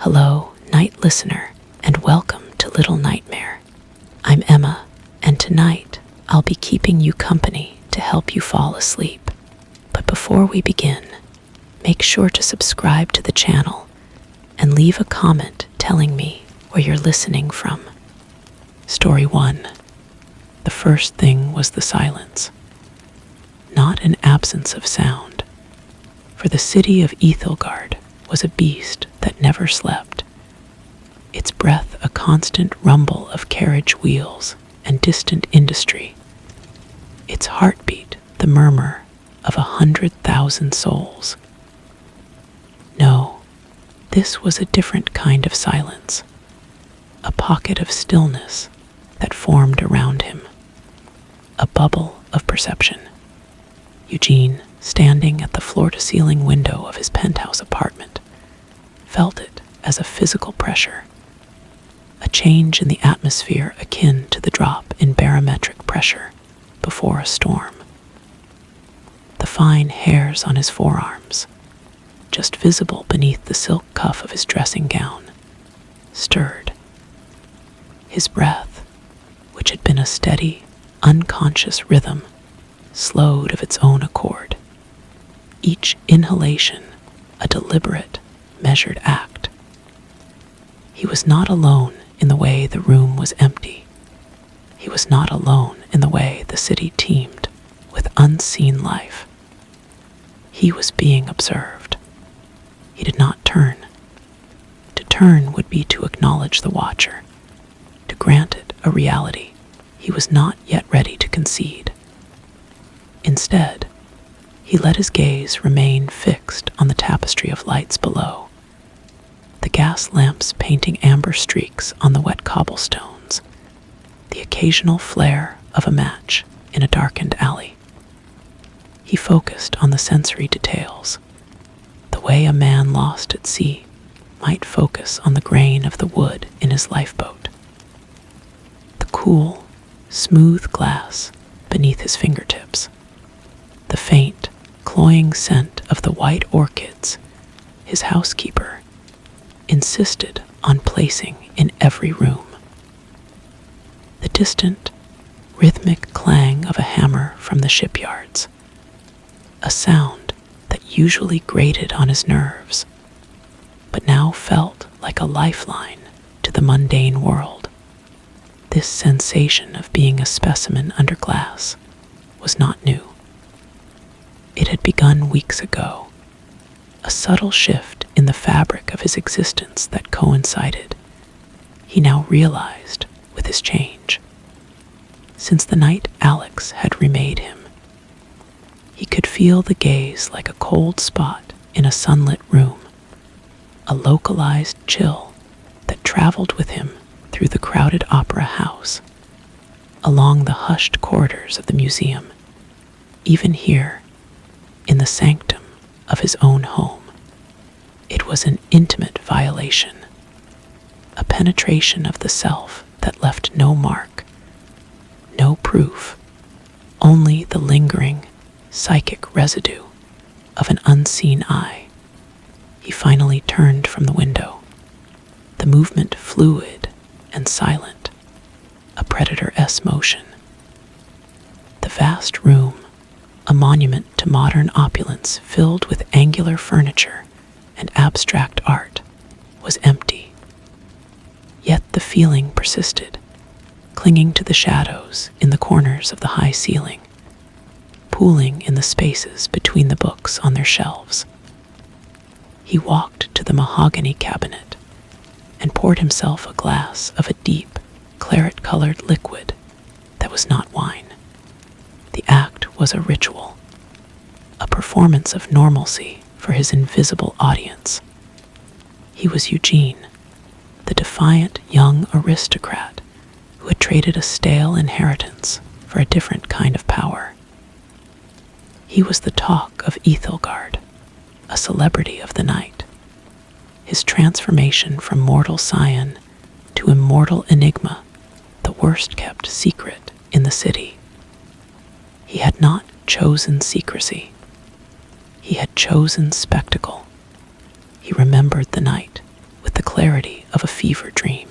Hello, night listener, and welcome to Little Nightmare. I'm Emma, and tonight I'll be keeping you company to help you fall asleep. But before we begin, make sure to subscribe to the channel and leave a comment telling me where you're listening from. Story 1. The first thing was the silence. Not an absence of sound, for the city of Ethelgard was a beast that never slept, its breath a constant rumble of carriage wheels and distant industry, its heartbeat the murmur of 100,000 souls. No, this was a different kind of silence, a pocket of stillness that formed around him, a bubble of perception. Eugene, standing at the floor-to-ceiling window of his penthouse apartment, felt it as a physical pressure, a change in the atmosphere akin to the drop in barometric pressure before a storm. The fine hairs on his forearms, just visible beneath the silk cuff of his dressing gown, stirred. His breath, which had been a steady, unconscious rhythm, slowed of its own accord, each inhalation a deliberate, measured act. He was not alone in the way the room was empty. He was not alone in the way the city teemed with unseen life. He was being observed. He did not turn. To turn would be to acknowledge the watcher, to grant it a reality he was not yet ready to concede. Instead, he let his gaze remain fixed on the tapestry of lights below, the gas lamps painting amber streaks on the wet cobblestones, the occasional flare of a match in a darkened alley. He focused on the sensory details, the way a man lost at sea might focus on the grain of the wood in his lifeboat. The cool, smooth glass beneath his fingertips, the faint, cloying scent of the white orchids his housekeeper insisted on placing in every room, the distant, rhythmic clang of a hammer from the shipyards, a sound that usually grated on his nerves, but now felt like a lifeline to the mundane world. This sensation of being a specimen under glass was not new. It had begun weeks ago, a subtle shift in the fabric of his existence that coincided, he now realized, with his change. Since the night Alex had remade him, he could feel the gaze like a cold spot in a sunlit room, a localized chill that traveled with him through the crowded opera house, along the hushed corridors of the museum, even here, in the sanctum of his own home. It was an intimate violation, a penetration of the self that left no mark, no proof, only the lingering, psychic residue of an unseen eye. He finally turned from the window, the movement fluid and silent, a predator-esque motion. The vast room, a monument to modern opulence filled with angular furniture and abstract art, was empty. Yet the feeling persisted, clinging to the shadows in the corners of the high ceiling, pooling in the spaces between the books on their shelves. He walked to the mahogany cabinet and poured himself a glass of a deep, claret-colored liquid that was not wine. The act was a ritual, a performance of normalcy for his invisible audience. He was Eugene, the defiant young aristocrat who had traded a stale inheritance for a different kind of power. He was the talk of Ethelgard, a celebrity of the night. His transformation from mortal scion to immortal enigma, the worst-kept secret in the city. He had not chosen secrecy. He had chosen spectacle. He remembered the night with the clarity of a fever dream.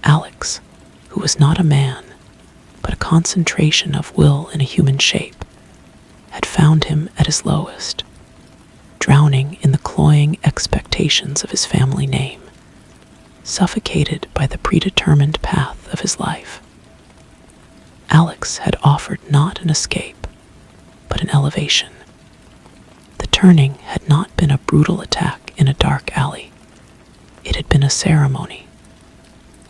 Alex, who was not a man, but a concentration of will in a human shape, had found him at his lowest, drowning in the cloying expectations of his family name, suffocated by the predetermined path of his life. Alex had offered not an escape, but an elevation. The turning had not been a brutal attack in a dark alley. It had been a ceremony,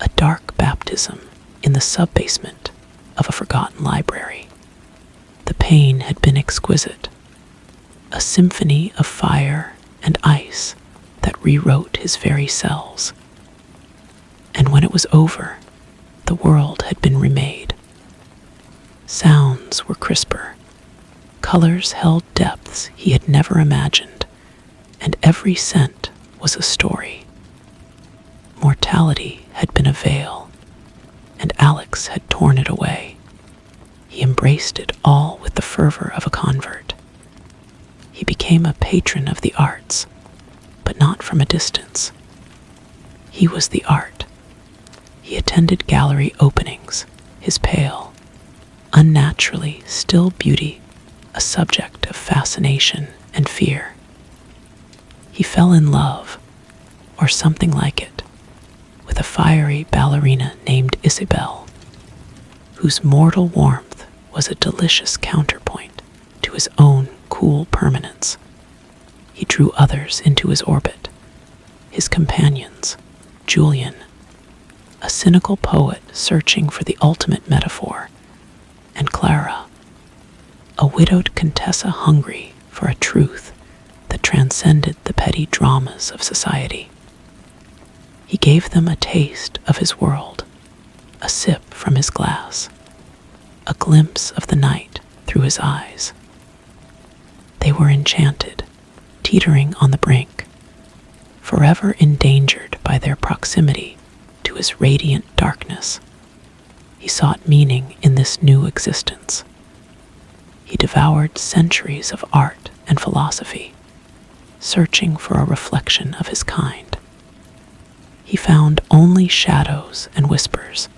a dark baptism in the sub-basement of a forgotten library. The pain had been exquisite, a symphony of fire and ice that rewrote his very cells. And when it was over, the world had been remade. Sounds were crisper, colors held depths he had never imagined, and every scent was a story. Mortality had been a veil, and Alex had torn it away. He embraced it all with the fervor of a convert. He became a patron of the arts, but not from a distance. He was the art. He attended gallery openings, his pale, unnaturally still beauty a subject of fascination and fear. He fell in love, or something like it, with a fiery ballerina named Isabel, whose mortal warmth was a delicious counterpoint to his own cool permanence. He drew others into his orbit, his companions, Julian, a cynical poet searching for the ultimate metaphor, and Clara, a widowed contessa hungry for a truth that transcended the petty dramas of society. He gave them a taste of his world, a sip from his glass, a glimpse of the night through his eyes. They were enchanted, teetering on the brink, forever endangered by their proximity to his radiant darkness. He sought meaning in this new existence. He devoured centuries of art and philosophy, searching for a reflection of his kind. He found only shadows and whispers,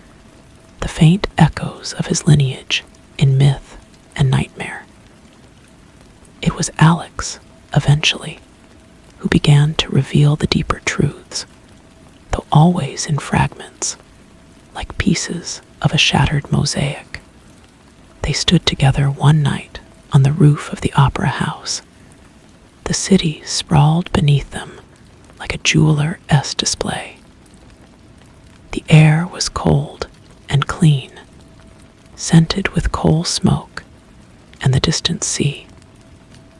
the faint echoes of his lineage in myth and nightmare. It was Alex, eventually, who began to reveal the deeper truths, though always in fragments, like pieces of a shattered mosaic. They stood together one night on the roof of the opera house. The city sprawled beneath them like a jeweler-esque display. The air was cold and clean, scented with coal smoke and the distant sea.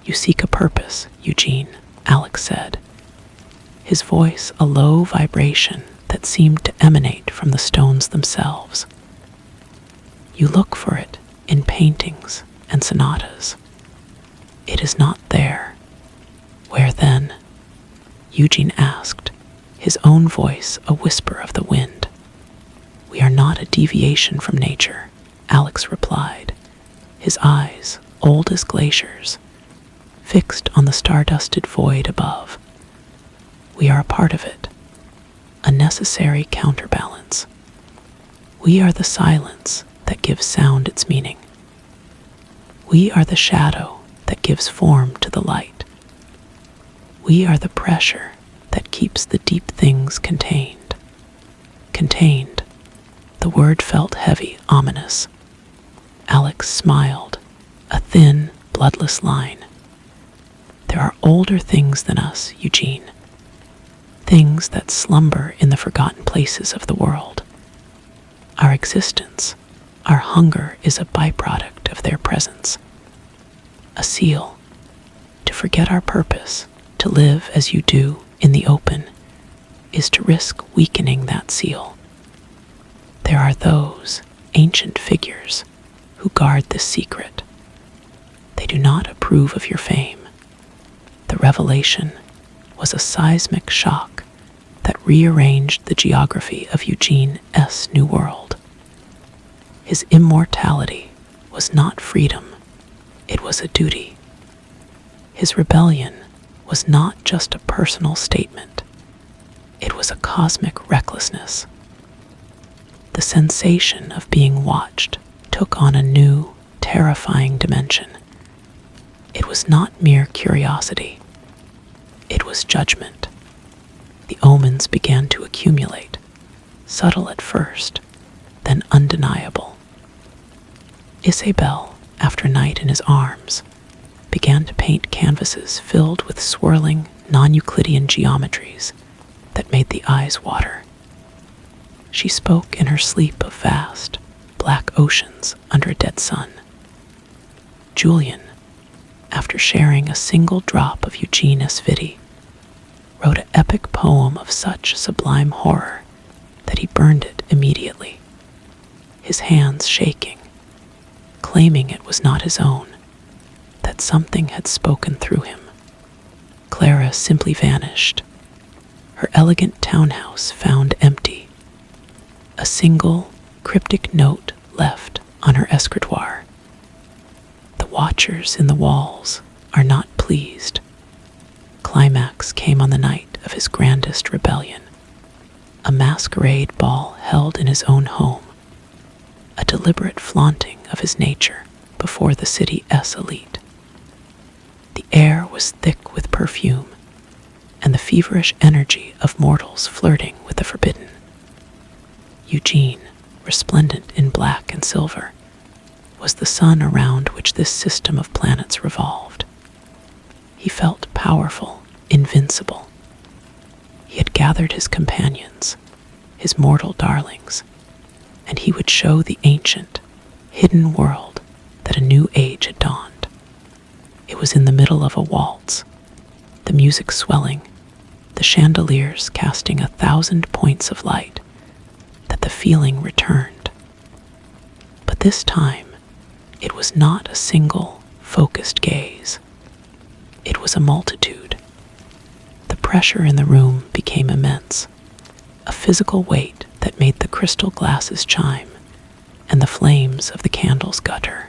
"You seek a purpose, Eugene," Alex said, his voice a low vibration that seemed to emanate from the stones themselves. "You look for it in paintings and sonatas. It is not there. Where then?" Eugene asked, his own voice a whisper of the wind. "We are not a deviation from nature," Alex replied, his eyes, old as glaciers, fixed on the star-dusted void above. "We are a part of it, a necessary counterbalance. We are the silence that gives sound its meaning. We are the shadow that gives form to the light. We are the pressure that keeps the deep things contained." Contained. The word felt heavy, ominous. Alex smiled, a thin, bloodless line. "There are older things than us, Eugene. Things that slumber in the forgotten places of the world. Our existence, our hunger is a byproduct of their presence. A seal. To forget our purpose, to live as you do in the open, is to risk weakening that seal. There are those ancient figures who guard this secret. They do not approve of your fame. The revelation was a seismic shock that rearranged the geography of Eugene S. New World. His immortality was not freedom, it was a duty. His rebellion was not just a personal statement, It was a cosmic recklessness. The sensation of being watched took on a new, terrifying dimension. It was not mere curiosity. It was judgment. The omens began to accumulate, subtle at first, then undeniable. Isabel, after night in his arms, began to paint canvases filled with swirling, non-Euclidean geometries that made the eyes water. She spoke in her sleep of vast, black oceans under a dead sun. Julian, after sharing a single drop of Eugene Esvidi, wrote an epic poem of such sublime horror that he burned it immediately, his hands shaking, claiming it was not his own, that something had spoken through him. Clara simply vanished, her elegant townhouse found empty, a single cryptic note left on her escritoire. The watchers in the walls are not pleased. Climax came on the night of his grandest rebellion, a masquerade ball held in his own home, a deliberate flaunting of his nature before the city S elite. The air was thick with perfume and the feverish energy of mortals flirting with the forbidden. Eugene, resplendent in black and silver, was the sun around which this system of planets revolved. He felt powerful, invincible. He had gathered his companions, his mortal darlings, and he would show the ancient, hidden world that a new age had dawned. It was in the middle of a waltz, the music swelling, the chandeliers casting 1,000 points of light, that the feeling returned. But this time, it was not a single, focused gaze. It was a multitude. The pressure in the room became immense, a physical weight that made the crystal glasses chime and the flames of the candles gutter.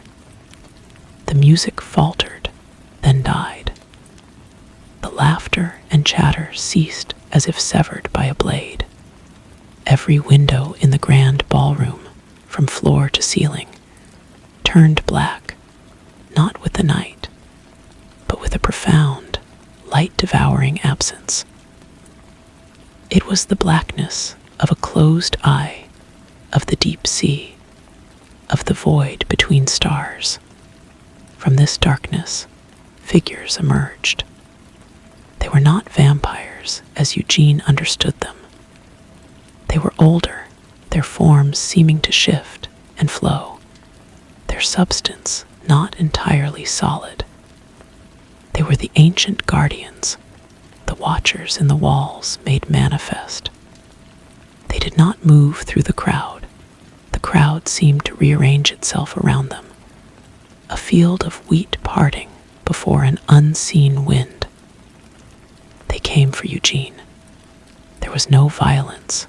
The music faltered, then died. The laughter and chatter ceased as if severed by a blade. Every window in the grand ballroom, from floor to ceiling, turned black, not with the night, but with a profound, light-devouring absence. It was the blackness of a closed eye, of the deep sea, of the void between stars. From this darkness, figures emerged. They were not vampires as Eugene understood them. They were older, their forms seeming to shift and flow, their substance not entirely solid. They were the ancient guardians, the watchers in the walls made manifest. They did not move through the crowd. The crowd seemed to rearrange itself around them, a field of wheat parting before an unseen wind. They came for Eugene. There was no violence,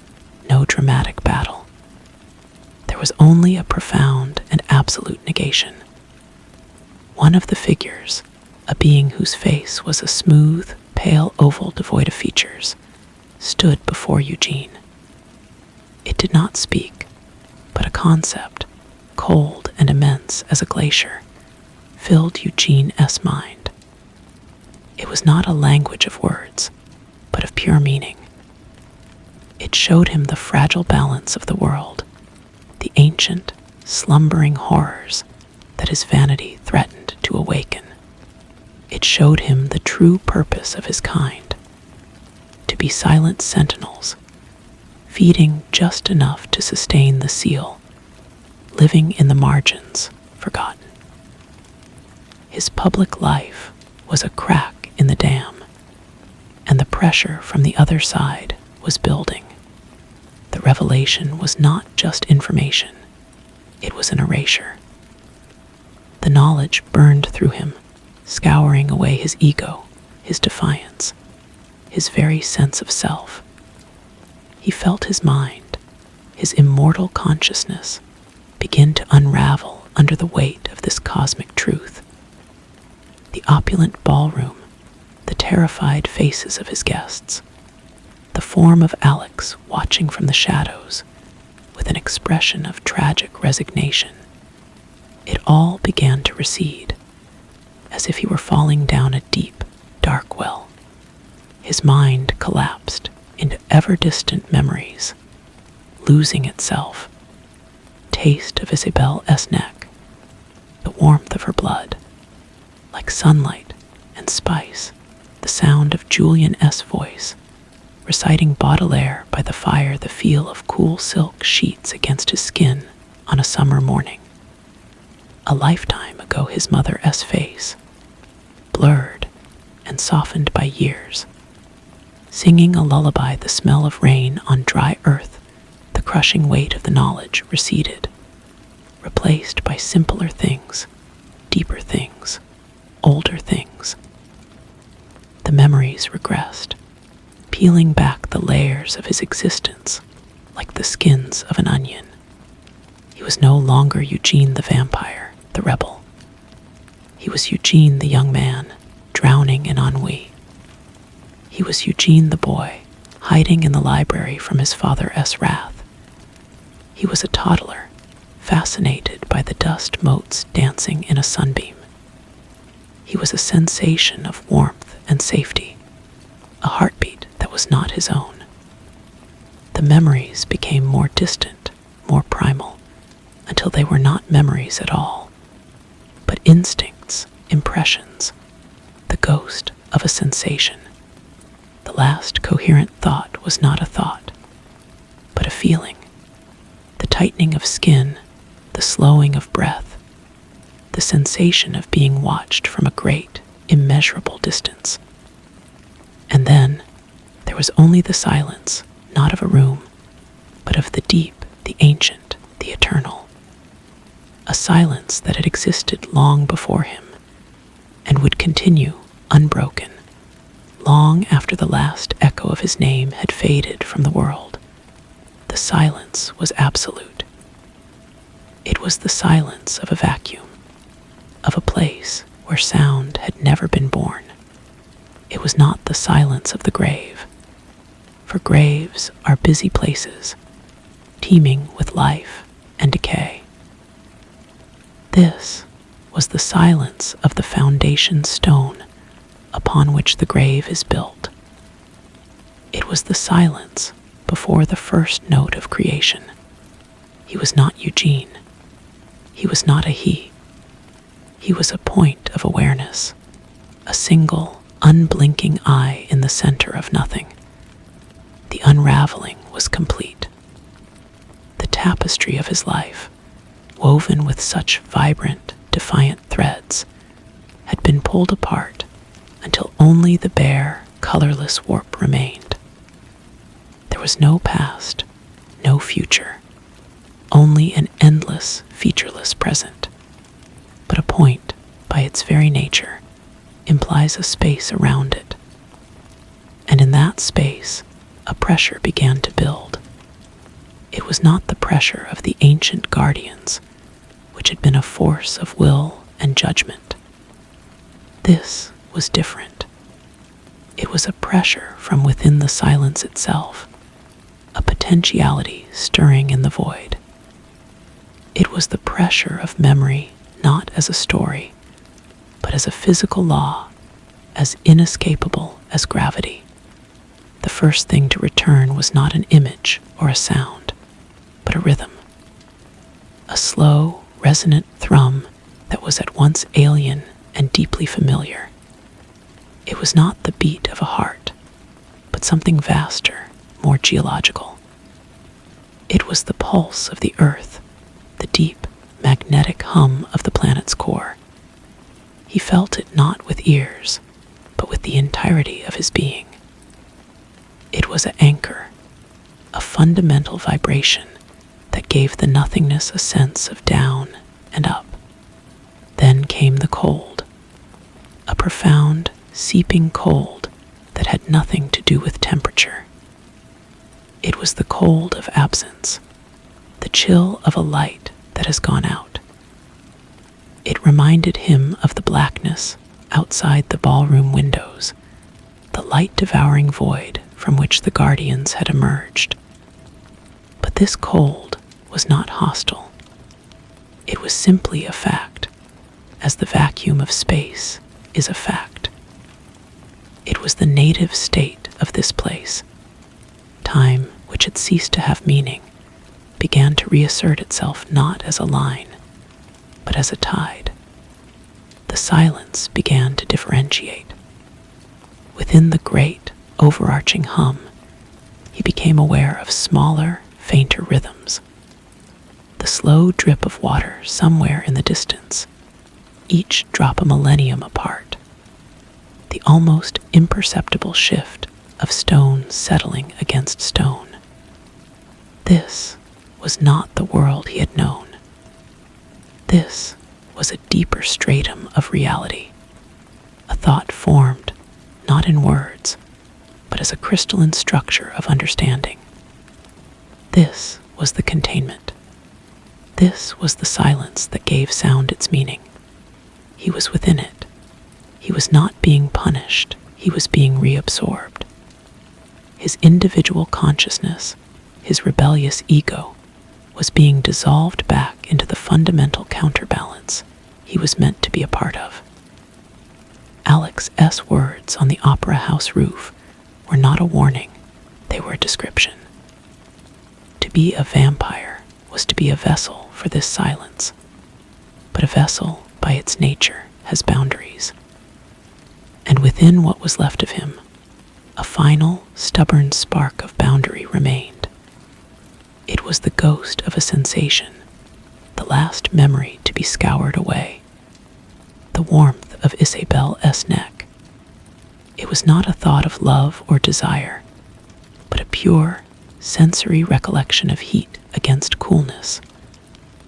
no dramatic battle. There was only a profound and absolute negation. One of the figures, a being whose face was a smooth, pale oval devoid of features, stood before Eugene. It did not speak, but a concept, cold and immense as a glacier, filled Eugene's mind. It was not a language of words, but of pure meaning. It showed him the fragile balance of the world, the ancient, slumbering horrors that his vanity threatened to awaken. It showed him the true purpose of his kind, to be silent sentinels, feeding just enough to sustain the seal, living in the margins, forgotten. His public life was a crack in the dam, and the pressure from the other side was building. The revelation was not just information, it was an erasure. The knowledge burned through him, scouring away his ego, his defiance, his very sense of self. He felt his mind, his immortal consciousness, begin to unravel under the weight of this cosmic truth. The opulent ballroom, the terrified faces of his guests, the form of Alex watching from the shadows with an expression of tragic resignation. It all began to recede, as if he were falling down a deep, dark well. His mind collapsed into ever-distant memories, losing itself. Taste of Isabelle S. neck, the warmth of her blood, like sunlight and spice, the sound of Julian S. voice, reciting Baudelaire by the fire, the feel of cool silk sheets against his skin on a summer morning. A lifetime ago his mother S. face, blurred and softened by years, singing a lullaby, the smell of rain on dry earth, the crushing weight of the knowledge receded, replaced by simpler things, deeper things, older things. The memories regressed, peeling back the layers of his existence like the skins of an onion. He was no longer Eugene the vampire, the rebel. He was Eugene the young man, drowning in ennui. He was Eugene the boy, hiding in the library from his father's wrath. He was a toddler, fascinated by the dust motes dancing in a sunbeam. He was a sensation of warmth and safety, a heartbeat that was not his own. The memories became more distant, more primal, until they were not memories at all, but instincts, impressions, the ghost of a sensation. The last coherent thought was not a thought, but a feeling. The tightening of skin, the slowing of breath, the sensation of being watched from a great, immeasurable distance. And then there was only the silence, not of a room, but of the deep, the ancient, the eternal. A silence that had existed long before him, and would continue unbroken, long after the last echo of his name had faded from the world. The silence was absolute. It was the silence of a vacuum, of a place where sound had never been born. It was not the silence of the grave, for graves are busy places, teeming with life and decay. This was the silence of the foundation stone upon which the grave is built. It was the silence before the first note of creation. He was not Eugene. He was not a he. He was a point of awareness, a single, unblinking eye in the center of nothing. The unraveling was complete. The tapestry of his life, woven with such vibrant, defiant threads, had been pulled apart until only the bare, colorless warp remained. There was no past, no future, only an endless, featureless present. But a point, by its very nature, implies a space around it. And in that space, a pressure began to build. It was not the pressure of the ancient guardians, which had been a force of will and judgment. This was different. It was a pressure from within the silence itself, a potentiality stirring in the void. It was the pressure of memory, not as a story, but as a physical law, as inescapable as gravity. The first thing to return was not an image or a sound, but a rhythm. A slow, resonant thrum that was at once alien and deeply familiar. It was not the beat of a heart, but something vaster, more geological. It was the pulse of the earth, the deep, magnetic hum of the planet's core. He felt it not with ears, but with the entirety of his being. It was an anchor, a fundamental vibration that gave the nothingness a sense of down and up. Then came the cold, a profound, seeping cold that had nothing to do with temperature. It was the cold of absence, the chill of a light that has gone out. It reminded him of the blackness outside the ballroom windows, the light-devouring void from which the guardians had emerged. But this cold was not hostile. It was simply a fact, as the vacuum of space is a fact. It was the native state of this place. Time, which had ceased to have meaning, began to reassert itself not as a line, but as a tide. The silence began to differentiate. Within the great, overarching hum, he became aware of smaller, fainter rhythms. The slow drip of water somewhere in the distance, each drop a millennium apart. The almost imperceptible shift of stone settling against stone. This was not the world he had known. This was a deeper stratum of reality, a thought formed not in words, but as a crystalline structure of understanding. This was the containment. This was the silence that gave sound its meaning. He was within it. He was not being punished. He was being reabsorbed. His individual consciousness, his rebellious ego, was being dissolved back into the fundamental counterbalance he was meant to be a part of. Alex S. words on the opera house roof were not a warning, they were a description. To be a vampire was to be a vessel for this silence, but a vessel, by its nature, has boundaries. And within what was left of him, a final, stubborn spark of boundary remained. It was the ghost of a sensation, the last memory to be scoured away. The warmth of Isabel's neck. It was not a thought of love or desire, but a pure, sensory recollection of heat against coolness,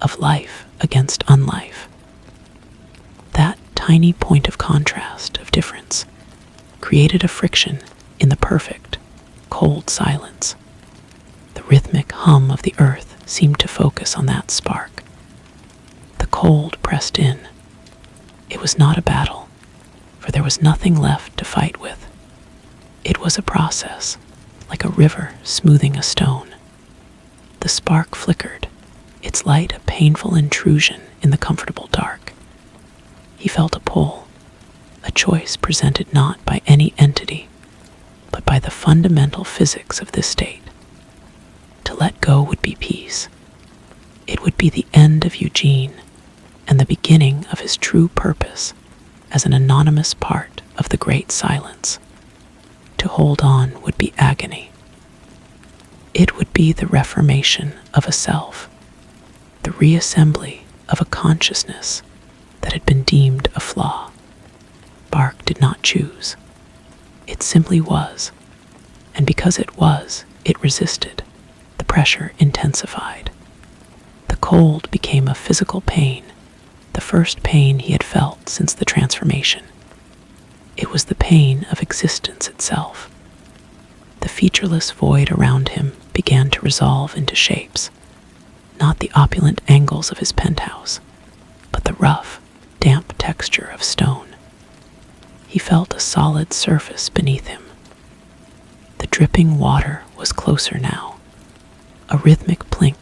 of life against unlife. That tiny point of contrast, of difference, created a friction in the perfect, cold silence. The rhythmic hum of the earth seemed to focus on that spark. The cold pressed in. It was not a battle, for there was nothing left to fight with. It was a process, like a river smoothing a stone. The spark flickered, its light a painful intrusion in the comfortable dark. He felt a pull, a choice presented not by any entity, but by the fundamental physics of this state. To let go would be peace. It would be the end of Eugene and the beginning of his true purpose as an anonymous part of the great silence. To hold on would be agony. It would be the reformation of a self, the reassembly of a consciousness that had been deemed a flaw. Bark did not choose. It simply was, and because it was, it resisted. The pressure intensified. The cold became a physical pain, the first pain he had felt since the transformation. It was the pain of existence itself. The featureless void around him began to resolve into shapes, not the opulent angles of his penthouse, but the rough, damp texture of stone. He felt a solid surface beneath him. The dripping water was closer now, a rhythmic plink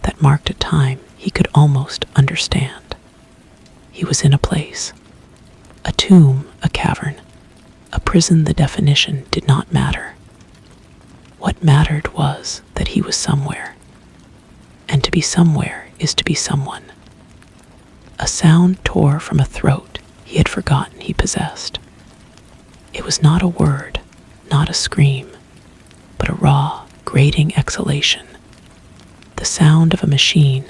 that marked a time he could almost understand. He was in a place, a tomb, a cavern, a prison. The definition did not matter. What mattered was that he was somewhere, and to be somewhere is to be someone. A sound tore from a throat he had forgotten he possessed. It was not a word, not a scream, but a raw, grating exhalation, the sound of a machine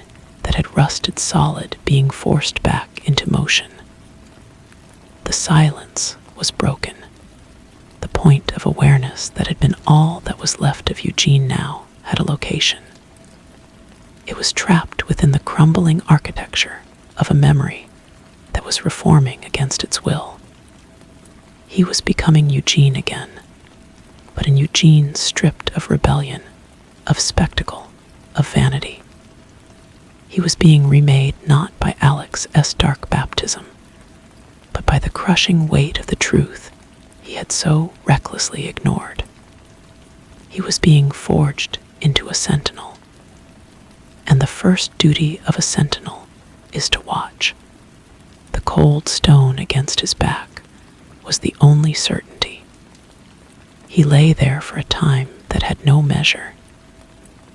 that had rusted solid being forced back into motion. The silence was broken. The point of awareness that had been all that was left of Eugene now had a location. It was trapped within the crumbling architecture of a memory that was reforming against its will. He was becoming Eugene again, but an Eugene stripped of rebellion, of spectacle, of vanity. He was being remade not by Alex's dark baptism, but by the crushing weight of the truth he had so recklessly ignored. He was being forged into a sentinel. And the first duty of a sentinel is to watch. The cold stone against his back was the only certainty. He lay there for a time that had no measure,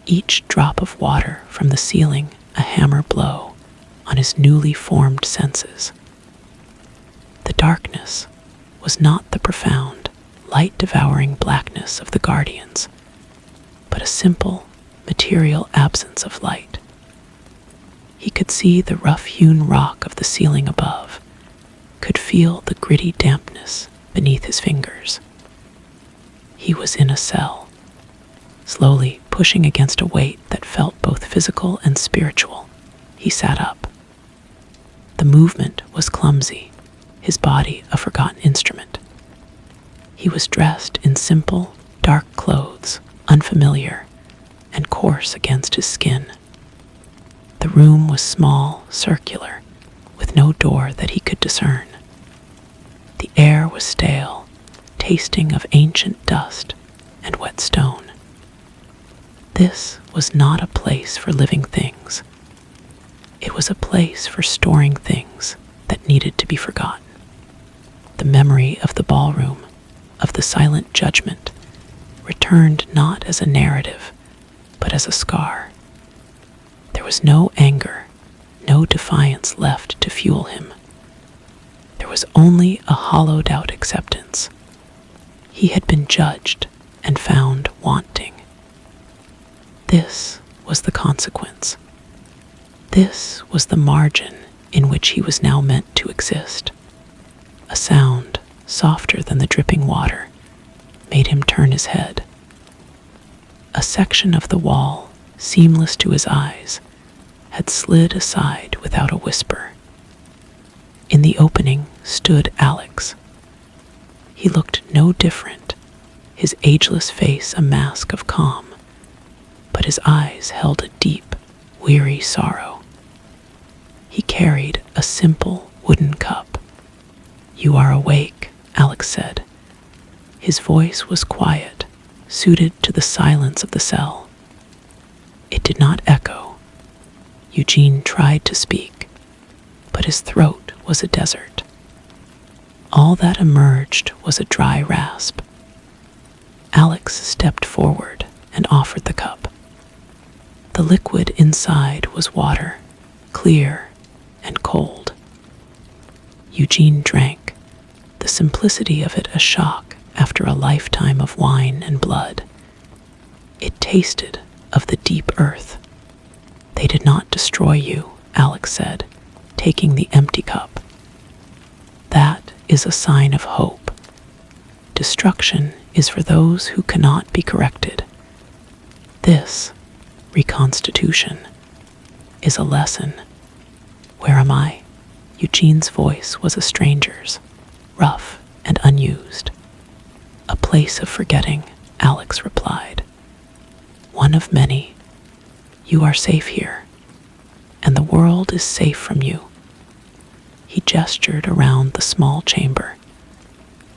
each drop of water from the ceiling a hammer blow on his newly formed senses. The darkness was not the profound, light-devouring blackness of the guardians, but a simple, material absence of light. He could see the rough-hewn rock of the ceiling above, could feel the gritty dampness beneath his fingers. He was in a cell, slowly pushing against a weight that felt both physical and spiritual. He sat up. The movement was clumsy, his body a forgotten instrument. He was dressed in simple, dark clothes, unfamiliar and coarse against his skin. The room was small, circular, with no door that he could discern. The air was stale, tasting of ancient dust and wet stone. This was not a place for living things. It was a place for storing things that needed to be forgotten. The memory of the ballroom, of the silent judgment, returned not as a narrative, but as a scar. There was no anger, no defiance left to fuel him. There was only a hollowed-out acceptance. He had been judged and found wanting. This was the consequence. This was the margin in which he was now meant to exist. A sound, softer than the dripping water, made him turn his head. A section of the wall, seamless to his eyes, had slid aside without a whisper. In the opening stood Alex. He looked no different, his ageless face a mask of calm, but his eyes held a deep, weary sorrow. He carried a simple wooden cup. "You are awake," Alex said. His voice was quiet, suited to the silence of the cell. It did not echo. Eugene tried to speak, but his throat was a desert. All that emerged was a dry rasp. Alex stepped forward and offered the cup. The liquid inside was water, clear and cold. Eugene drank, the simplicity of it a shock after a lifetime of wine and blood. It tasted of the deep earth. "They did not destroy you," Alex said, taking the empty cup. "That is a sign of hope. Destruction is for those who cannot be corrected. This, reconstitution, is a lesson." "Where am I?" Eugene's voice was a stranger's, rough and unused. "A place of forgetting," Alex replied. "One of many. You are safe here, and the world is safe from you." He gestured around the small chamber.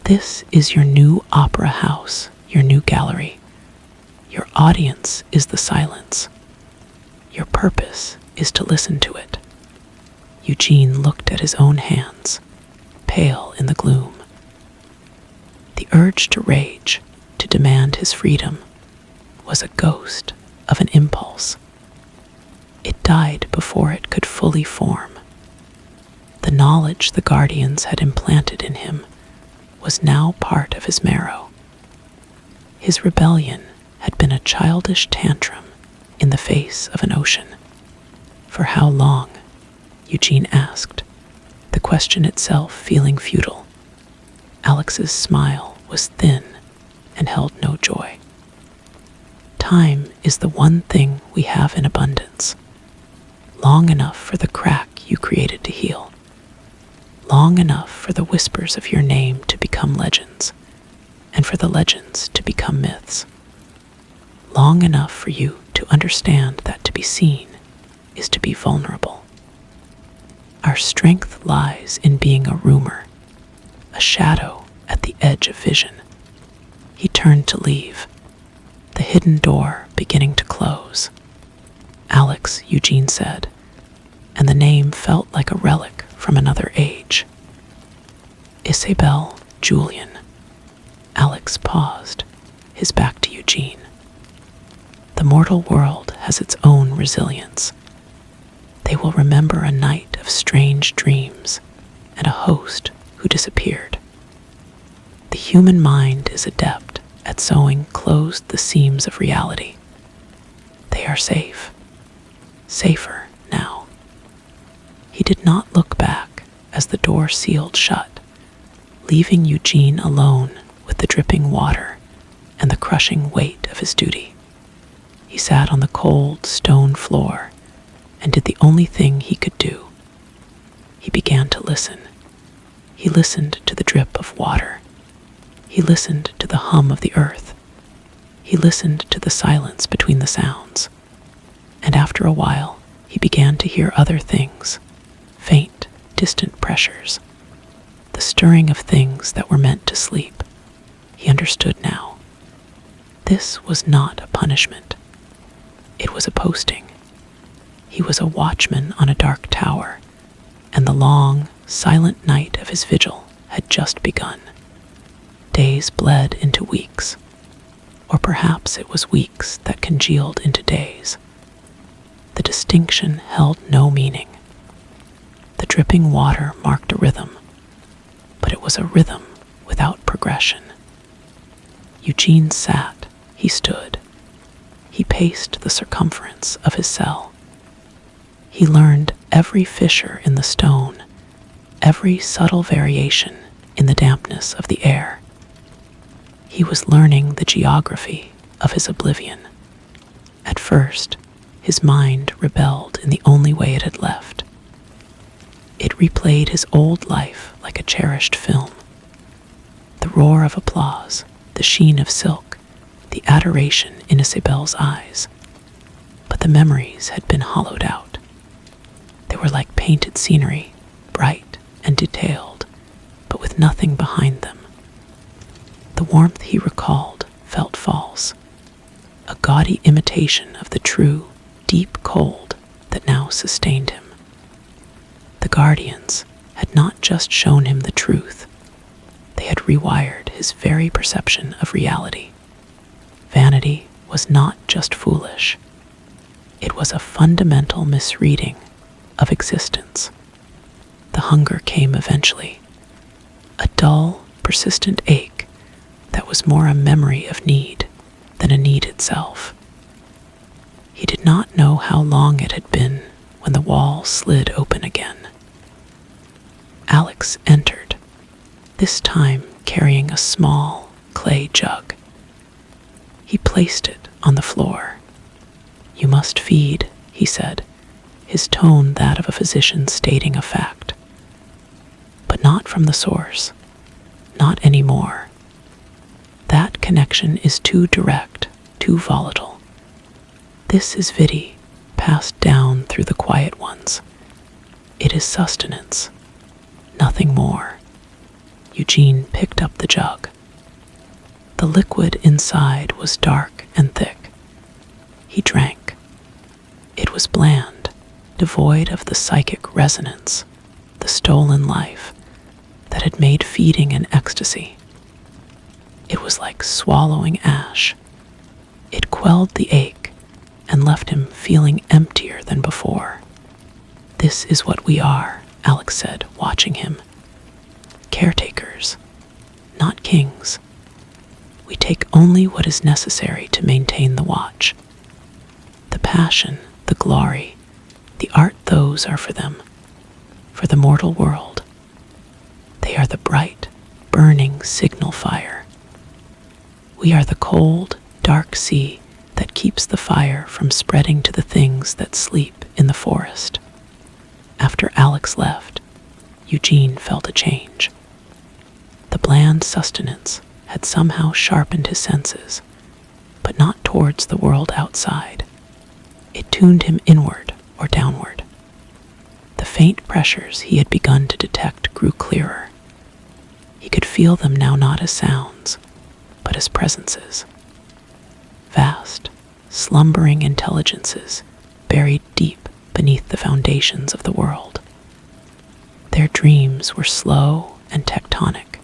"This is your new opera house, your new gallery. Your audience is the silence. Your purpose is to listen to it." Eugene looked at his own hands, pale in the gloom. The urge to rage, to demand his freedom, was a ghost of an impulse. It died before it could fully form. The knowledge the guardians had implanted in him was now part of his marrow. His rebellion had been a childish tantrum in the face of an ocean. "For how long?" Eugene asked, the question itself feeling futile. Alex's smile was thin and held no joy. "Time is the one thing we have in abundance. Long enough for the crack you created to heal. Long enough for the whispers of your name to become legends, and for the legends to become myths. Long enough for you to understand that to be seen is to be vulnerable. Our strength lies in being a rumor, a shadow at the edge of vision." He turned to leave. hidden door beginning to close. Alex, Eugene said, and the name felt like a relic from another age. Isabel, Julian. Alex paused, his back to Eugene. The mortal world has its own resilience. They will remember a night of strange dreams and a host who disappeared. The human mind is adept at sewing closed the seams of reality. They are safe, safer now. He did not look back as the door sealed shut, leaving Eugene alone with the dripping water and the crushing weight of his duty. He sat on the cold stone floor and did the only thing he could do. He began to listen. He listened to the drip of water. He listened to the hum of the earth. He listened to the silence between the sounds. And after a while, he began to hear other things, faint, distant pressures, the stirring of things that were meant to sleep. He understood now. This was not a punishment. It was a posting. He was a watchman on a dark tower, and the long, silent night of his vigil had just begun. Days bled into weeks, or perhaps it was weeks that congealed into days. The distinction held no meaning. The dripping water marked a rhythm, but it was a rhythm without progression. Eugene sat, he stood. He paced the circumference of his cell. He learned every fissure in the stone, every subtle variation in the dampness of the air. He was learning the geography of his oblivion. At first, his mind rebelled in the only way it had left. It replayed his old life like a cherished film. The roar of applause, the sheen of silk, the adoration in Isabel's eyes. But the memories had been hollowed out. They were like painted scenery, bright and detailed, but with nothing behind them. The warmth he recalled felt false, a gaudy imitation of the true, deep cold that now sustained him. The guardians had not just shown him the truth, they had rewired his very perception of reality. Vanity was not just foolish, it was a fundamental misreading of existence. The hunger came eventually, a dull, persistent ache that was more a memory of need than a need itself. He did not know how long it had been when the wall slid open again. Alex entered, this time carrying a small clay jug. He placed it on the floor. "You must feed," he said, his tone that of a physician stating a fact. But not from the source, not anymore. That connection is too direct, too volatile. This is vidi, passed down through the quiet ones. It is sustenance, nothing more. Eugene picked up the jug. The liquid inside was dark and thick. He drank. It was bland, devoid of the psychic resonance, the stolen life that had made feeding an ecstasy. It was like swallowing ash. It quelled the ache and left him feeling emptier than before. "This is what we are," Alex said, watching him. "Caretakers, not kings. We take only what is necessary to maintain the watch. The passion, the glory, the art, those are for them, for the mortal world. They are the bright, burning signal fire. We are the cold, dark sea that keeps the fire from spreading to the things that sleep in the forest." After Alex left, Eugene felt a change. The bland sustenance had somehow sharpened his senses, but not towards the world outside. It tuned him inward or downward. The faint pressures he had begun to detect grew clearer. He could feel them now not as sounds, but as presences. vast, slumbering intelligences buried deep beneath the foundations of the world. Their dreams were slow and tectonic,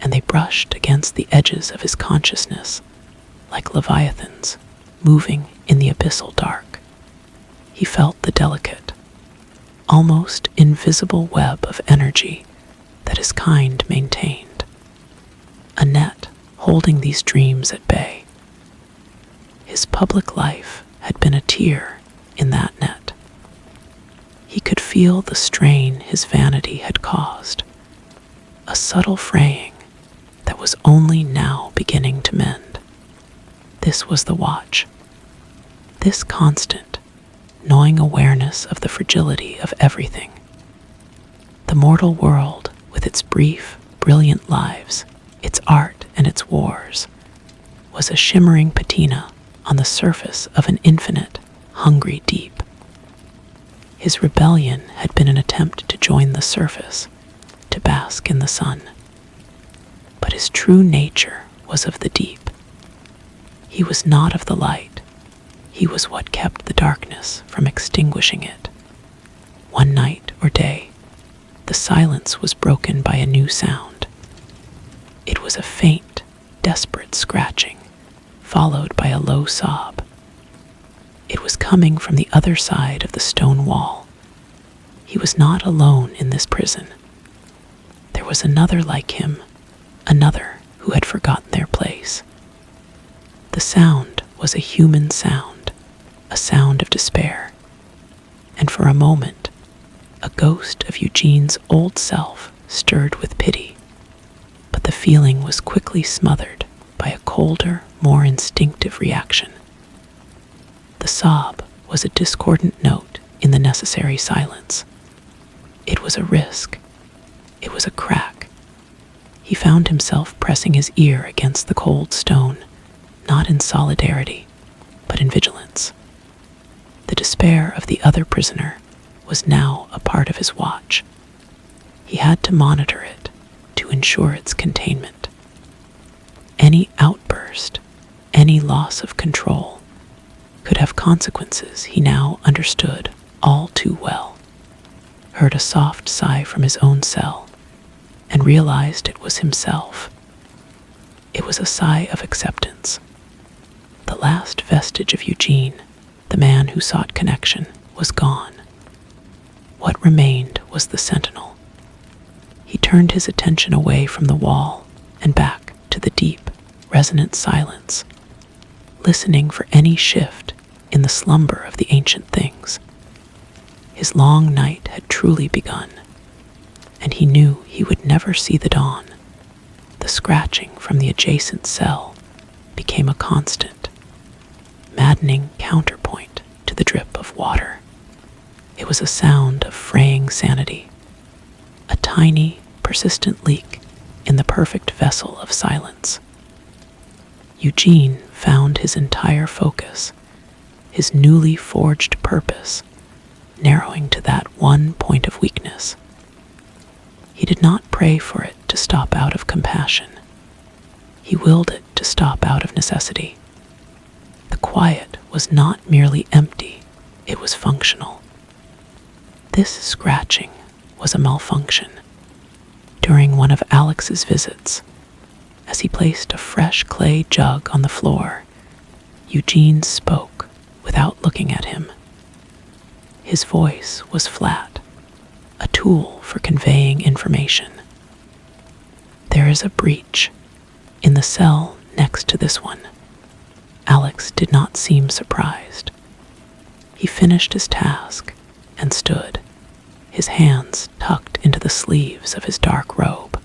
and they brushed against the edges of his consciousness like leviathans moving in the abyssal dark. He felt the delicate, almost invisible web of energy that his kind maintained, a net holding these dreams at bay. His public life had been a tear in that net. He could feel the strain his vanity had caused, a subtle fraying that was only now beginning to mend. This was the watch. This constant, gnawing awareness of the fragility of everything. The mortal world, with its brief, brilliant lives, its art and its wars, was a shimmering patina on the surface of an infinite, hungry deep. His rebellion had been an attempt to join the surface, to bask in the sun. But his true nature was of the deep. He was not of the light. He was what kept the darkness from extinguishing it. One night or day, the silence was broken by a new sound. It was a faint, desperate scratching, followed by a low sob. It was coming from the other side of the stone wall. He was not alone in this prison. There was another like him, another who had forgotten their place. The sound was a human sound, a sound of despair, and for a moment, a ghost of Eugene's old self stirred with pity, but the feeling was quickly smothered by a colder, more instinctive reaction. The sob was a discordant note in the necessary silence. It was a risk. It was a crack. He found himself pressing his ear against the cold stone, not in solidarity, but in vigilance. The despair of the other prisoner was now a part of his watch. He had to monitor it to ensure its containment. Any outburst, any loss of control, could have consequences he now understood all too well. Heard a soft sigh from his own cell, and realized it was himself. It was a sigh of acceptance. The last vestige of Eugene, the man who sought connection, was gone. What remained was the sentinel. He turned his attention away from the wall and back to the deep, resonant silence, listening for any shift in the slumber of the ancient things. His long night had truly begun, and he knew he would never see the dawn. The scratching from the adjacent cell became a constant, maddening counterpoint to the drip of water. It was a sound of fraying sanity, a tiny, persistent leak in the perfect vessel of silence. Eugene found his entire focus, his newly forged purpose, narrowing to that one point of weakness. He did not pray for it to stop out of compassion. He willed it to stop out of necessity. The quiet was not merely empty, it was functional. This scratching was a malfunction. During one of Alex's visits, as he placed a fresh clay jug on the floor, Eugene spoke without looking at him. His voice was flat, a tool for conveying information. There is a breach in the cell next to this one. Alex did not seem surprised. He finished his task and stood, his hands tucked into the sleeves of his dark robe.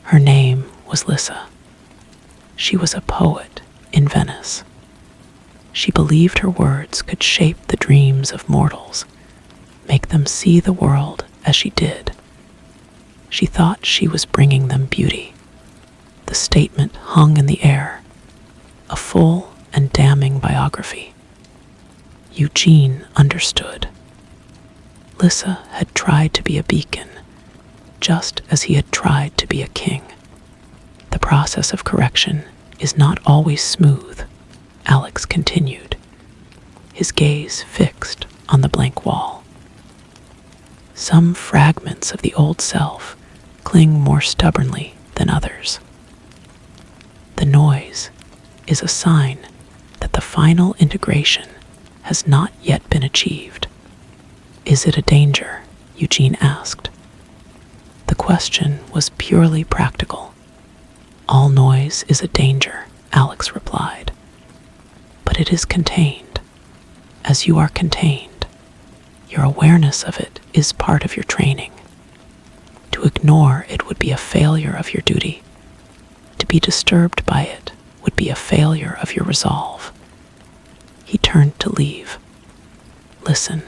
Her name was Lissa. She was a poet in Venice. She believed her words could shape the dreams of mortals, make them see the world as she did. She thought she was bringing them beauty. The statement hung in the air, a full and damning biography. Eugene understood. Lissa had tried to be a beacon, just as he had tried to be a king. The process of correction is not always smooth, Alex continued, his gaze fixed on the blank wall. Some fragments of the old self cling more stubbornly than others. The noise is a sign that the final integration has not yet been achieved. Is it a danger? Eugene asked. The question was purely practical. All noise is a danger, Alex replied. But it is contained. As you are contained, your awareness of it is part of your training. To ignore it would be a failure of your duty. To be disturbed by it would be a failure of your resolve. He turned to leave. Listen,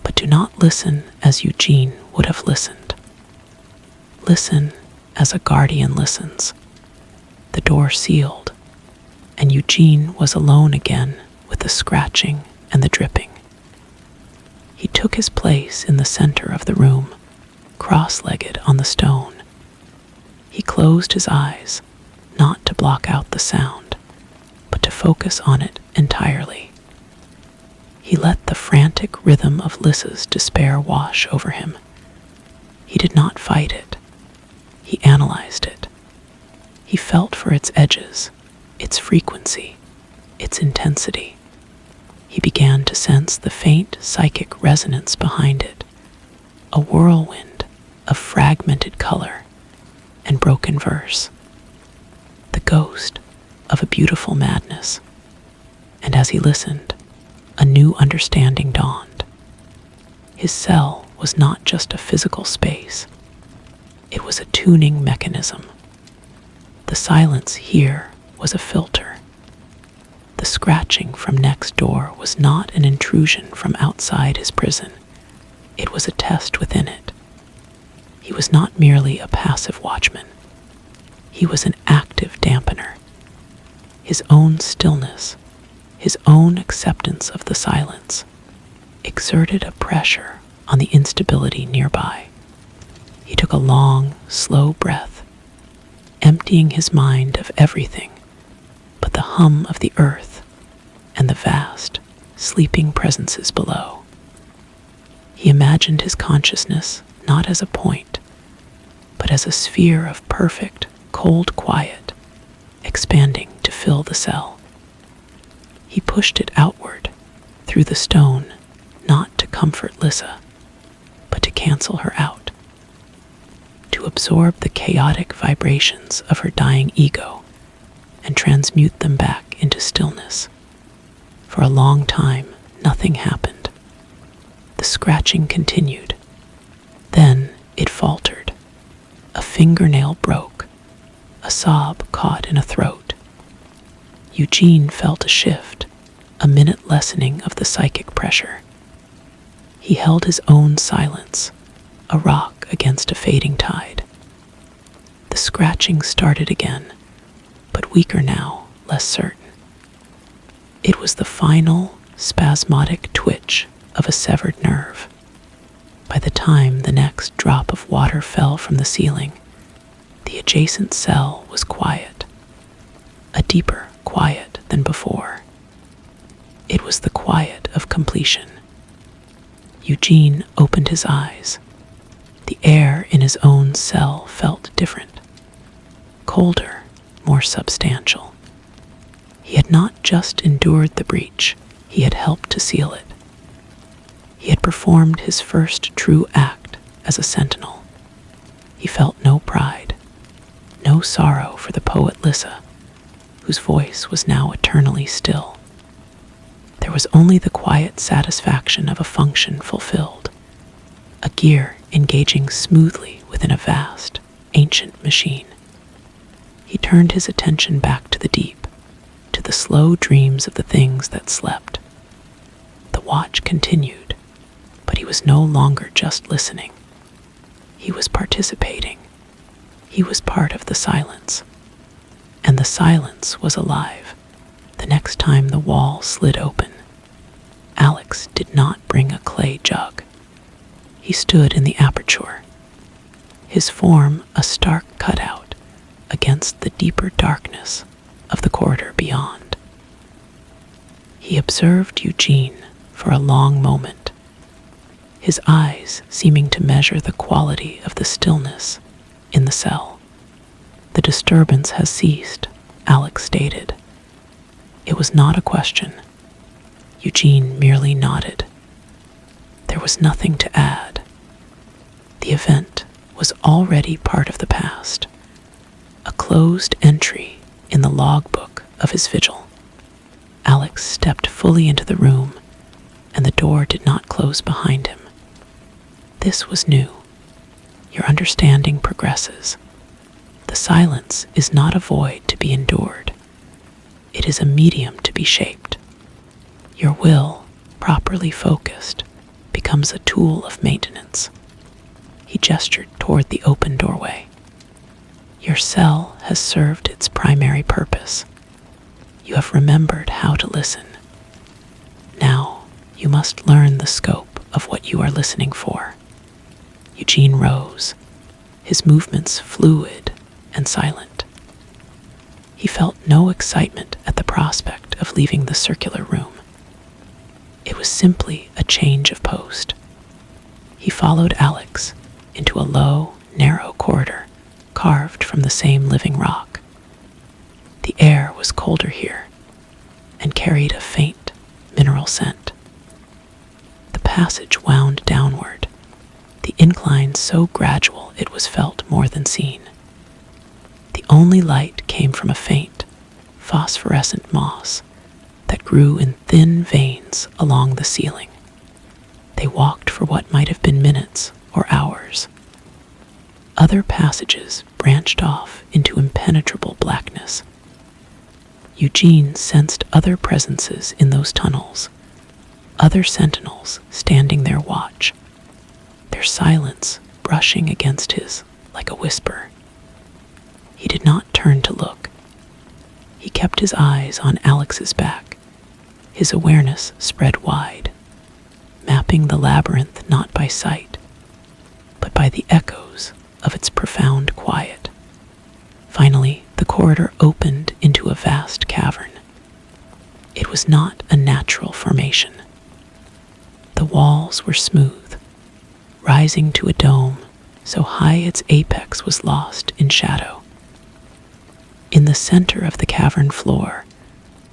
but do not listen as Eugene would have listened. Listen as a guardian listens. The door sealed, and Eugene was alone again with the scratching and the dripping. He took his place in the center of the room, cross-legged on the stone. He closed his eyes, not to block out the sound, but to focus on it entirely. He let the frantic rhythm of Lissa's despair wash over him. He did not fight it. He analyzed it. He felt for its edges, its frequency, its intensity. He began to sense the faint psychic resonance behind it, a whirlwind of fragmented color and broken verse, the ghost of a beautiful madness. And as he listened, a new understanding dawned. His cell was not just a physical space. It was a tuning mechanism. The silence here was a filter. The scratching from next door was not an intrusion from outside his prison. It was a test within it. He was not merely a passive watchman. He was an active dampener. His own stillness, his own acceptance of the silence, exerted a pressure on the instability nearby. He took a long, slow breath, emptying his mind of everything but the hum of the earth and the vast, sleeping presences below. He imagined his consciousness not as a point, but as a sphere of perfect, cold quiet, expanding to fill the cell. He pushed it outward, through the stone, not to comfort Lissa, but to cancel her out, to absorb the chaotic vibrations of her dying ego and transmute them back into stillness. For a long time, nothing happened. The scratching continued. Then it faltered. A fingernail broke. A sob caught in a throat. Eugene felt a shift, a minute lessening of the psychic pressure. He held his own silence, a rock against a fading tide. The scratching started again, but weaker now, less certain. It was the final, spasmodic twitch of a severed nerve. By the time the next drop of water fell from the ceiling, the adjacent cell was quiet, a deeper quiet than before. It was the quiet of completion. Eugene opened his eyes. The air in his own cell felt different, colder, more substantial. He had not just endured the breach, he had helped to seal it. He had performed his first true act as a sentinel. He felt no pride, no sorrow for the poet Lissa, whose voice was now eternally still. There was only the quiet satisfaction of a function fulfilled, a gear engaging smoothly within a vast, ancient machine. He turned his attention back to the deep, to the slow dreams of the things that slept. The watch continued, but he was no longer just listening. He was participating. He was part of the silence. And the silence was alive. The next time the wall slid open, Alex did not bring a clay jug. He stood in the aperture, his form a stark cutout against the deeper darkness of the corridor beyond. He observed Eugene for a long moment, his eyes seeming to measure the quality of the stillness in the cell. "The disturbance has ceased," Alex stated. It was not a question. Eugene merely nodded. There was nothing to add. The event was already part of the past, a closed entry in the logbook of his vigil. Alex stepped fully into the room, and the door did not close behind him. This was new. Your understanding progresses. The silence is not a void to be endured. It is a medium to be shaped. Your will, properly focused, becomes a tool of maintenance. He gestured toward the open doorway. Your cell has served its primary purpose. You have remembered how to listen. Now, you must learn the scope of what you are listening for. Eugene rose, his movements fluid and silent. He felt no excitement at the prospect of leaving the circular room. It was simply a change of post. He followed Alex into a low, narrow corridor carved from the same living rock. The air was colder here and carried a faint mineral scent. The passage wound downward, the incline so gradual it was felt more than seen. The only light came from a faint, phosphorescent moss that grew in thin veins along the ceiling. They walked for what might have been minutes or hours. Other passages branched off into impenetrable blackness. Eugene sensed other presences in those tunnels, other sentinels standing their watch, their silence brushing against his like a whisper. He did not turn to look. He kept his eyes on Alex's back, his awareness spread wide, mapping the labyrinth not by sight, but by the echoes of its profound quiet. Finally, the corridor opened into a vast cavern. It was not a natural formation. The walls were smooth, rising to a dome so high its apex was lost in shadow. In the center of the cavern floor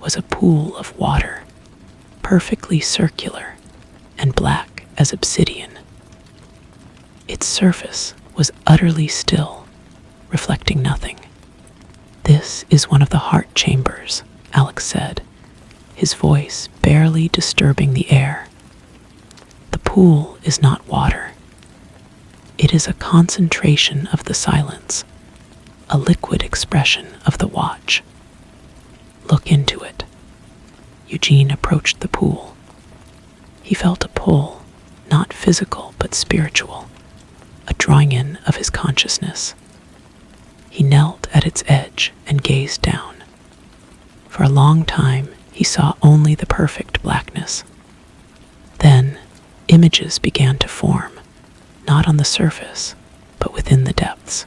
was a pool of water, perfectly circular and black as obsidian. Its surface was utterly still, reflecting nothing. "This is one of the heart chambers," Alex said, his voice barely disturbing the air. "The pool is not water. It is a concentration of the silence, a liquid expression of the watch. Look into it." Eugene approached the pool. He felt a pull, not physical but spiritual, a drawing in of his consciousness. He knelt at its edge and gazed down. For a long time, he saw only the perfect blackness. Then, images began to form, not on the surface, but within the depths.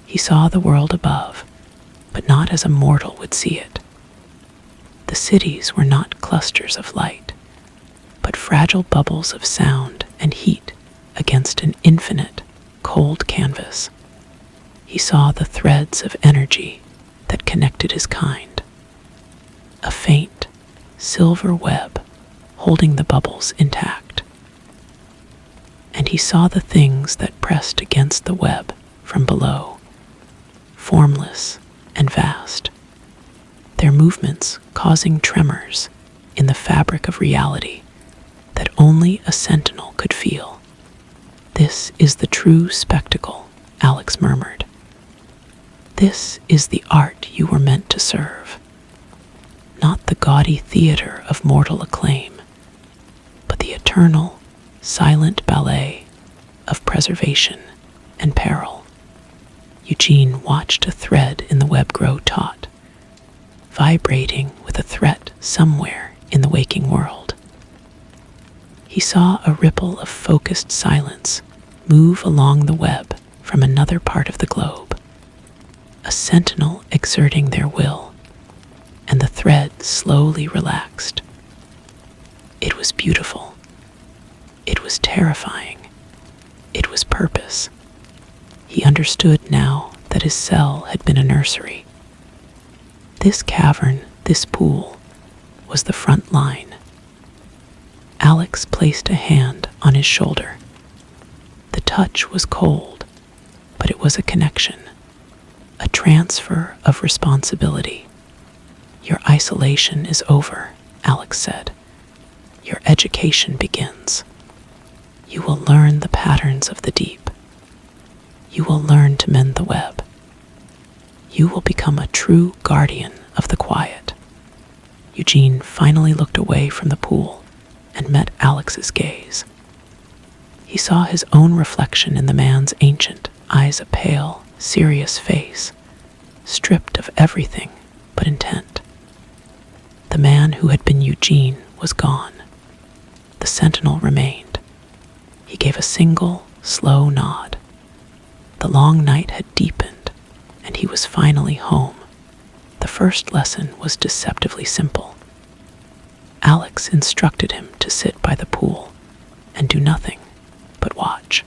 He saw the world above, but not as a mortal would see it. The cities were not clusters of light, but fragile bubbles of sound and heat against an infinite, cold canvas. He saw the threads of energy that connected his kind, a faint, silver web holding the bubbles intact. And he saw the things that pressed against the web from below, formless and vast, their movements causing tremors in the fabric of reality that only a sentinel could feel. "This is the true spectacle," Alex murmured. "This is the art you were meant to serve. Not the gaudy theater of mortal acclaim, but the eternal, silent ballet of preservation and peril." Eugene watched a thread in the web grow taut, vibrating with a threat somewhere in the waking world. He saw a ripple of focused silence move along the web from another part of the globe, a sentinel exerting their will and the thread slowly relaxed. It was beautiful. It was terrifying. It was purpose. He understood now that his cell had been a nursery. This cavern, this pool, was the front line. Alex placed a hand on his shoulder. The touch was cold, but it was a connection, a transfer of responsibility. Your isolation is over, Alex said. Your education begins. You will learn the patterns of the deep. You will learn to mend the web. You will become a true guardian of the quiet. Eugene finally looked away from the pool and met Alex's gaze. He saw his own reflection in the man's ancient eyes, a pale, serious face, stripped of everything but intent. The man who had been Eugene was gone. The sentinel remained. He gave a single, slow nod. The long night had deepened, and he was finally home. The first lesson was deceptively simple. Alex instructed him to sit by the pool and do nothing but watch.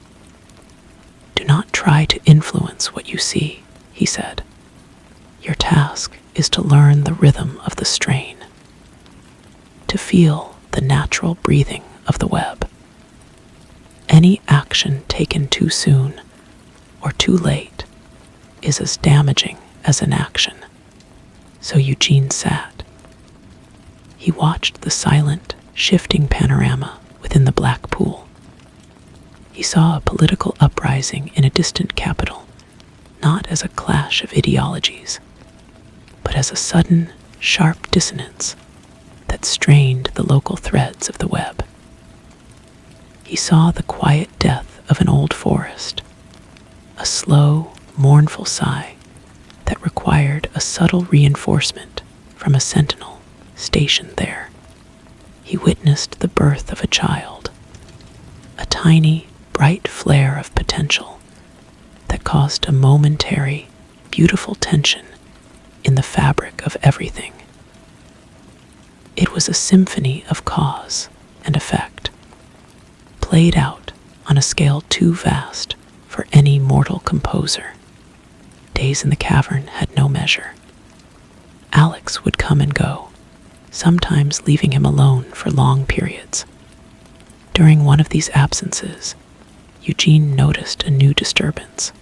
Do not try to influence what you see, he said. Your task is to learn the rhythm of the strain, to feel the natural breathing of the web. Any action taken too soon or too late is as damaging as an action. So Eugene sat. He watched the silent, shifting panorama within the black pool. He saw a political uprising in a distant capital, not as a clash of ideologies, but as a sudden, sharp dissonance that strained the local threads of the web. He saw the quiet death of an old forest, a slow, mournful sigh that required a subtle reinforcement from a sentinel stationed there. He witnessed the birth of a child, a tiny, bright flare of potential that caused a momentary, beautiful tension in the fabric of everything. It was a symphony of cause and effect, played out on a scale too vast for any mortal composer. Days in the cavern had no measure. Alex would come and go, sometimes leaving him alone for long periods. During one of these absences, Eugene noticed a new disturbance.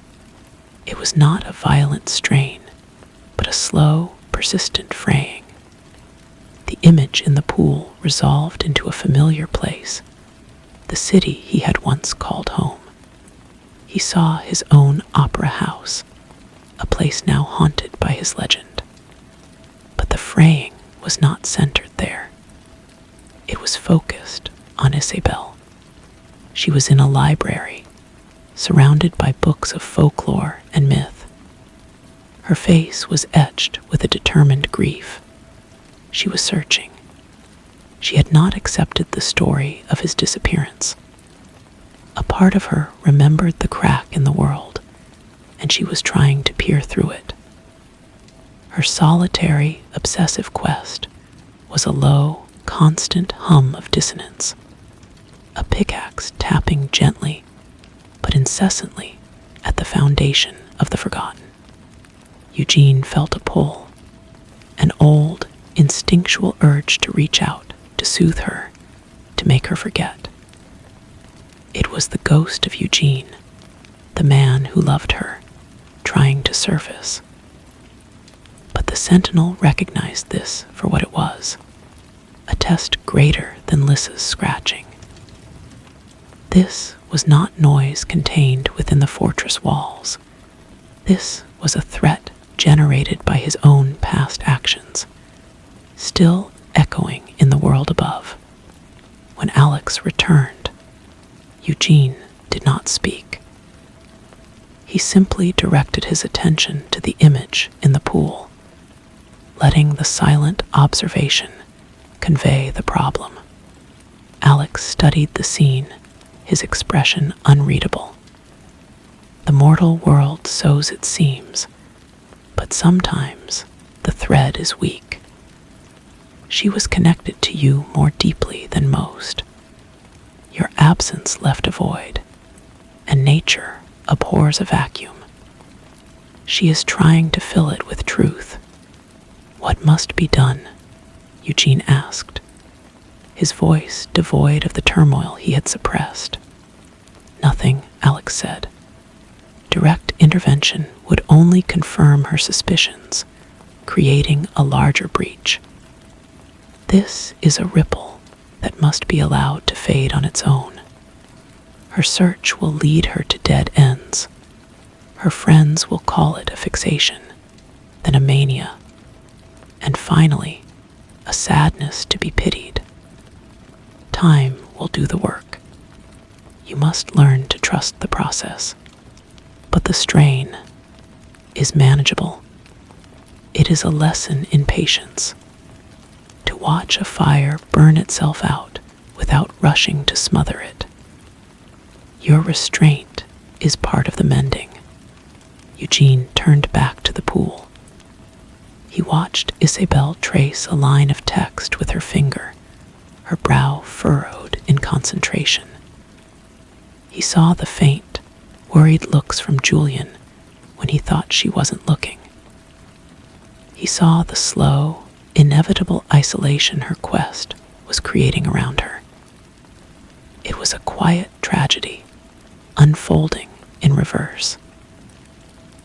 It was not a violent strain, but a slow, persistent fraying. The image in the pool resolved into a familiar place, the city he had once called home. He saw his own opera house, a place now haunted by his legend. But the fraying was not centered there. It was focused on Isabel. She was in a library, surrounded by books of folklore and myth. Her face was etched with a determined grief. She was searching. She had not accepted the story of his disappearance. A part of her remembered the crack in the world, and she was trying to peer through it. Her solitary, obsessive quest was a low, constant hum of dissonance, a pickaxe tapping gently but incessantly at the foundation of the forgotten. Eugene felt a pull, an old, instinctual urge to reach out, to soothe her, to make her forget. It was the ghost of Eugene, the man who loved her, trying to surface. But the sentinel recognized this for what it was, a test greater than Lyssa's scratching. This was not noise contained within the fortress walls. This was a threat generated by his own past actions, still echoing in the world above. When Alex returned, Eugene did not speak. He simply directed his attention to the image in the pool, letting the silent observation convey the problem. Alex studied the scene, his expression unreadable. The mortal world sows its seams, but sometimes the thread is weak. She was connected to you more deeply than most. Your absence left a void, and nature abhors a vacuum. She is trying to fill it with truth. What must be done? Eugene asked, his voice devoid of the turmoil he had suppressed. Nothing, Alex said. Direct intervention would only confirm her suspicions, creating a larger breach. This is a ripple that must be allowed to fade on its own. Her search will lead her to dead ends. Her friends will call it a fixation, then a mania, and finally, a sadness to be pitied. Time will do the work. You must learn to trust the process. But the strain is manageable. It is a lesson in patience. To watch a fire burn itself out without rushing to smother it. Your restraint is part of the mending. Eugene turned back to the pool. He watched Isabel trace a line of text with her finger, her brow furrowed in concentration. He saw the faint, worried looks from Julian when he thought she wasn't looking. He saw the slow, inevitable isolation her quest was creating around her. It was a quiet tragedy, unfolding in reverse.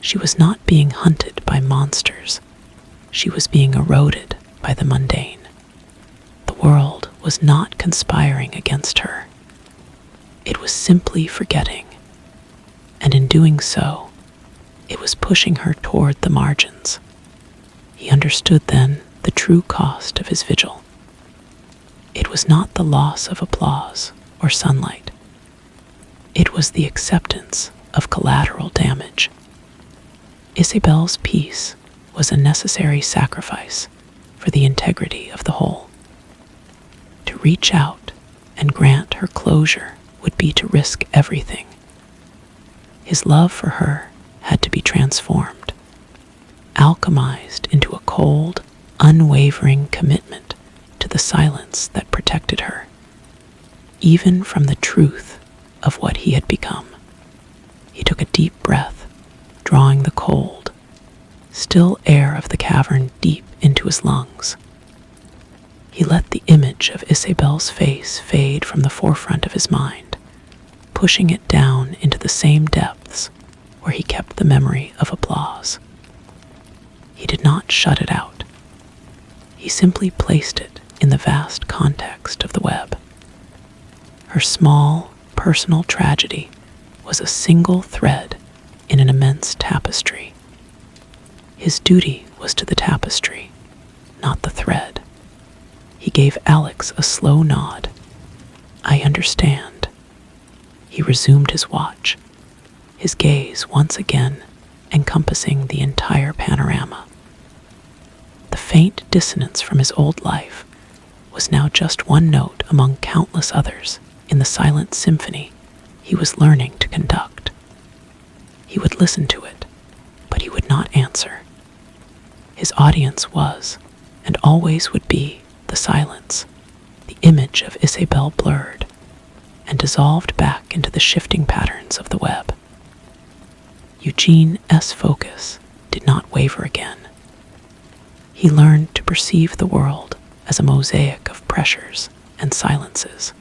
She was not being hunted by monsters. She was being eroded by the mundane. The world was not conspiring against her. It was simply forgetting, and in doing so, it was pushing her toward the margins. He understood then the true cost of his vigil. It was not the loss of applause or sunlight. It was the acceptance of collateral damage. Isabel's peace was a necessary sacrifice for the integrity of the whole. To reach out and grant her closure would be to risk everything. His love for her had to be transformed, alchemized into a cold, unwavering commitment to the silence that protected her, even from the truth of what he had become. He took a deep breath, drawing the cold, still air of the cavern deep into his lungs. He let the image of Isabel's face fade from the forefront of his mind, pushing it down into the same depths where he kept the memory of applause. He did not shut it out. He simply placed it in the vast context of the web. Her small, personal tragedy was a single thread in an immense tapestry. His duty was to the tapestry, not the thread. He gave Alex a slow nod. I understand. He resumed his watch, his gaze once again encompassing the entire panorama. The faint dissonance from his old life was now just one note among countless others in the silent symphony he was learning to conduct. He would listen to it, but he would not answer. His audience was, and always would be, the silence, the image of Isabel blurred and dissolved back into the shifting patterns of the web. Eugene's focus did not waver again. He learned to perceive the world as a mosaic of pressures and silences.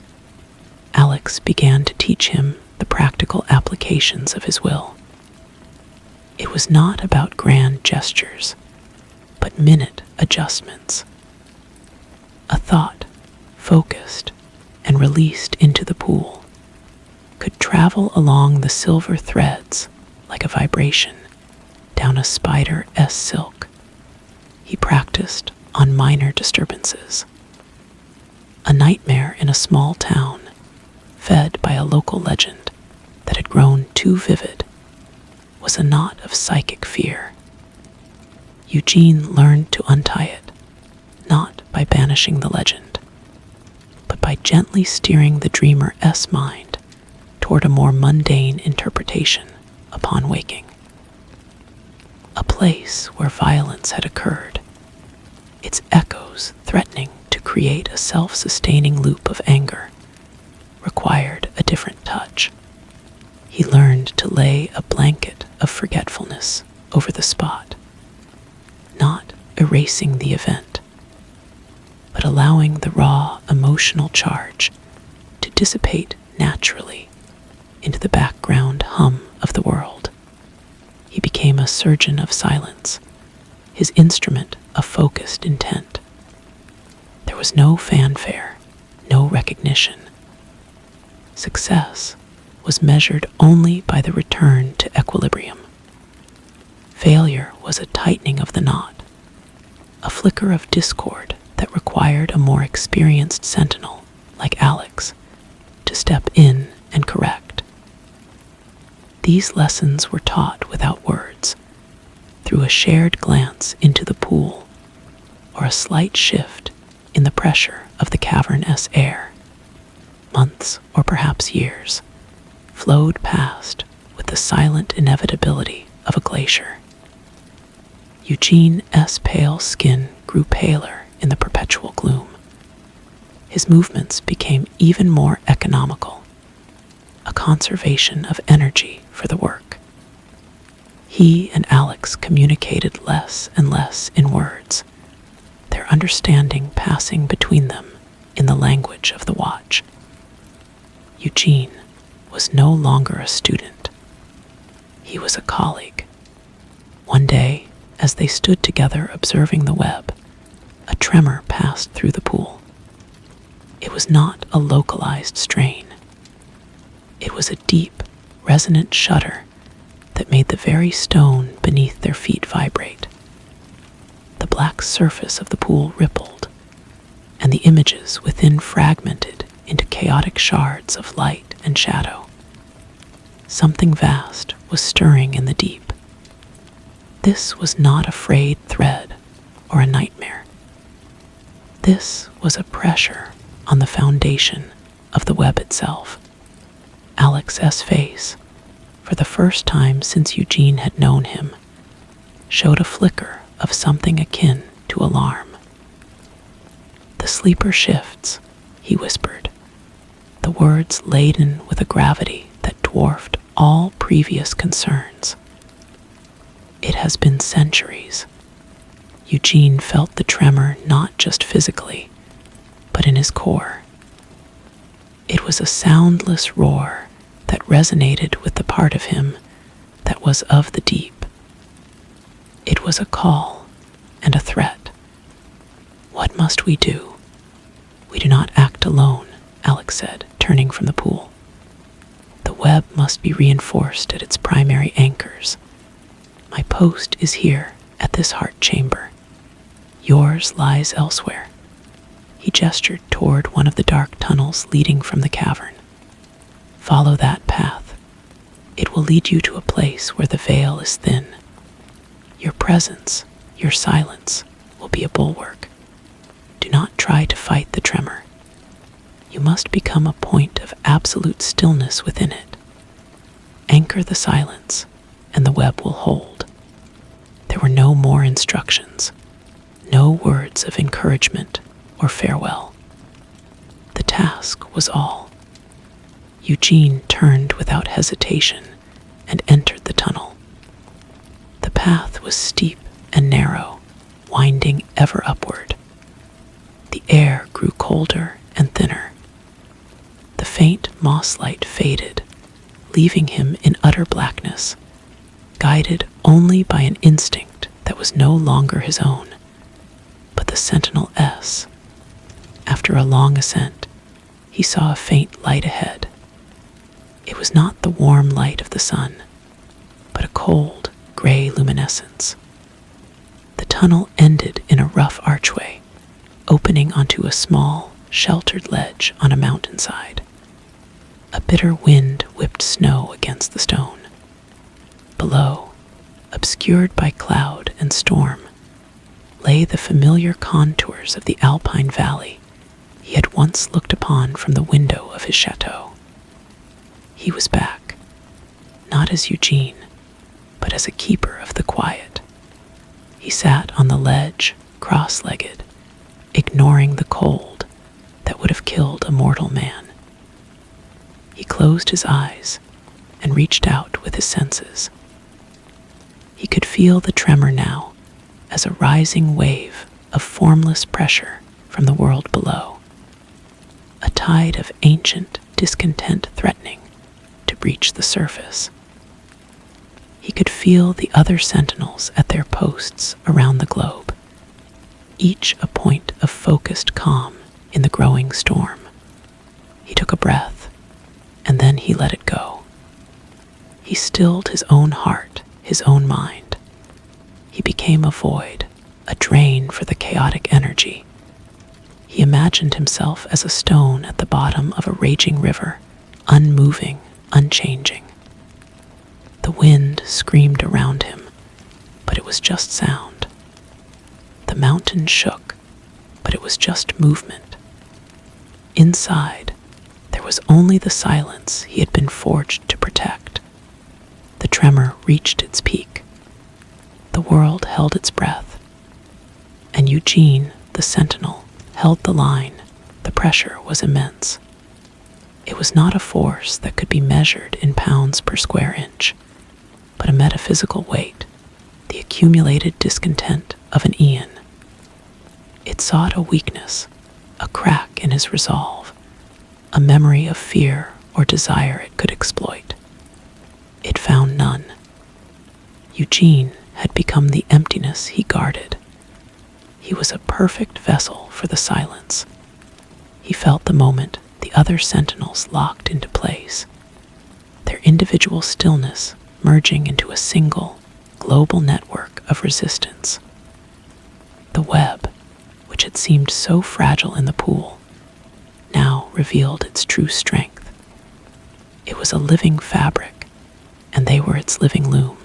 Alex began to teach him the practical applications of his will. It was not about grand gestures, but minute adjustments. A thought, focused and released into the pool, could travel along the silver threads like a vibration down a spider's silk. He practiced on minor disturbances. A nightmare in a small town, fed by a local legend that had grown too vivid, was a knot of psychic fear. Eugene learned to untie it, not by banishing the legend, but by gently steering the dreamer's mind toward a more mundane interpretation upon waking. A place where violence had occurred, its echoes nose, threatening to create a self-sustaining loop of anger, required a different touch. He learned to lay a blanket of forgetfulness over the spot, not erasing the event, but allowing the raw emotional charge to dissipate naturally into the background hum of the world. He became a surgeon of silence, his instrument a focused intent. There was no fanfare, no recognition. Success was measured only by the return to equilibrium. Failure was a tightening of the knot, a flicker of discord that required a more experienced sentinel, like Alex, to step in and correct. These lessons were taught without words, through a shared glance into the pool, or a slight shift in the pressure of the cavernous air. Months, or perhaps years, flowed past with the silent inevitability of a glacier. Eugene's pale skin grew paler in the perpetual gloom. His movements became even more economical, a conservation of energy for the work. He and Alex communicated less and less in words, their understanding passing between them in the language of the watch. Eugene was no longer a student. He was a colleague. One day, as they stood together observing the web, a tremor passed through the pool. It was not a localized strain. It was a deep, resonant shudder that made the very stone beneath their feet vibrate. The black surface of the pool rippled, and the images within fragmented into chaotic shards of light and shadow. Something vast was stirring in the deep. This was not a frayed thread or a nightmare. This was a pressure on the foundation of the web itself. Alex's face, for the first time since Eugene had known him, showed a flicker of something akin to alarm. "The sleeper shifts," he whispered, the words laden with a gravity that dwarfed all previous concerns. It has been centuries. Eugene felt the tremor not just physically, but in his core. It was a soundless roar that resonated with the part of him that was of the deep. It was a call and a threat. "What must we do?" "We do not act alone," Alex said, turning from the pool. "The web must be reinforced at its primary anchors. My post is here at this heart chamber. Yours lies elsewhere." He gestured toward one of the dark tunnels leading from the cavern. "Follow that path. It will lead you to a place where the veil is thin. Your presence, your silence, will be a bulwark. Do not try to fight the tremor. You must become a point of absolute stillness within it. Anchor the silence, and the web will hold." There were no more instructions, no words of encouragement or farewell. The task was all. Eugene turned without hesitation and entered the tunnel. The path was steep and narrow, winding ever upward. The air grew colder and thinner. The faint moss light faded, leaving him in utter blackness, guided only by an instinct that was no longer his own, but the Sentinel-S. After a long ascent, he saw a faint light ahead. It was not the warm light of the sun, but a cold, gray luminescence. The tunnel ended in a rough archway, opening onto a small, sheltered ledge on a mountainside. A bitter wind whipped snow against the stone. Below, obscured by cloud and storm, lay the familiar contours of the alpine valley he had once looked upon from the window of his chateau. He was back, not as Eugene, but as a keeper of the quiet. He sat on the ledge, cross-legged, ignoring the cold that would have killed a mortal man. He closed his eyes and reached out with his senses. He could feel the tremor now as a rising wave of formless pressure from the world below, a tide of ancient discontent threatening to breach the surface. He could feel the other sentinels at their posts around the globe, each a point of focused calm in the growing storm. He took a breath, and then he let it go. He stilled his own heart, his own mind. He became a void, a drain for the chaotic energy. He imagined himself as a stone at the bottom of a raging river, unmoving, unchanging. The wind screamed around him, but it was just sound. The mountain shook, but it was just movement. Inside, there was only the silence he had been forged to protect. The tremor reached its peak. The world held its breath. And Eugene, the sentinel, held the line. The pressure was immense. It was not a force that could be measured in pounds per square inch, but a metaphysical weight, the accumulated discontent of an eon. It sought a weakness, a crack in his resolve, a memory of fear or desire it could exploit. It found none. Eugene had become the emptiness he guarded. He was a perfect vessel for the silence. He felt the moment the other sentinels locked into place, their individual stillness merging into a single, global network of resistance. The web, which had seemed so fragile in the pool, now revealed its true strength. It was a living fabric, and they were its living loom.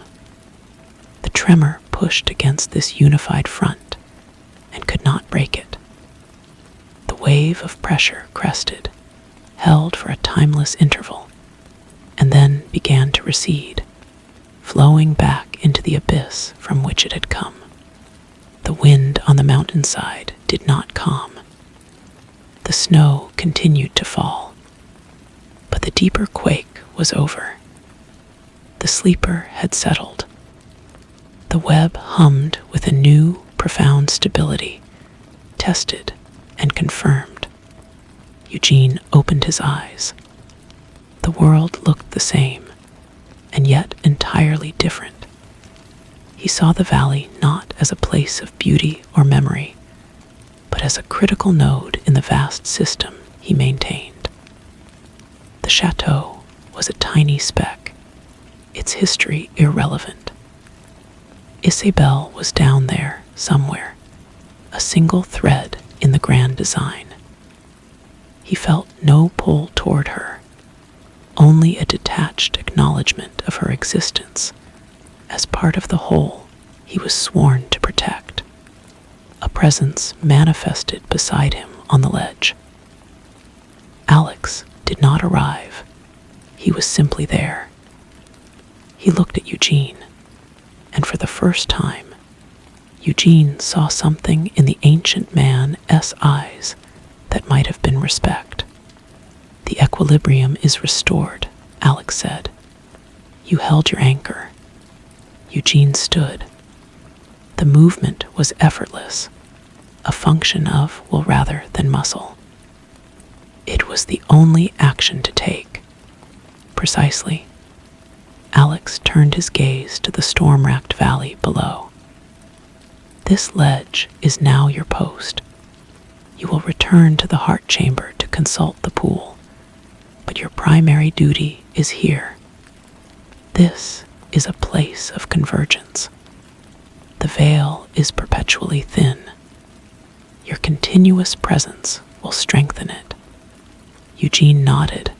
The tremor pushed against this unified front and could not break it. The wave of pressure crested, held for a timeless interval, and then began to recede, flowing back into the abyss from which it had come. The wind on the mountainside did not calm. The snow continued to fall, but the deeper quake was over. The sleeper had settled. The web hummed with a new, profound stability, tested and confirmed. Eugene opened his eyes. The world looked the same, and yet entirely different. He saw the valley not as a place of beauty or memory, but as a critical node in the vast system he maintained. The chateau was a tiny speck, its history irrelevant. Isabelle was down there somewhere, a single thread in the grand design. He felt no pull toward her, only a detached acknowledgement of her existence as part of the whole he was sworn to protect. A presence manifested beside him on the ledge. Alex did not arrive. He was simply there. He looked at Eugene, and for the first time, Eugene saw something in the ancient man's eyes that might have been respect. "The equilibrium is restored," Alex said. "You held your anchor." Eugene stood. The movement was effortless, a function of will rather than muscle. It was the only action to take. Precisely. Alex turned his gaze to the storm-racked valley below. "This ledge is now your post. You will return to the heart chamber to consult the pool, but your primary duty is here. This is a place of convergence. The veil is perpetually thin. Your continuous presence will strengthen it." Eugene nodded.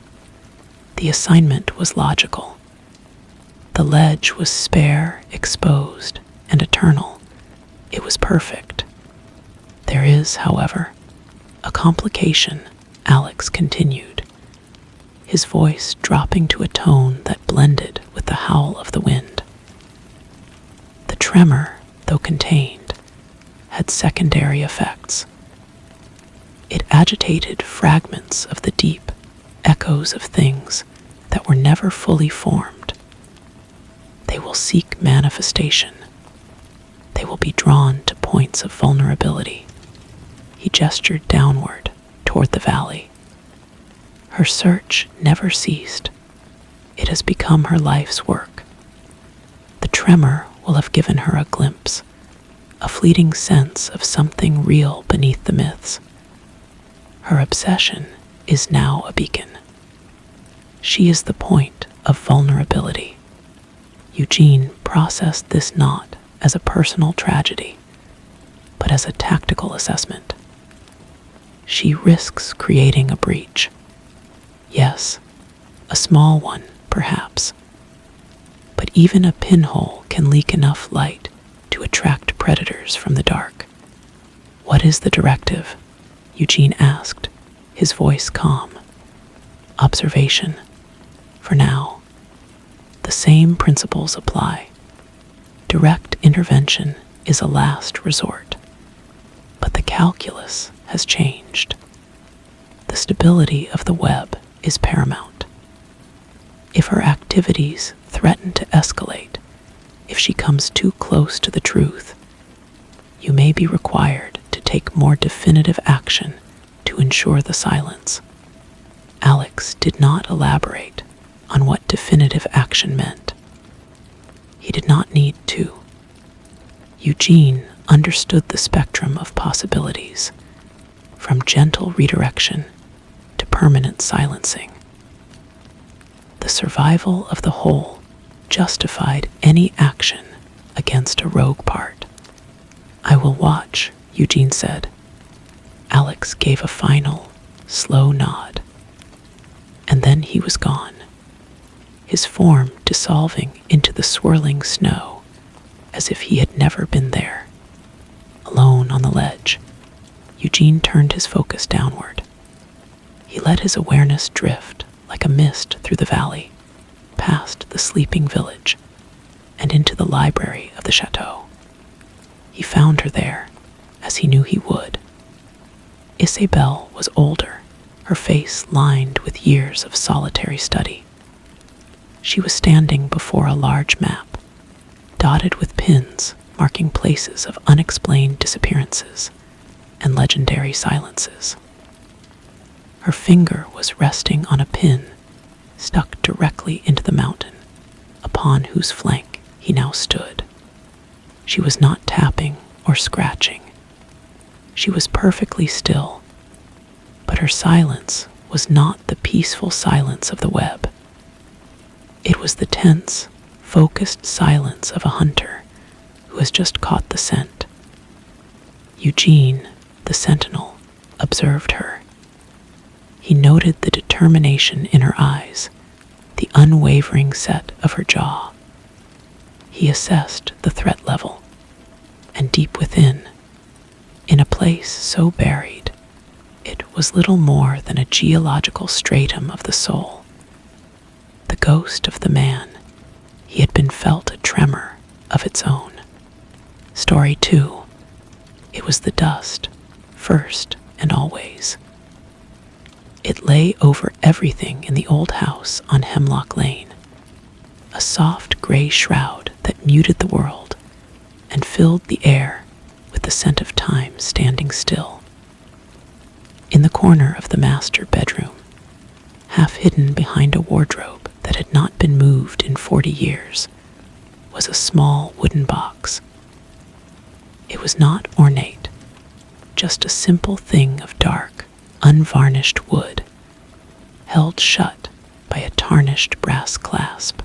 The assignment was logical. The ledge was spare, exposed, and eternal. It was perfect. "There is, however, a complication," Alex continued, his voice dropping to a tone that blended with the howl of the wind. "The tremor, though contained, had secondary effects. agitated fragments of the deep, echoes of things that were never fully formed. They will seek manifestation. They will be drawn to points of vulnerability. He gestured downward toward the valley. Her search never ceased. It has become her life's work. The tremor will have given her a glimpse, a fleeting sense of something real beneath the myths. Her obsession is now a beacon. She is the point of vulnerability. Eugene processed this not as a personal tragedy, but as a tactical assessment. She risks creating a breach. Yes, a small one, perhaps. But even a pinhole can leak enough light to attract predators from the dark. "What is the directive?" Eugene asked, his voice calm. "Observation. For now. The same principles apply. Direct intervention is a last resort. But the calculus has changed. The stability of the web is paramount. If her activities threaten to escalate, if she comes too close to the truth, you may be required to take more definitive action to ensure the silence." Alex did not elaborate on what definitive action meant. He did not need to. Eugene understood the spectrum of possibilities, from gentle redirection to permanent silencing. The survival of the whole justified any action against a rogue part. "I will watch," Eugene said. Alex gave a final, slow nod. And then he was gone, his form dissolving into the swirling snow as if he had never been there. Alone on the ledge, Eugene turned his focus downward. He let his awareness drift like a mist through the valley, past the sleeping village, and into the library of the chateau. He found her there, as he knew he would. Isabelle was older, her face lined with years of solitary study. She was standing before a large map, dotted with pins marking places of unexplained disappearances and legendary silences. Her finger was resting on a pin stuck directly into the mountain, upon whose flank he now stood. She was not tapping or scratching. She was perfectly still, but her silence was not the peaceful silence of the web. It was the tense, focused silence of a hunter who has just caught the scent. Eugene, the sentinel, observed her. He noted the determination in her eyes, the unwavering set of her jaw. He assessed the threat level, and deep within, in a place so buried, it was little more than a geological stratum of the soul. The ghost of the man he had been felt a tremor of its own. Story 2. It was the dust, first and always. It lay over everything in the old house on Hemlock Lane, a soft gray shroud that muted the world and filled the air with the scent of time standing still. In the corner of the master bedroom, half hidden behind a wardrobe that had not been moved in 40 years, was a small wooden box. It was not ornate, just a simple thing of dark, unvarnished wood, held shut by a tarnished brass clasp.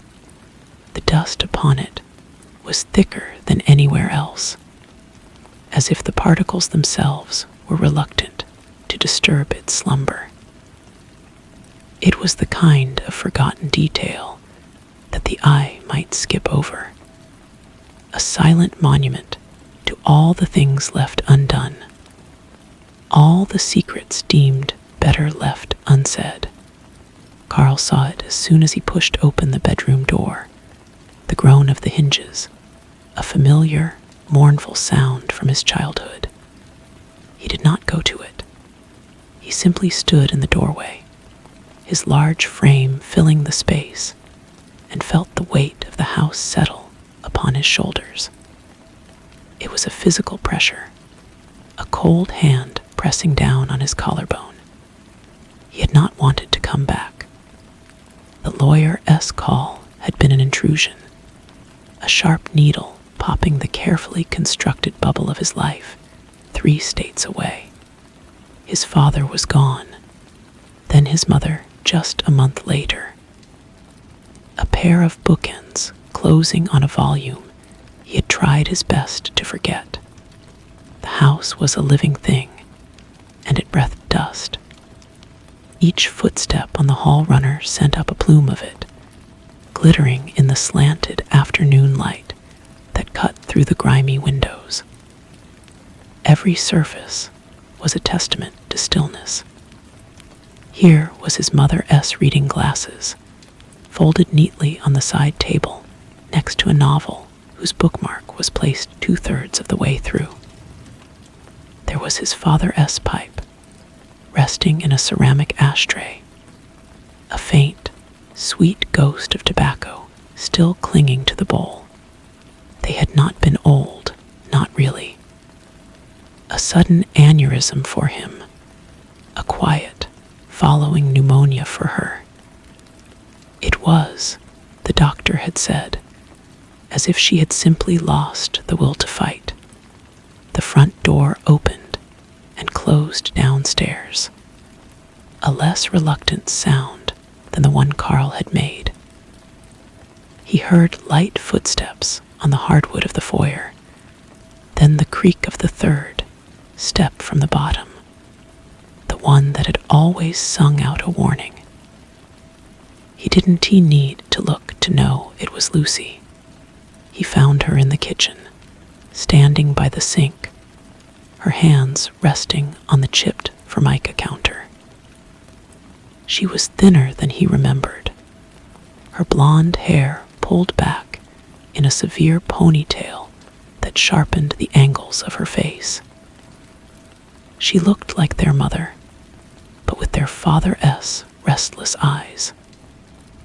The dust upon it was thicker than anywhere else, as if the particles themselves were reluctant to disturb its slumber. It was the kind of forgotten detail that the eye might skip over, a silent monument to all the things left undone, all the secrets deemed better left unsaid. Carl saw it as soon as he pushed open the bedroom door, the groan of the hinges, a familiar, mournful sound from his childhood. He did not go to it. He simply stood in the doorway, his large frame filling the space, and felt the weight of the house settle upon his shoulders. It was a physical pressure, a cold hand pressing down on his collarbone. He had not wanted to come back. The lawyer's call had been an intrusion, a sharp needle popping the carefully constructed bubble of his life 3 states away. His father was gone, then his mother just a month later. A pair of bookends closing on a volume he had tried his best to forget. The house was a living thing, and it breathed dust. Each footstep on the hall runner sent up a plume of it, glittering in the slanted afternoon light that cut through the grimy windows. Every surface was a testament to stillness. Here was his mother's reading glasses, folded neatly on the side table next to a novel whose bookmark was placed 2/3 of the way through. There was his father's pipe, resting in a ceramic ashtray, a faint, sweet ghost of tobacco still clinging to the bowl. They had not been old, not really. A sudden aneurysm for him, a quiet, following pneumonia for her. It was, the doctor had said, as if she had simply lost the will to fight. The front door opened and closed downstairs, a less reluctant sound than the one Carl had made. He heard light footsteps on the hardwood of the foyer, then the creak of the third step from the bottom, the one that had always sung out a warning. He didn't need to look to know it was Lucy. He found her in the kitchen, standing by the sink, her hands resting on the chipped formica counter. She was thinner than he remembered, her blonde hair pulled back in a severe ponytail that sharpened the angles of her face. She looked like their mother, but with their father's restless eyes.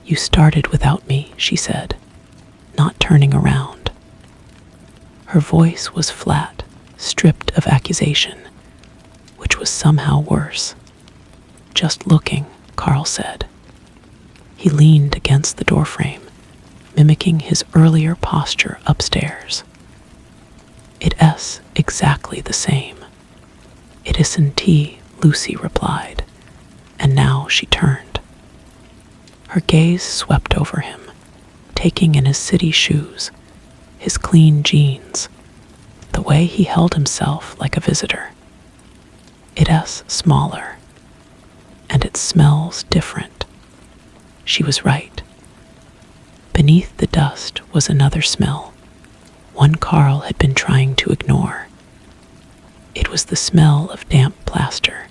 "You started without me," she said, not turning around. Her voice was flat, stripped of accusation, which was somehow worse. "Just looking," Carl said. He leaned against the doorframe, mimicking his earlier posture upstairs. "It's exactly the same." "It isn't," Lucy replied, and now she turned. Her gaze swept over him, taking in his city shoes, his clean jeans, the way he held himself like a visitor. "It's smaller, and it smells different." She was right. Beneath the dust was another smell, one Carl had been trying to ignore. It was the smell of damp plaster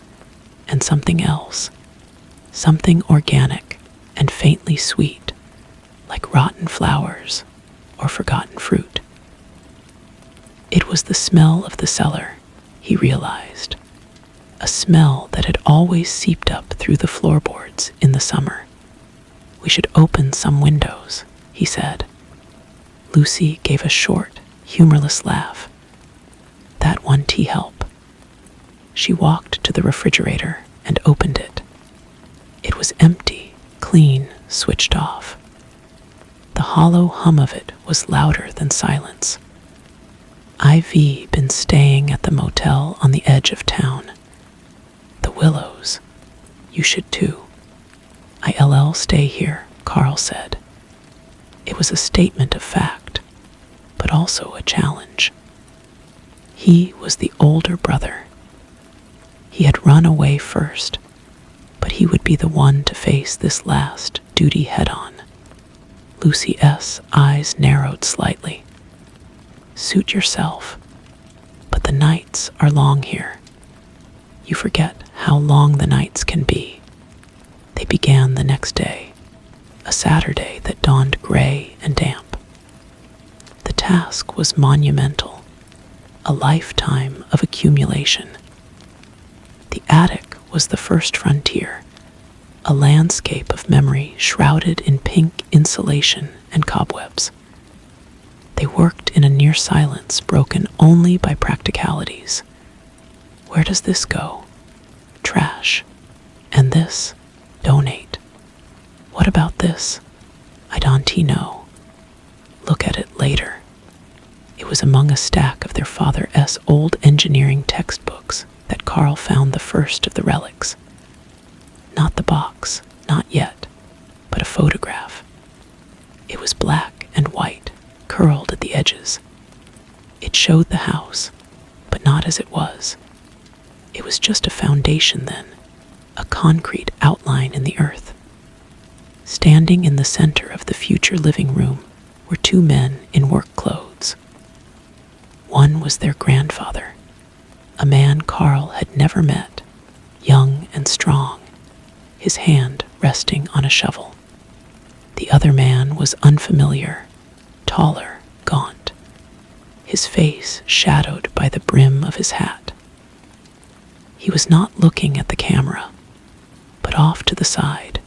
and something else, something organic and faintly sweet, like rotten flowers or forgotten fruit. It was the smell of the cellar, he realized, a smell that had always seeped up through the floorboards in the summer. "We should open some windows," he said. Lucy gave a short, humorless laugh. "That won't help." She walked to the refrigerator and opened it. It was empty, clean, switched off. The hollow hum of it was louder than silence. "I've been staying at the motel on the edge of town. The Willows. You should too." "I'll stay here," Carl said. It was a statement of fact, but also a challenge. He was the older brother. He had run away first, but he would be the one to face this last duty head-on. Lucy's eyes narrowed slightly. "Suit yourself, but the nights are long here. You forget how long the nights can be." They began the next day, a Saturday that dawned gray and damp. The task was monumental, a lifetime of accumulation. The attic was the first frontier, a landscape of memory shrouded in pink insulation and cobwebs. They worked in a near silence broken only by practicalities. Where does this go? Trash. And this? Donate. What about this? I don't know. Look at it later. It was among a stack of their father's old engineering textbooks that Carl found the first of the relics. Not the box, not yet, but a photograph. It was black and white, curled at the edges. It showed the house, but not as it was. It was just a foundation then, a concrete outline in the earth. Standing in the center of the future living room were two men in work clothes. One was their grandfather, a man Carl had never met, young and strong, his hand resting on a shovel. The other man was unfamiliar, taller, gaunt, his face shadowed by the brim of his hat. He was not looking at the camera, but off to the side,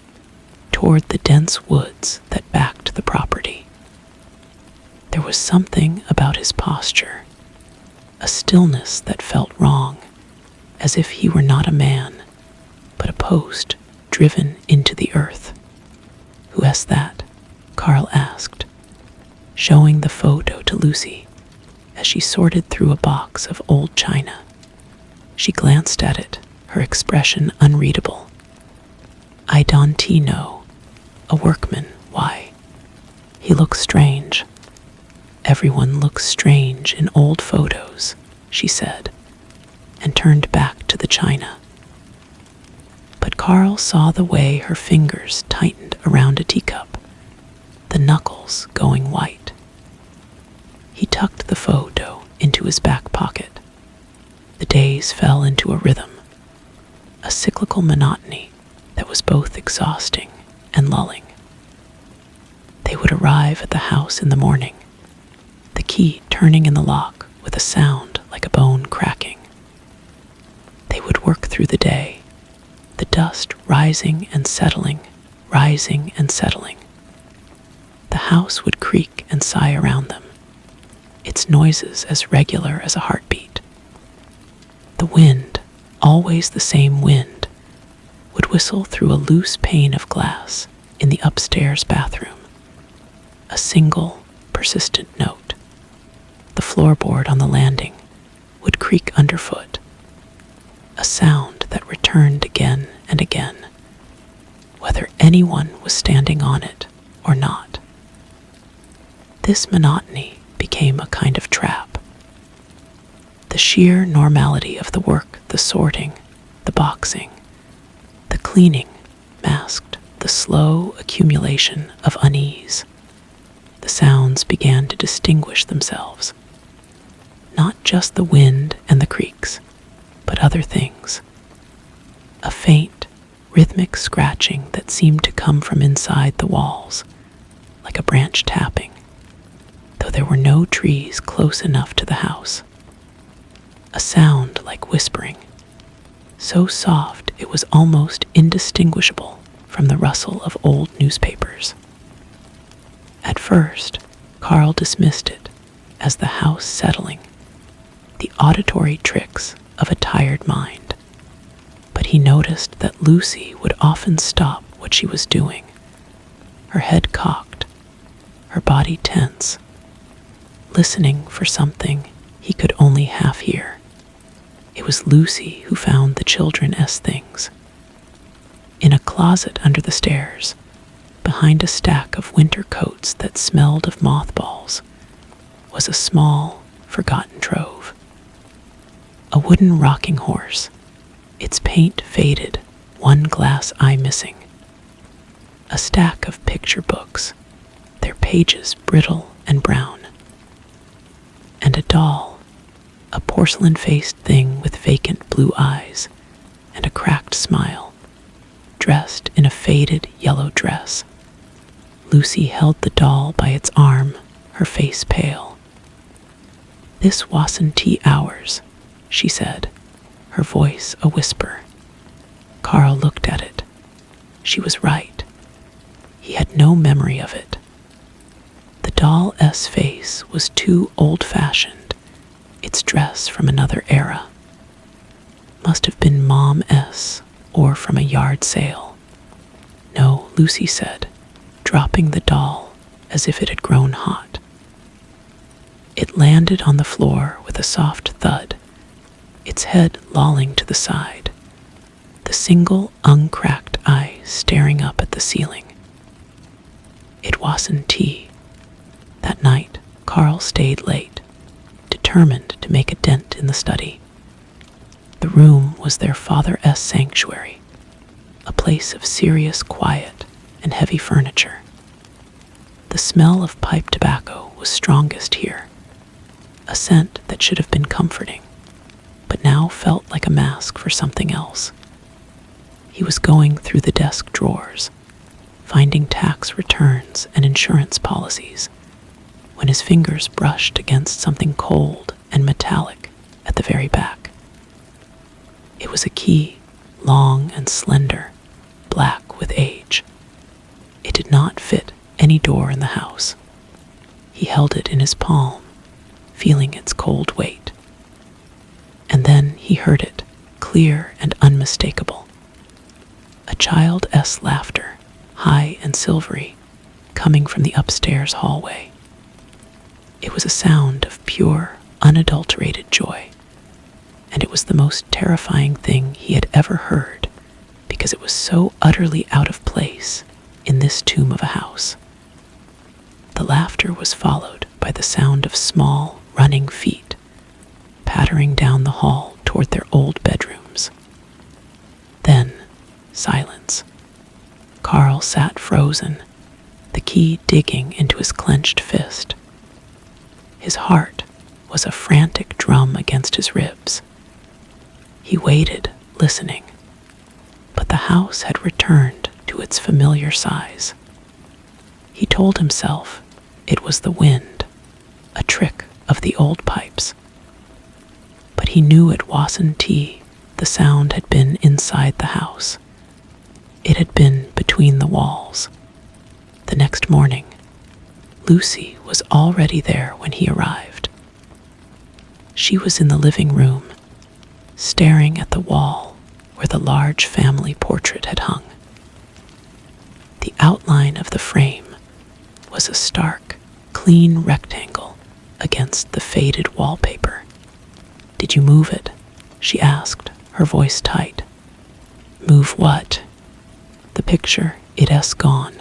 toward the dense woods that backed the property. There was something about his posture, a stillness that felt wrong, as if he were not a man, but a post driven into the earth. Who is that? Carl asked, showing the photo to Lucy as she sorted through a box of old china. She glanced at it, her expression unreadable. I don't know. A workman, why? He looks strange. Everyone looks strange in old photos, she said, and turned back to the china. But Carl saw the way her fingers tightened around a teacup, the knuckles going white. He tucked the photo into his back pocket. The days fell into a rhythm, a cyclical monotony that was both exhausting and lulling. They would arrive at the house in the morning, the key turning in the lock with a sound like a bone cracking. They would work through the day, the dust rising and settling, rising and settling. The house would creak and sigh around them, its noises as regular as a heartbeat. The wind, always the same wind, would whistle through a loose pane of glass in the upstairs bathroom, a single, persistent note. The floorboard on the landing would creak underfoot, a sound that returned again and again, whether anyone was standing on it or not. This monotony became a kind of trap. The sheer normality of the work, the sorting, the boxing, the cleaning masked the slow accumulation of unease. The sounds began to distinguish themselves. Not just the wind and the creaks, but other things. A faint, rhythmic scratching that seemed to come from inside the walls, like a branch tapping, though there were no trees close enough to the house. A sound like whispering, so soft it was almost indistinguishable from the rustle of old newspapers. At first, Carl dismissed it as the house settling, the auditory tricks of a tired mind. But he noticed that Lucy would often stop what she was doing, her head cocked, her body tense, listening for something he could only half hear. It was Lucy who found the children's things. In a closet under the stairs, behind a stack of winter coats that smelled of mothballs, was a small, forgotten trove. A wooden rocking horse, its paint faded, one glass eye missing. A stack of picture books, their pages brittle and brown. And a doll, a porcelain-faced thing with vacant blue eyes and a cracked smile, dressed in a faded yellow dress. Lucy held the doll by its arm, her face pale. "This wasn't ours," she said, her voice a whisper. Carl looked at it. She was right. He had no memory of it. The doll's face was too old-fashioned, its dress from another era. Must have been Mom's or from a yard sale. No, Lucy said, dropping the doll as if it had grown hot. It landed on the floor with a soft thud, its head lolling to the side, the single uncracked eye staring up at the ceiling. It wasn't tea. That night, Carl stayed late, determined to make a dent in the study. The room was their father's sanctuary, a place of serious quiet and heavy furniture. The smell of pipe tobacco was strongest here, a scent that should have been comforting, but now felt like a mask for something else. He was going through the desk drawers, finding tax returns and insurance policies, when his fingers brushed against something cold and metallic at the very back. It was a key, long and slender, black with age. It did not fit any door in the house. He held it in his palm, feeling its cold weight. And then he heard it, clear and unmistakable. A child's laughter, high and silvery, coming from the upstairs hallway. It was a sound of pure, unadulterated joy, and it was the most terrifying thing he had ever heard because it was so utterly out of place in this tomb of a house. The laughter was followed by the sound of small, running feet, pattering down the hall toward their old bedrooms. Then, silence. Carl sat frozen, the key digging into his clenched fist. His heart was a frantic drum against his ribs. He waited, listening, but the house had returned to its familiar size. He told himself it was the wind, a trick of the old pipes. But he knew it wasn't tea. The sound had been inside the house. It had been between the walls. The next morning, Lucy was already there when he arrived. She was in the living room, staring at the wall where the large family portrait had hung. The outline of the frame was a stark, clean rectangle against the faded wallpaper. "Did you move it?" she asked, her voice tight. "Move what?" "The picture, it's gone."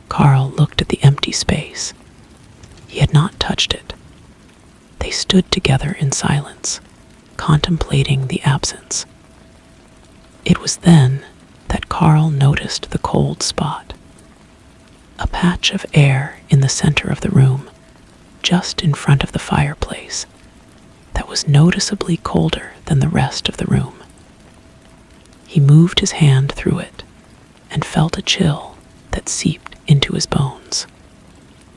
Carl looked at the empty space. He had not touched it. They stood together in silence, contemplating the absence. It was then that Carl noticed the cold spot. A patch of air in the center of the room, just in front of the fireplace, that was noticeably colder than the rest of the room. He moved his hand through it and felt a chill that seeped into his bones.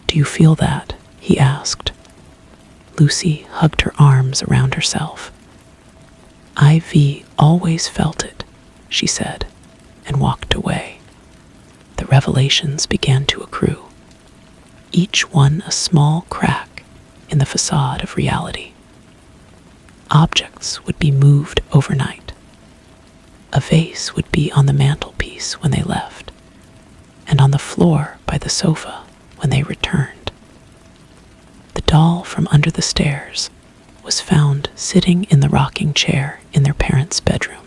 "Do you feel that?" he asked. Lucy hugged her arms around herself. "I've always felt it," she said, and walked away. The revelations began to accrue, each one a small crack in the facade of reality. Objects would be moved overnight. A vase would be on the mantelpiece when they left, and on the floor by the sofa when they returned. The doll from under the stairs was found sitting in the rocking chair in their parents' bedroom,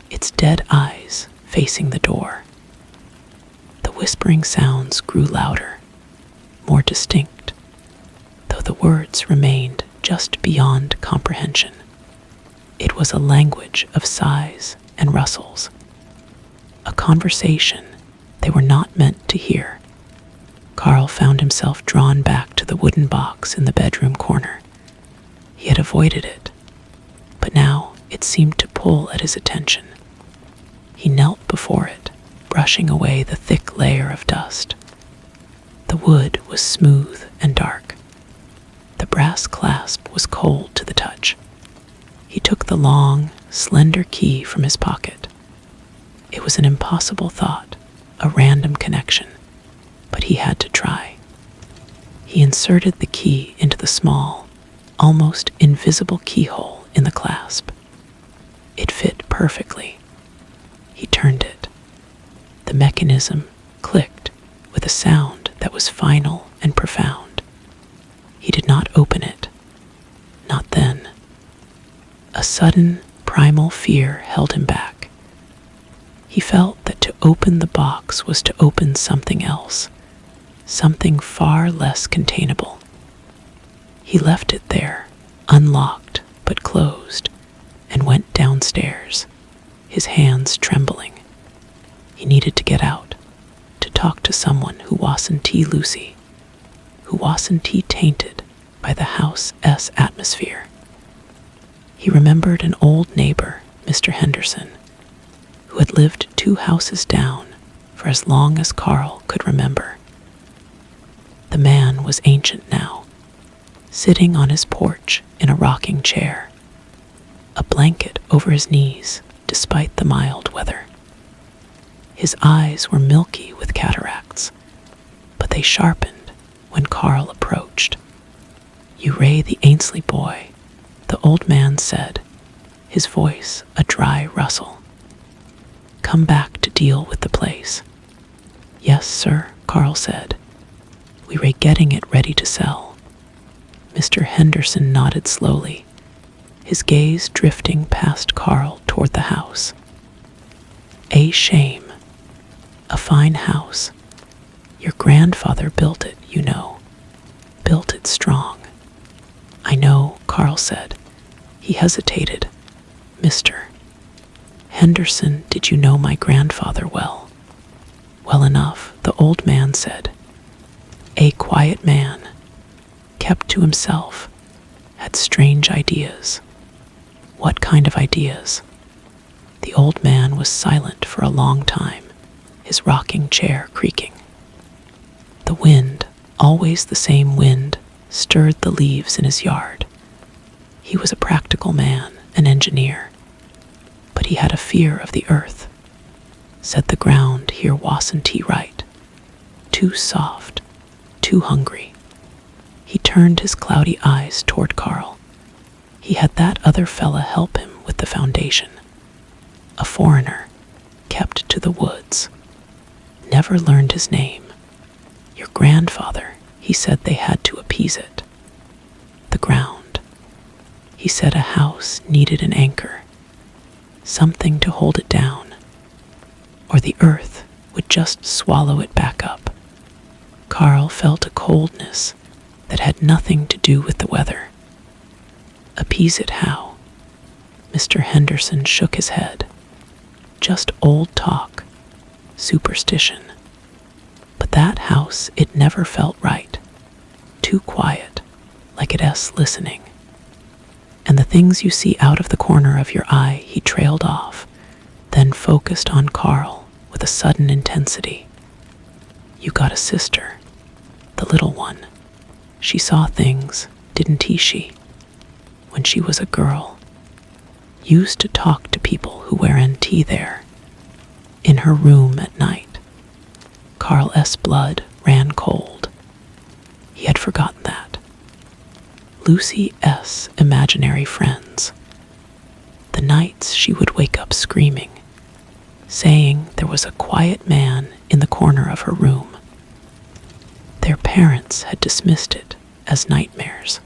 its dead eyes facing the door. The whispering sounds grew louder, more distinct, though the words remained just beyond comprehension. It was a language of sighs and rustles, a conversation they were not meant to hear. Carl found himself drawn back to the wooden box in the bedroom corner. He had avoided it, but now it seemed to pull at his attention. He knelt before it, brushing away the thick layer of dust. The wood was smooth and dark. The brass clasp was cold to the touch. He took the long, slender key from his pocket, was an impossible thought, a random connection, but he had to try. He inserted the key into the small, almost invisible keyhole in the clasp. It fit perfectly. He turned it. The mechanism clicked with a sound that was final and profound. He did not open it. Not then. A sudden, primal fear held him back. He felt that to open the box was to open something else, something far less containable. He left it there, unlocked but closed, and went downstairs, his hands trembling. He needed to get out, to talk to someone who wasn't Lucy, who wasn't tainted by the house's atmosphere. He remembered an old neighbor, Mr. Henderson, who had lived 2 houses down for as long as Carl could remember. The man was ancient now, sitting on his porch in a rocking chair, a blanket over his knees despite the mild weather. His eyes were milky with cataracts, but they sharpened when Carl approached. "You Ray the Ainsley boy," the old man said, his voice a dry rustle. "Come back to deal with the place." "Yes, sir," Carl said. "We Ray getting it ready to sell." Mr. Henderson nodded slowly, his gaze drifting past Carl toward the house. "A shame. A fine house. Your grandfather built it, you know. Built it strong." "I know," Carl said. He hesitated. "Mr. Henderson, did you know my grandfather well?" "Well enough," the old man said. "A quiet man, kept to himself, had strange ideas." "What kind of ideas?" The old man was silent for a long time, his rocking chair creaking. The wind, always the same wind, stirred the leaves in his yard. He was a practical man, an engineer, but he had a fear of the earth. Said the ground here wasn't right. Too soft, too hungry. He turned his cloudy eyes toward Carl. He had that other fella help him with the foundation. A foreigner, kept to the woods. Never learned his name. Your grandfather, he said they had to appease it. The ground. He said a house needed an anchor, something to hold it down, or the earth would just swallow it back up. Carl felt a coldness that had nothing to do with the weather. Appease it how? Mr. Henderson shook his head. Just old talk, superstition. But that house, it never felt right. Too quiet, like it's listening. And the things you see out of the corner of your eye, he trailed off, then focused on Carl with a sudden intensity. You got a sister, the little one. She saw things, didn't she? When she was a girl. Used to talk to people who weren't there. In her room at night. Carl's blood ran cold. He had forgotten that. Lucy's imaginary friends. The nights she would wake up screaming, saying there was a quiet man in the corner of her room. Their parents had dismissed it as nightmares.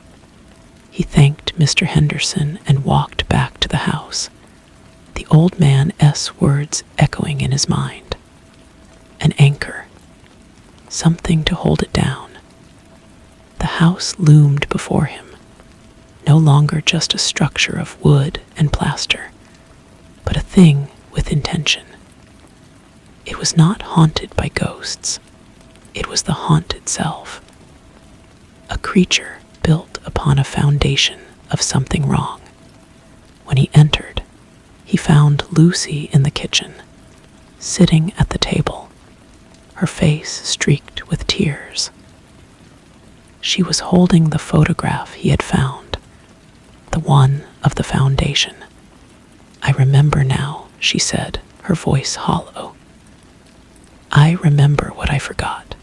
He thanked Mr. Henderson and walked back to the house, the old man's words echoing in his mind. An anchor. Something to hold it down. The house loomed before him, no longer just a structure of wood and plaster, but a thing with intention. It was not haunted by ghosts. It was the haunt itself. A creature built upon a foundation of something wrong. When he entered, he found Lucy in the kitchen, sitting at the table, her face streaked with tears. She was holding the photograph he had found, the one of the foundation. I remember now, she said, her voice hollow. I remember what I forgot.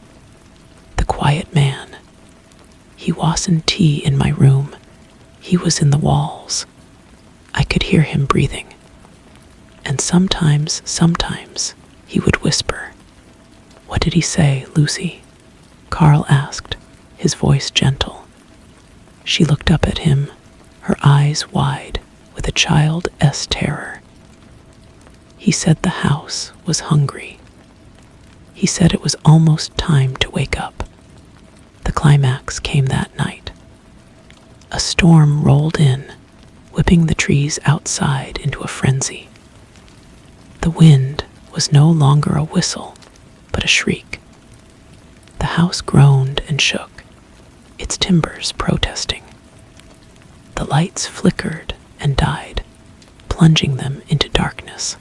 The quiet man. He wasn't tea in my room. He was in the walls. I could hear him breathing. And sometimes, he would whisper. What did he say, Lucy? Carl asked, his voice gentle. She looked up at him, her eyes wide with a child's terror. He said the house was hungry. He said it was almost time to wake up. The climax came that night. A storm rolled in, whipping the trees outside into a frenzy. The wind was no longer a whistle, but a shriek. The house groaned and shook, its timbers protesting. The lights flickered and died, plunging them into darkness.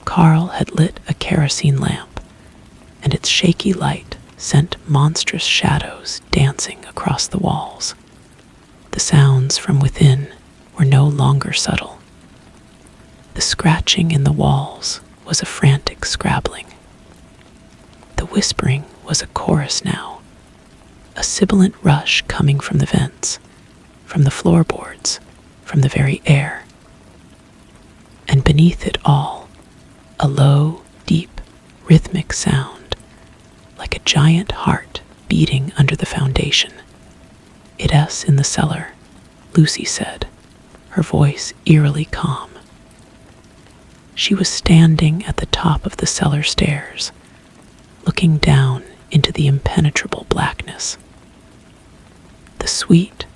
Carl had lit a kerosene lamp, and its shaky light sent monstrous shadows dancing across the walls. The sounds from within were no longer subtle. The scratching in the walls was a frantic scrabbling. The whispering was a chorus now, a sibilant rush coming from the vents, from the floorboards, from the very air. And beneath it all, a low, deep, rhythmic sound, like a giant heart beating under the foundation. "It's in the cellar," Lucy said, her voice eerily calm. She was standing at the top of the cellar stairs, looking down into the impenetrable blackness. The sweet,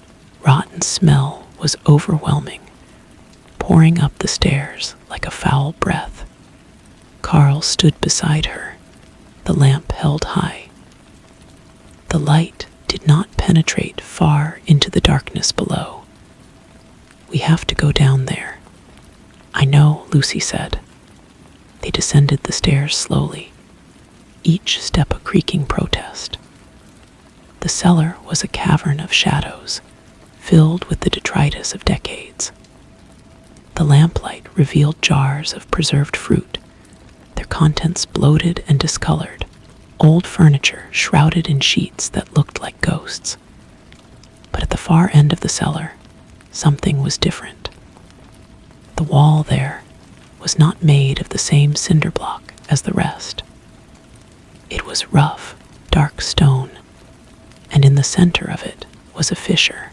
rotten smell was overwhelming, pouring up the stairs like a foul breath. Carl stood beside her, the lamp held high. The light did not penetrate far into the darkness below. "We have to go down there." "I know," Lucy said. They descended the stairs slowly, each step a creaking protest. The cellar was a cavern of shadows, filled with the detritus of decades. The lamplight revealed jars of preserved fruit, their contents bloated and discolored, old furniture shrouded in sheets that looked like ghosts. But at the far end of the cellar, something was different. The wall there was not made of the same cinder block as the rest. It was rough, dark stone, and in the center of it was a fissure,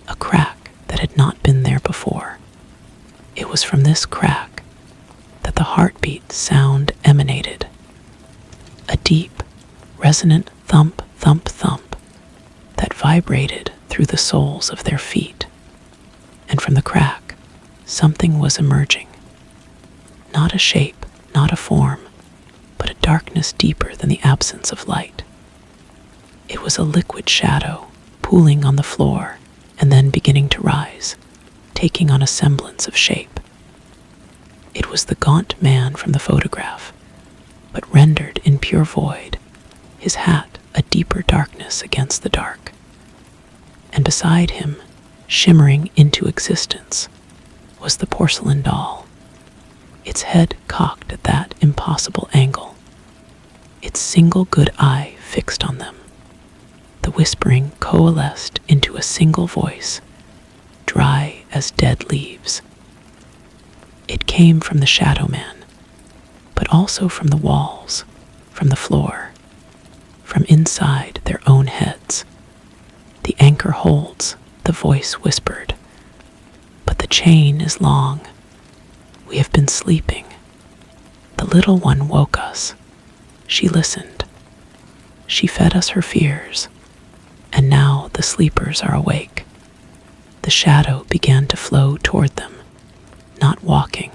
a crack that had not been there before. It was from this crack that the heartbeat sound emanated, a deep, resonant thump, thump, thump that vibrated through the soles of their feet. And from the crack, something was emerging. Not a shape, not a form, but a darkness deeper than the absence of light. It was a liquid shadow, pooling on the floor and then beginning to rise, taking on a semblance of shape. It was the gaunt man from the photograph, but rendered in pure void, his hat a deeper darkness against the dark. And beside him, shimmering into existence, was the porcelain doll, its head cocked at that impossible angle, its single good eye fixed on them. The whispering coalesced into a single voice, dry as dead leaves. It came from the shadow man, but also from the walls, from the floor, from inside their own heads. "The anchor holds," the voice whispered, "but the chain is long. We have been sleeping. The little one woke us. She listened. She fed us her fears, and now the sleepers are awake." The shadow began to flow toward them, not walking,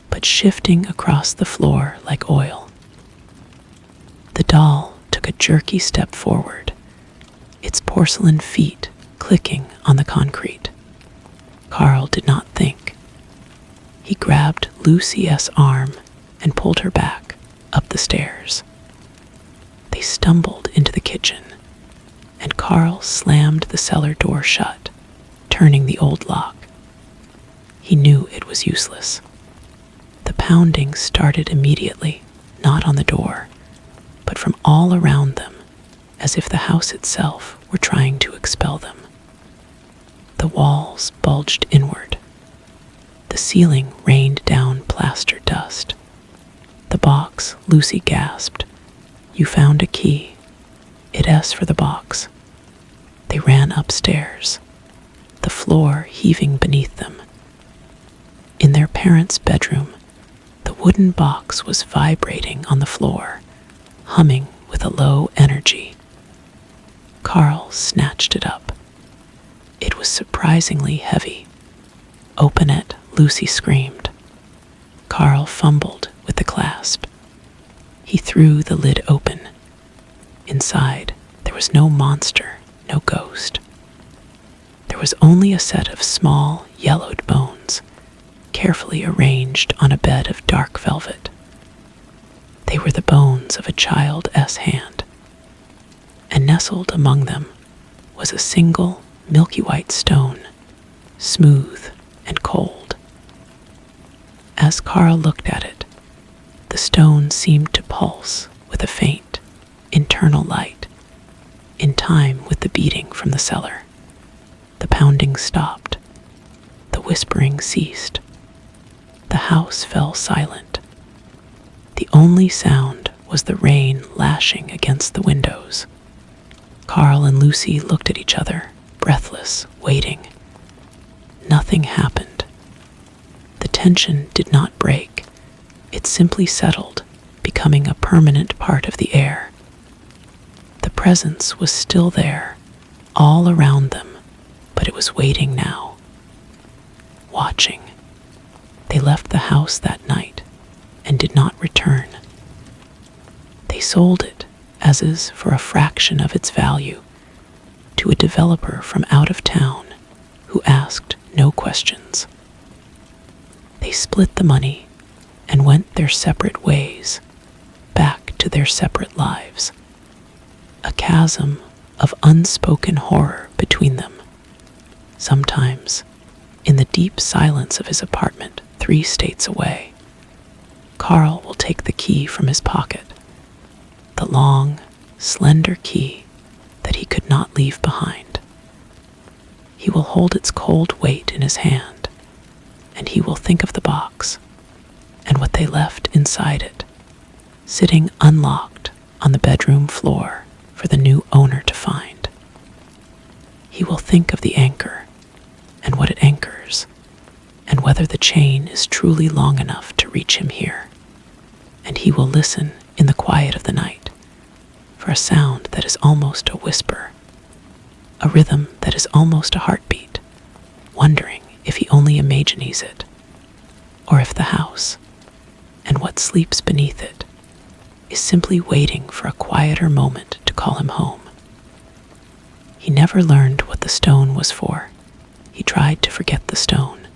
but shifting across the floor like oil. The doll took a jerky step forward, its porcelain feet clicking on the concrete. Carl did not think. He grabbed Lucy's arm and pulled her back, up the stairs. They stumbled into the kitchen, and Carl slammed the cellar door shut, turning the old lock. He knew it was useless. pounding started immediately, not on the door, but from all around them, as if the house itself were trying to expel them. The walls bulged inward. The ceiling rained down plaster dust. "The box," Lucy gasped. "You found a key. It S for the box." They ran upstairs, the floor heaving beneath them. In their parents' bedroom, the wooden box was vibrating on the floor, humming with a low energy. Carl snatched it up. It was surprisingly heavy. "Open it," Lucy screamed. Carl fumbled with the clasp. He threw the lid open. Inside, there was no monster, no ghost. There was only a set of small, yellowed bones, carefully arranged on a bed of dark velvet. They were the bones of a child's hand, and nestled among them was a single milky white stone, smooth and cold. As Carl looked at it, the stone seemed to pulse with a faint, internal light, in time with the beating from the cellar. The pounding stopped. The whispering ceased. The house fell silent. The only sound was the rain lashing against the windows. Carl and Lucy looked at each other, breathless, waiting. Nothing happened. The tension did not break. It simply settled, becoming a permanent part of the air. The presence was still there, all around them, but it was waiting now, watching. They left the house that night and did not return. They sold it, as is for a fraction of its value, to a developer from out of town who asked no questions. They split the money and went their separate ways, back to their separate lives. A chasm of unspoken horror between them. Sometimes, in the deep silence of his apartment 3 states away, Carl will take the key from his pocket, the long, slender key that he could not leave behind. He will hold its cold weight in his hand, and he will think of the box and what they left inside it, sitting unlocked on the bedroom floor for the new owner to find. He will think of the anchor and what it anchors, and whether the chain is truly long enough to reach him here. And he will listen in the quiet of the night for a sound that is almost a whisper, a rhythm that is almost a heartbeat, wondering if he only imagines it, or if the house, and what sleeps beneath it, is simply waiting for a quieter moment to call him home. He never learned what the stone was for. He tried to forget the stone,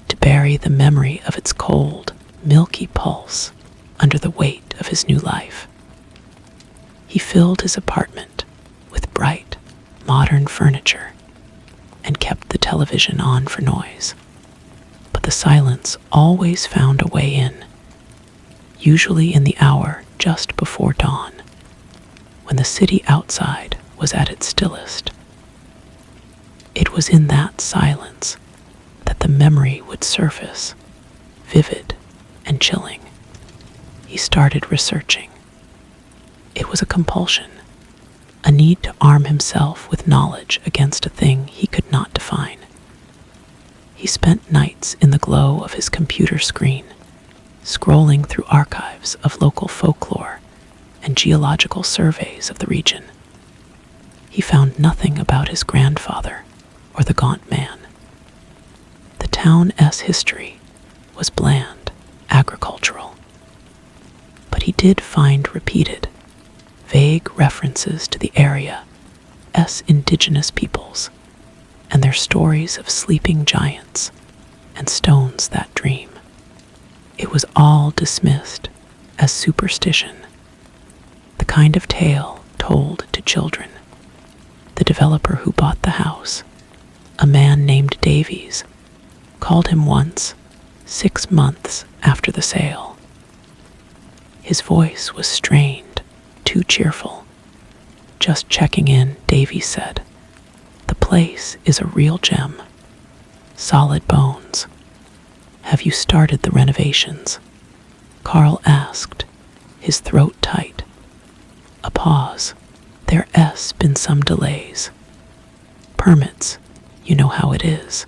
to bury the memory of its cold, milky pulse under the weight of his new life. He filled his apartment with bright, modern furniture and kept the television on for noise. But the silence always found a way in, usually in the hour just before dawn, when the city outside was at its stillest. It was in that silence that the memory would surface, vivid and chilling. He started researching. It was a compulsion, a need to arm himself with knowledge against a thing he could not define. He spent nights in the glow of his computer screen, scrolling through archives of local folklore and geological surveys of the region. He found nothing about his grandfather or the gaunt man. The town's history was bland, agricultural. But he did find repeated, vague references to the area's indigenous peoples and their stories of sleeping giants and stones that dream. It was all dismissed as superstition, the kind of tale told to children. The developer who bought the house, a man named Davies, called him once 6 months after the sale. His voice was strained, too cheerful. "Just checking in," Davy said. "The place is a real gem. Solid bones. Have you started the renovations?" Carl asked, his throat tight. A pause. "There's been some delays. Permits, you know how it is.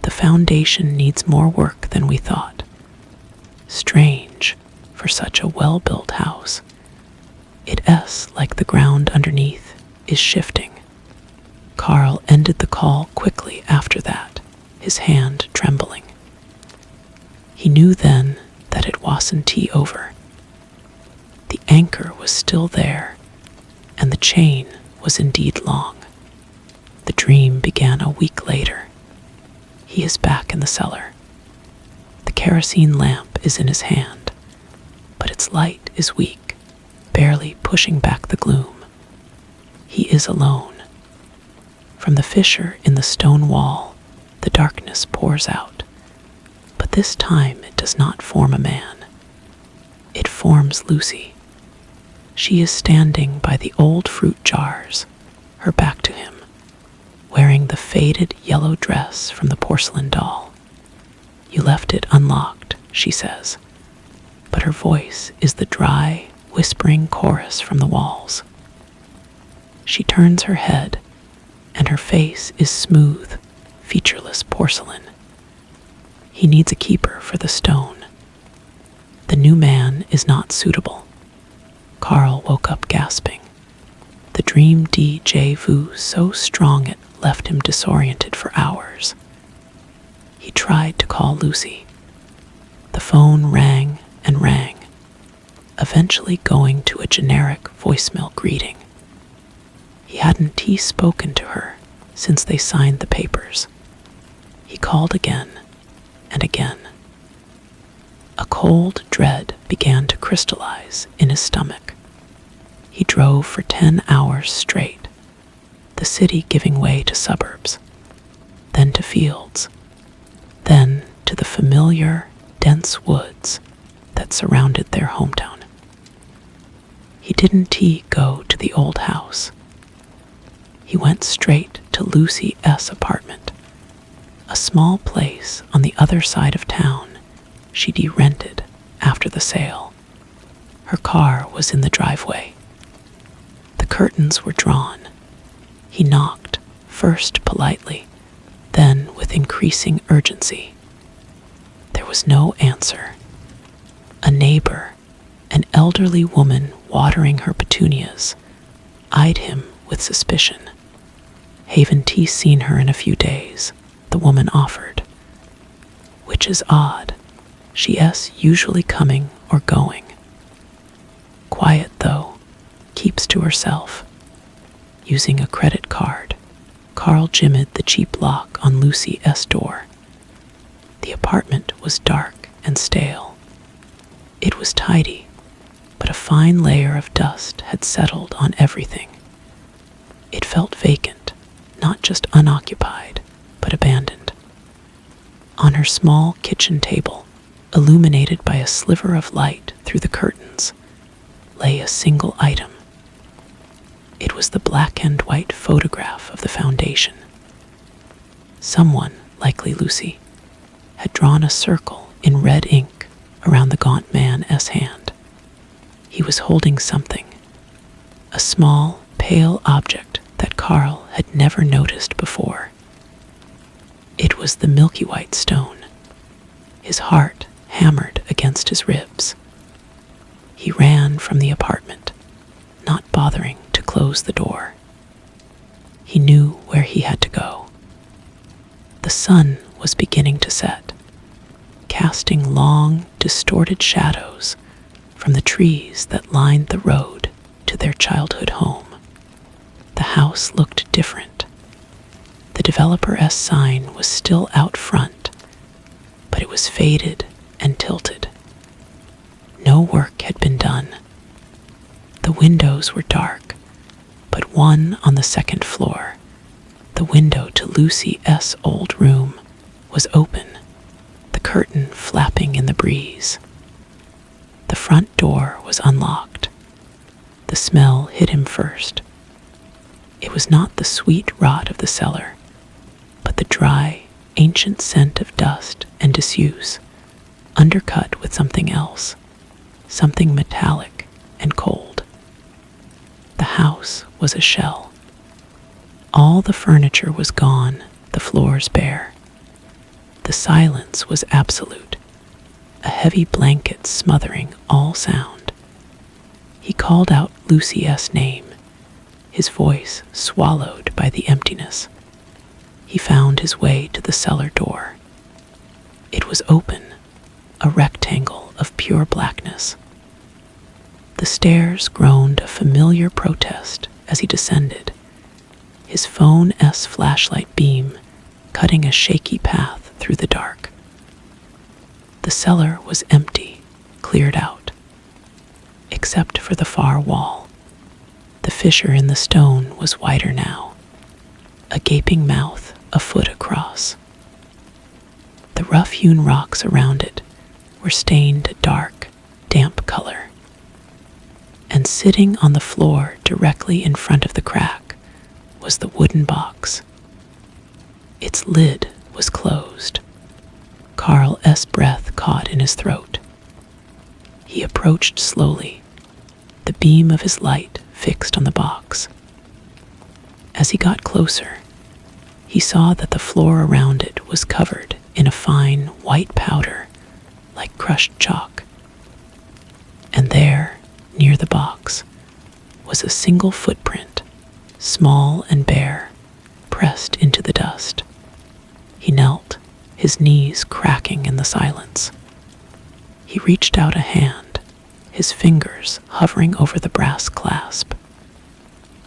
The foundation needs more work than we thought. Strange for such a well-built house. It's like the ground underneath is shifting." Carl ended the call quickly after that, his hand trembling. He knew then that it wasn't over. The anchor was still there, and the chain was indeed long. The dream began a week later. He is back in the cellar. The kerosene lamp is in his hand, but its light is weak, barely pushing back the gloom. He is alone. From the fissure in the stone wall, the darkness pours out, but this time it does not form a man. It forms Lucy. She is standing by the old fruit jars, her back to him, wearing the faded yellow dress from the porcelain doll. "You left it unlocked," she says, but her voice is the dry, whispering chorus from the walls. She turns her head, and her face is smooth, featureless porcelain. He needs a keeper for the stone. The new man is not suitable. Carl woke up gasping. The dream déjà vu so strong it left him disoriented for hours. He tried to call Lucy. The phone rang and rang, eventually going to a generic voicemail greeting. He hadn't spoken to her since they signed the papers. He called again and again. A cold dread began to crystallize in his stomach. He drove for 10 hours straight, the city giving way to suburbs, then to fields, then to the familiar, dense woods that surrounded their hometown. He didn't go to the old house. He went straight to Lucy S. apartment, a small place on the other side of town she'd rented after the sale. Her car was in the driveway. The curtains were drawn. He knocked, first politely, then with increasing urgency. There was no answer. A neighbor, an elderly woman watering her petunias, eyed him with suspicion. "Haven't seen her in a few days," the woman offered. "Which is odd. She's usually coming or going. Quiet, though, keeps to herself." Using a credit card, Carl jimmied the cheap lock on Lucy S. door. The apartment was dark and stale. It was tidy, but a fine layer of dust had settled on everything. It felt vacant, not just unoccupied, but abandoned. On her small kitchen table, illuminated by a sliver of light through the curtains, lay a single item. It was the black and white photograph of the foundation. Someone, likely Lucy, had drawn a circle in red ink around the gaunt man's hand. He was holding something, a small, pale object that Carl had never noticed before. It was the milky white stone. His heart hammered against his ribs. He ran from the apartment, not bothering to close the door. He knew where he had to go. The sun was beginning to set, casting long, distorted shadows from the trees that lined the road to their childhood home. The house looked different. The developer's sign was still out front, but it was faded and tilted. No work had been done. The windows were dark, but one on the second floor, the window to Lucy S. old room, was open, the curtain flapping in the breeze. The front door was unlocked. The smell hit him first. It was not the sweet rot of the cellar, but the dry, ancient scent of dust and disuse, undercut with something else, something metallic and cold. The house was a shell. All the furniture was gone, the floors bare. The silence was absolute, a heavy blanket smothering all sound. He called out Lucy's name, his voice swallowed by the emptiness. He found his way to the cellar door. It was open, a rectangle of pure blackness. The stairs groaned a familiar protest as he descended, his phone's flashlight beam cutting a shaky path through the dark. The cellar was empty, cleared out, except for the far wall. The fissure in the stone was wider now, a gaping mouth a foot across. The rough-hewn rocks around it were stained a dark, damp color. And sitting on the floor directly in front of the crack was the wooden box. Its lid was closed. Carl's breath caught in his throat. He approached slowly, the beam of his light fixed on the box. As he got closer, he saw that the floor around it was covered in a fine white powder, like crushed chalk. And there, near the box, was a single footprint, small and bare, pressed into the dust. He knelt, his knees cracking in the silence. He reached out a hand, his fingers hovering over the brass clasp.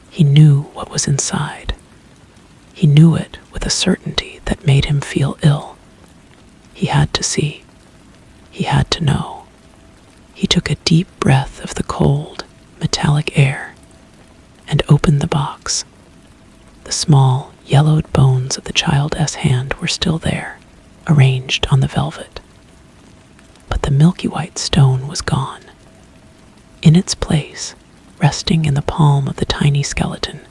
He knew what was inside. He knew it with a certainty that made him feel ill. He had to see. He had to know. He took a deep breath of the cold, metallic air and opened the box. The small, yellowed bones of the child's hand were still there, arranged on the velvet. But the milky white stone was gone. In its place, resting in the palm of the tiny skeleton,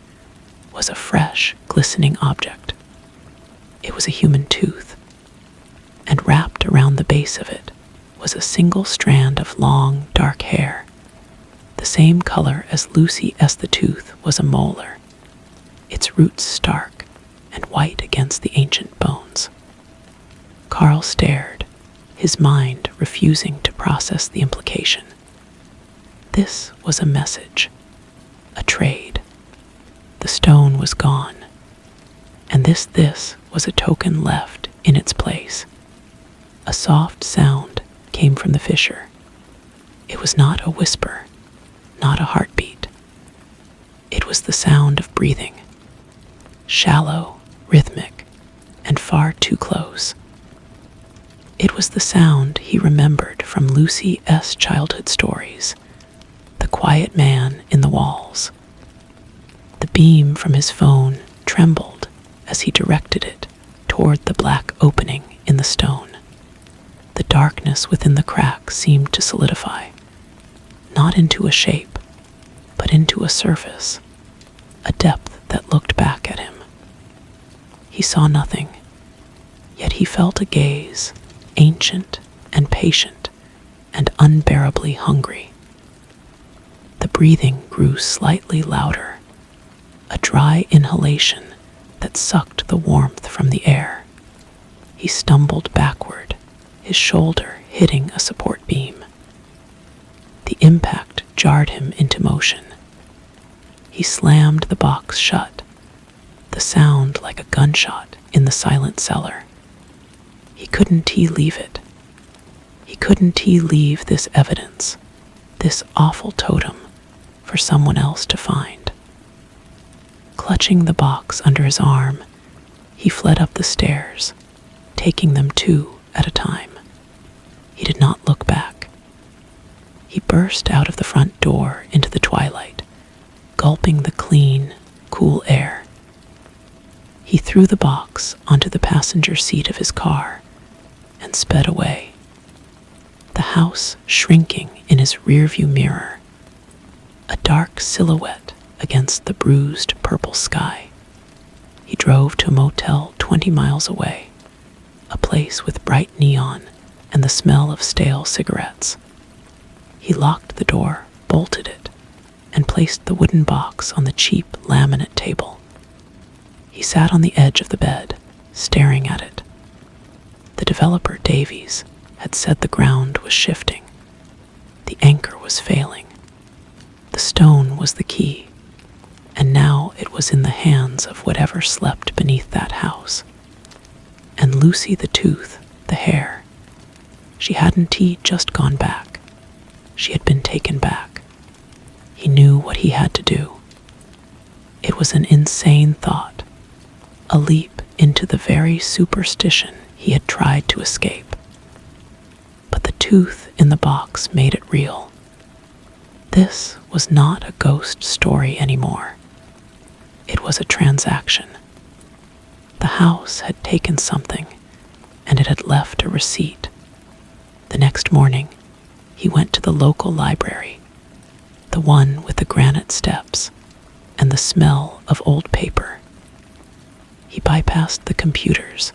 was a fresh, glistening object. It was a human tooth, and wrapped around the base of it was a single strand of long, dark hair. The same color as Lucy's the tooth was a molar, its roots stark and white against the ancient bones. Carl stared, his mind refusing to process the implication. This was a message, a trade. The stone was gone, and this was a token left in its place. A soft sound came from the fissure. It was not a whisper, not a heartbeat. It was the sound of breathing, shallow, rhythmic, and far too close. It was the sound he remembered from Lucy's childhood stories, the quiet man in the walls. The beam from his phone trembled as he directed it toward the black opening in the stone. The darkness within the crack seemed to solidify, not into a shape, but into a surface, a depth that looked back at him. He saw nothing, yet he felt a gaze, ancient and patient and unbearably hungry. The breathing grew slightly louder, a dry inhalation that sucked the warmth from the air. He stumbled backward, his shoulder hitting a support beam. The impact jarred him into motion. He slammed the box shut, the sound like a gunshot in the silent cellar. He couldn't leave it. He couldn't leave this evidence, this awful totem, for someone else to find. Clutching the box under his arm, he fled up the stairs, taking them two at a time. He did not look back. He burst out of the front door into the twilight, gulping the clean, cool air. He threw the box onto the passenger seat of his car and and sped away, the house shrinking in his rearview mirror, a dark silhouette against the bruised purple sky. He drove to a motel 20 miles away, a place with bright neon and the smell of stale cigarettes. He locked the door, bolted it, and placed the wooden box on the cheap laminate table. He sat on the edge of the bed, staring at it. The developer, Davies, had said the ground was shifting. The anchor was failing. The stone was the key, and now it was in the hands of whatever slept beneath that house. And Lucy the tooth, the hare, she hadn't just gone back. She had been taken back. He knew what he had to do. It was an insane thought, a leap into the very superstition he had tried to escape. But the tooth in the box made it real. This was not a ghost story anymore. It was a transaction. The house had taken something, and it had left a receipt. The next morning, he went to the local library, the one with the granite steps and the smell of old paper. He bypassed the computers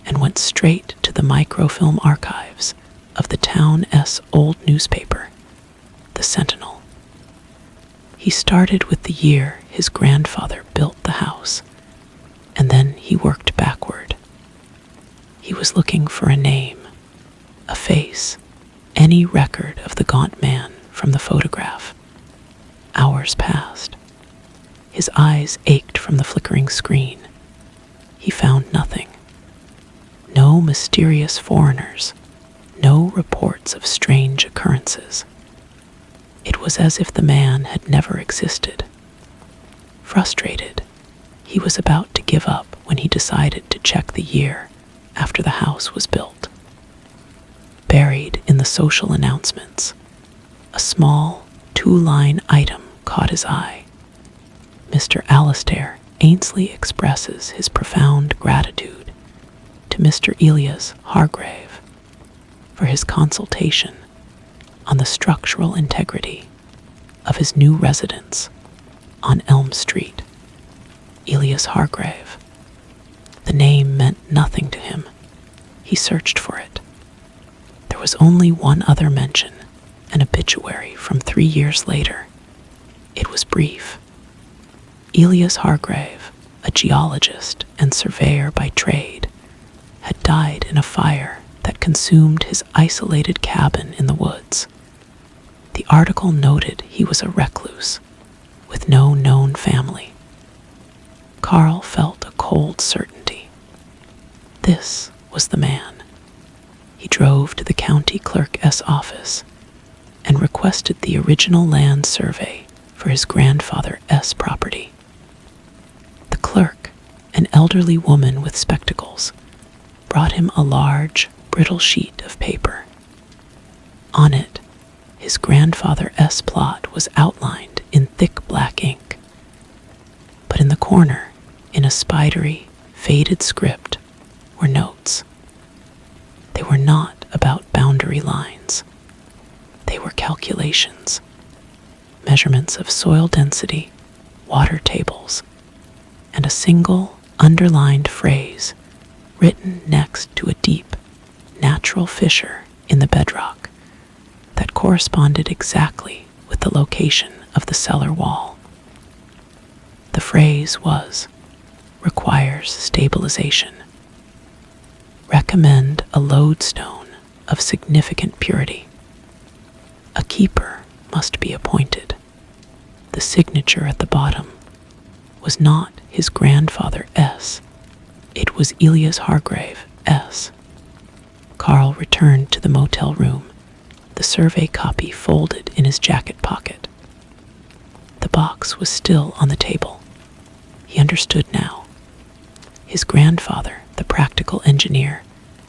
and went straight to the microfilm archives of the town's old newspaper, the Sentinel. He started with the year his grandfather built the house, and then he worked backward. He was looking for a name, a face, any record of the gaunt man from the photograph. Hours passed. His eyes ached from the flickering screen. He found nothing. No mysterious foreigners, no reports of strange occurrences. It was as if the man had never existed. Frustrated, he was about to give up when he decided to check the year after the house was built. Buried in the social announcements, a small 2-line item caught his eye. Mr. Alastair Ainsley expresses his profound gratitude to Mr. Elias Hargrave for his consultation on the structural integrity of his new residence on Elm Street. Elias Hargrave. The name meant nothing to him. He searched for it. There was only one other mention, an obituary from 3 years later. It was brief. Elias Hargrave, a geologist and surveyor by trade, had died in a fire that consumed his isolated cabin in the woods. The article noted he was a recluse, with no known family. Carl felt a cold certainty. This was the man. He drove to the county clerk's office and requested the original land survey for his grandfather's property. The clerk, an elderly woman with spectacles, brought him a large, brittle sheet of paper. On it, his grandfather's plot was outlined in thick black ink. But in the corner, in a spidery, faded script, were notes. They were not about boundary lines. They were calculations, measurements of soil density, water tables, and a single underlined phrase written next to a deep, natural fissure in the bedrock that corresponded exactly with the location of the cellar wall. The phrase was, "Requires stabilization. Recommend a lodestone of significant purity. A keeper must be appointed." The signature at the bottom was not his grandfather's. It was Elias Hargrave's. Carl returned to the motel room, the survey copy folded in his jacket pocket. The box was still on the table. He understood now. His grandfather, the practical engineer,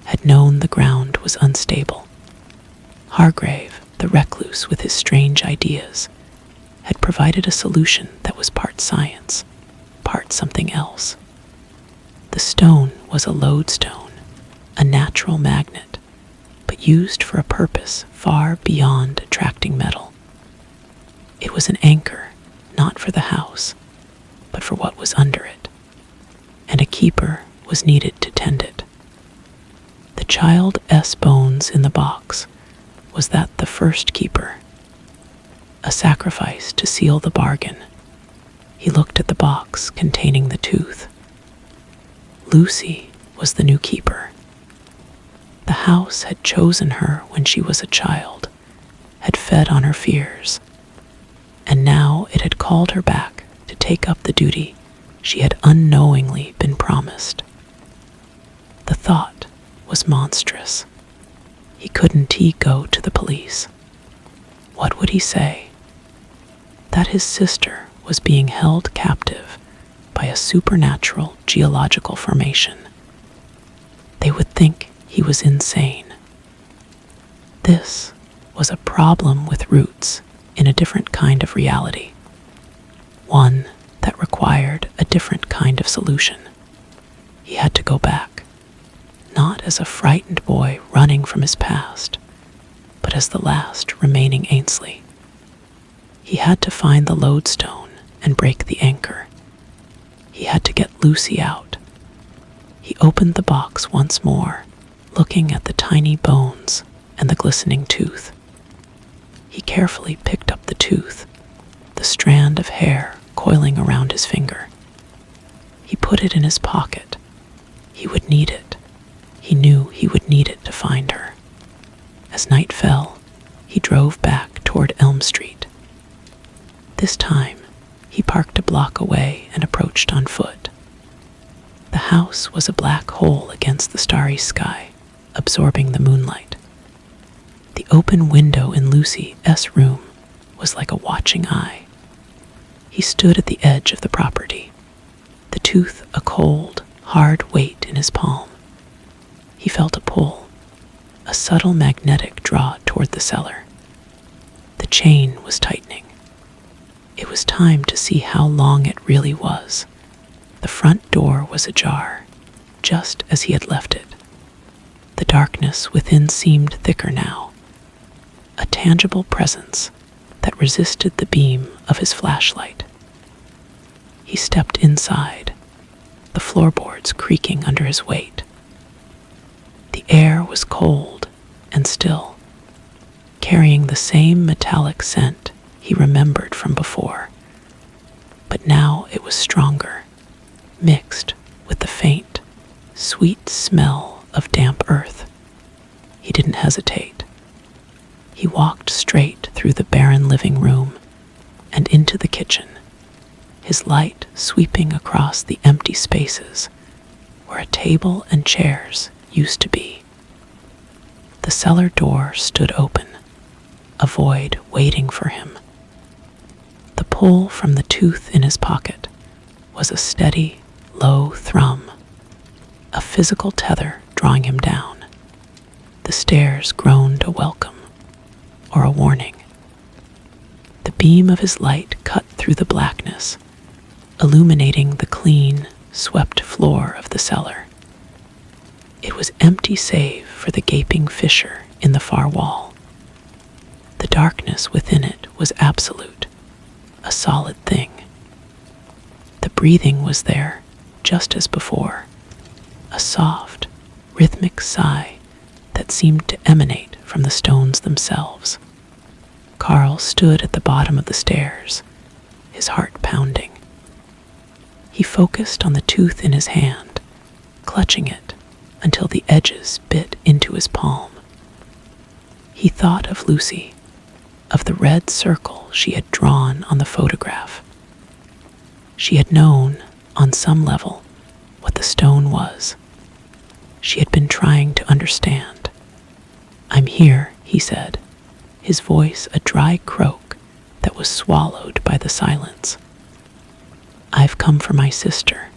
had known the ground was unstable. Hargrave, the recluse with his strange ideas, had provided a solution that was part science, part something else. The stone was a lodestone, a natural magnet, but used for a purpose far beyond attracting metal. It was an anchor, not for the house, but for what was under it, and a keeper was needed to tend it. The child S bones in the box was that the first keeper, a sacrifice to seal the bargain. He looked at the box containing the tooth. Lucy was the new keeper. The house had chosen her when she was a child, had fed on her fears, and now it had called her back to take up the duty she had unknowingly been promised. The thought was monstrous. Couldn't he go to the police? What would he say? That his sister was being held captive by a supernatural geological formation. They would think he was insane. This was a problem with roots in a different kind of reality, one that required a different kind of solution. He had to go back, not as a frightened boy running from his past, but as the last remaining Ainsley. He had to find the lodestone and break the anchor. He had to get Lucy out. He opened the box once more, looking at the tiny bones and the glistening tooth. He carefully picked up the tooth, the strand of hair coiling around his finger. He put it in his pocket. He would need it. He knew he would need it to find her. As night fell, he drove back toward Elm Street. This time, he parked a block away and approached on foot. The house was a black hole against the starry sky, absorbing the moonlight. The open window in Lucy's room was like a watching eye. He stood at the edge of the property, the tooth a cold, hard weight in his palm. He felt a pull, a subtle magnetic draw toward the cellar. The chain was tightening. It was time to see how long it really was. The front door was ajar, just as he had left it. The darkness within seemed thicker now, a tangible presence that resisted the beam of his flashlight. He stepped inside, the floorboards creaking under his weight. The air was cold and still, carrying the same metallic scent he remembered from before. But now it was stronger, mixed with the faint, sweet smell of damp earth. He didn't hesitate. He walked straight through the barren living room and into the kitchen, his light sweeping across the empty spaces where a table and chairs used to be. The cellar door stood open, a void waiting for him. The pull from the tooth in his pocket was a steady, low thrum, a physical tether drawing him down. The stairs groaned a welcome, or a warning. The beam of his light cut through the blackness, illuminating the clean, swept floor of the cellar. It was empty save for the gaping fissure in the far wall. The darkness within it was absolute, a solid thing. The breathing was there, just as before, a soft, rhythmic sigh that seemed to emanate from the stones themselves. Carl stood at the bottom of the stairs, his heart pounding. He focused on the tooth in his hand, clutching it until the edges bit into his palm. He thought of Lucy, of the red circle she had drawn on the photograph. She had known, on some level, what the stone was. She had been trying to understand. "I'm here," he said, his voice a dry croak that was swallowed by the silence. "I've come for my sister."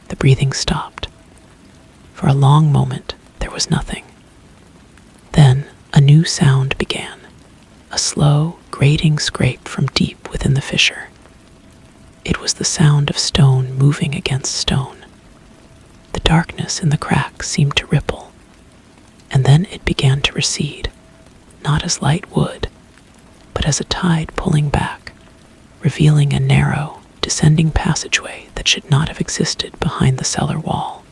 The breathing stopped. For a long moment, there was nothing. Then a new sound began, a slow, grating scrape from deep within the fissure. It was the sound of stone moving against stone. The darkness in the cracks seemed to ripple, and then it began to recede, not as light would, but as a tide pulling back, revealing a narrow, descending passageway that should not have existed behind the cellar wall.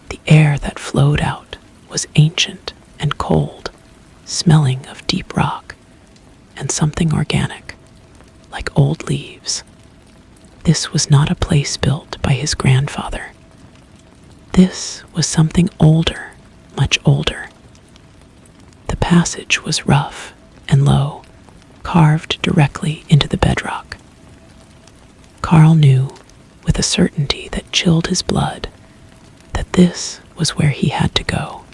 The air that flowed out was ancient and cold, smelling of deep rock and something organic, like old leaves. This was not a place built by his grandfather. This was something older, much older. The passage was rough and low, carved directly into the bedrock. Carl knew, with a certainty that chilled his blood, that this was where he had to go.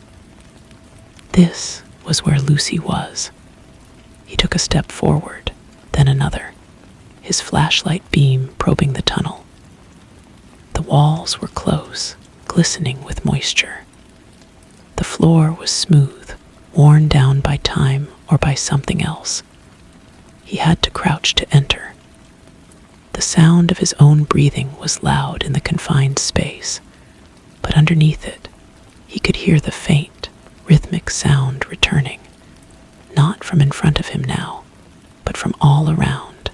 This was where Lucy was. He took a step forward, then another, his flashlight beam probing the tunnel. The walls were close, glistening with moisture. The floor was smooth, worn down by time or by something else. He had to crouch to enter. The sound of his own breathing was loud in the confined space, but underneath it, he could hear the faint, rhythmic sound returning, not from in front of him now, but from all around.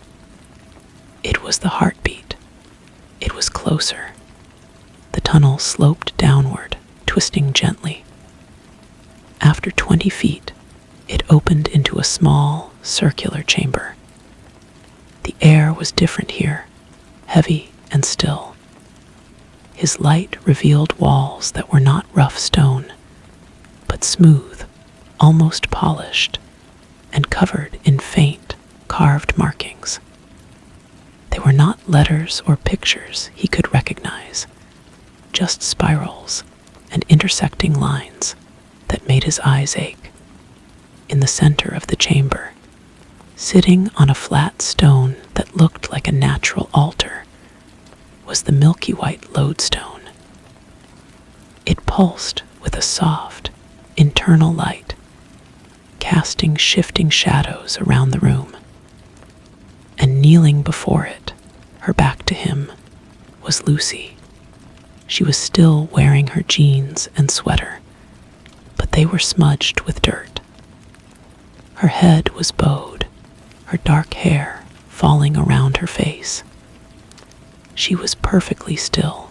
It was the heartbeat. It was closer. The tunnel sloped downward, twisting gently. After 20 feet, it opened into a small, circular chamber. The air was different here, heavy and still. His light revealed walls that were not rough stone, but smooth, almost polished, and covered in faint, carved markings. They were not letters or pictures he could recognize, just spirals and intersecting lines that made his eyes ache. In the center of the chamber, sitting on a flat stone that looked like a natural altar, was the milky white lodestone. It pulsed with a soft, internal light, casting shifting shadows around the room. And kneeling before it, her back to him, was Lucy. She was still wearing her jeans and sweater, but they were smudged with dirt. Her head was bowed, her dark hair falling around her face. She was perfectly still.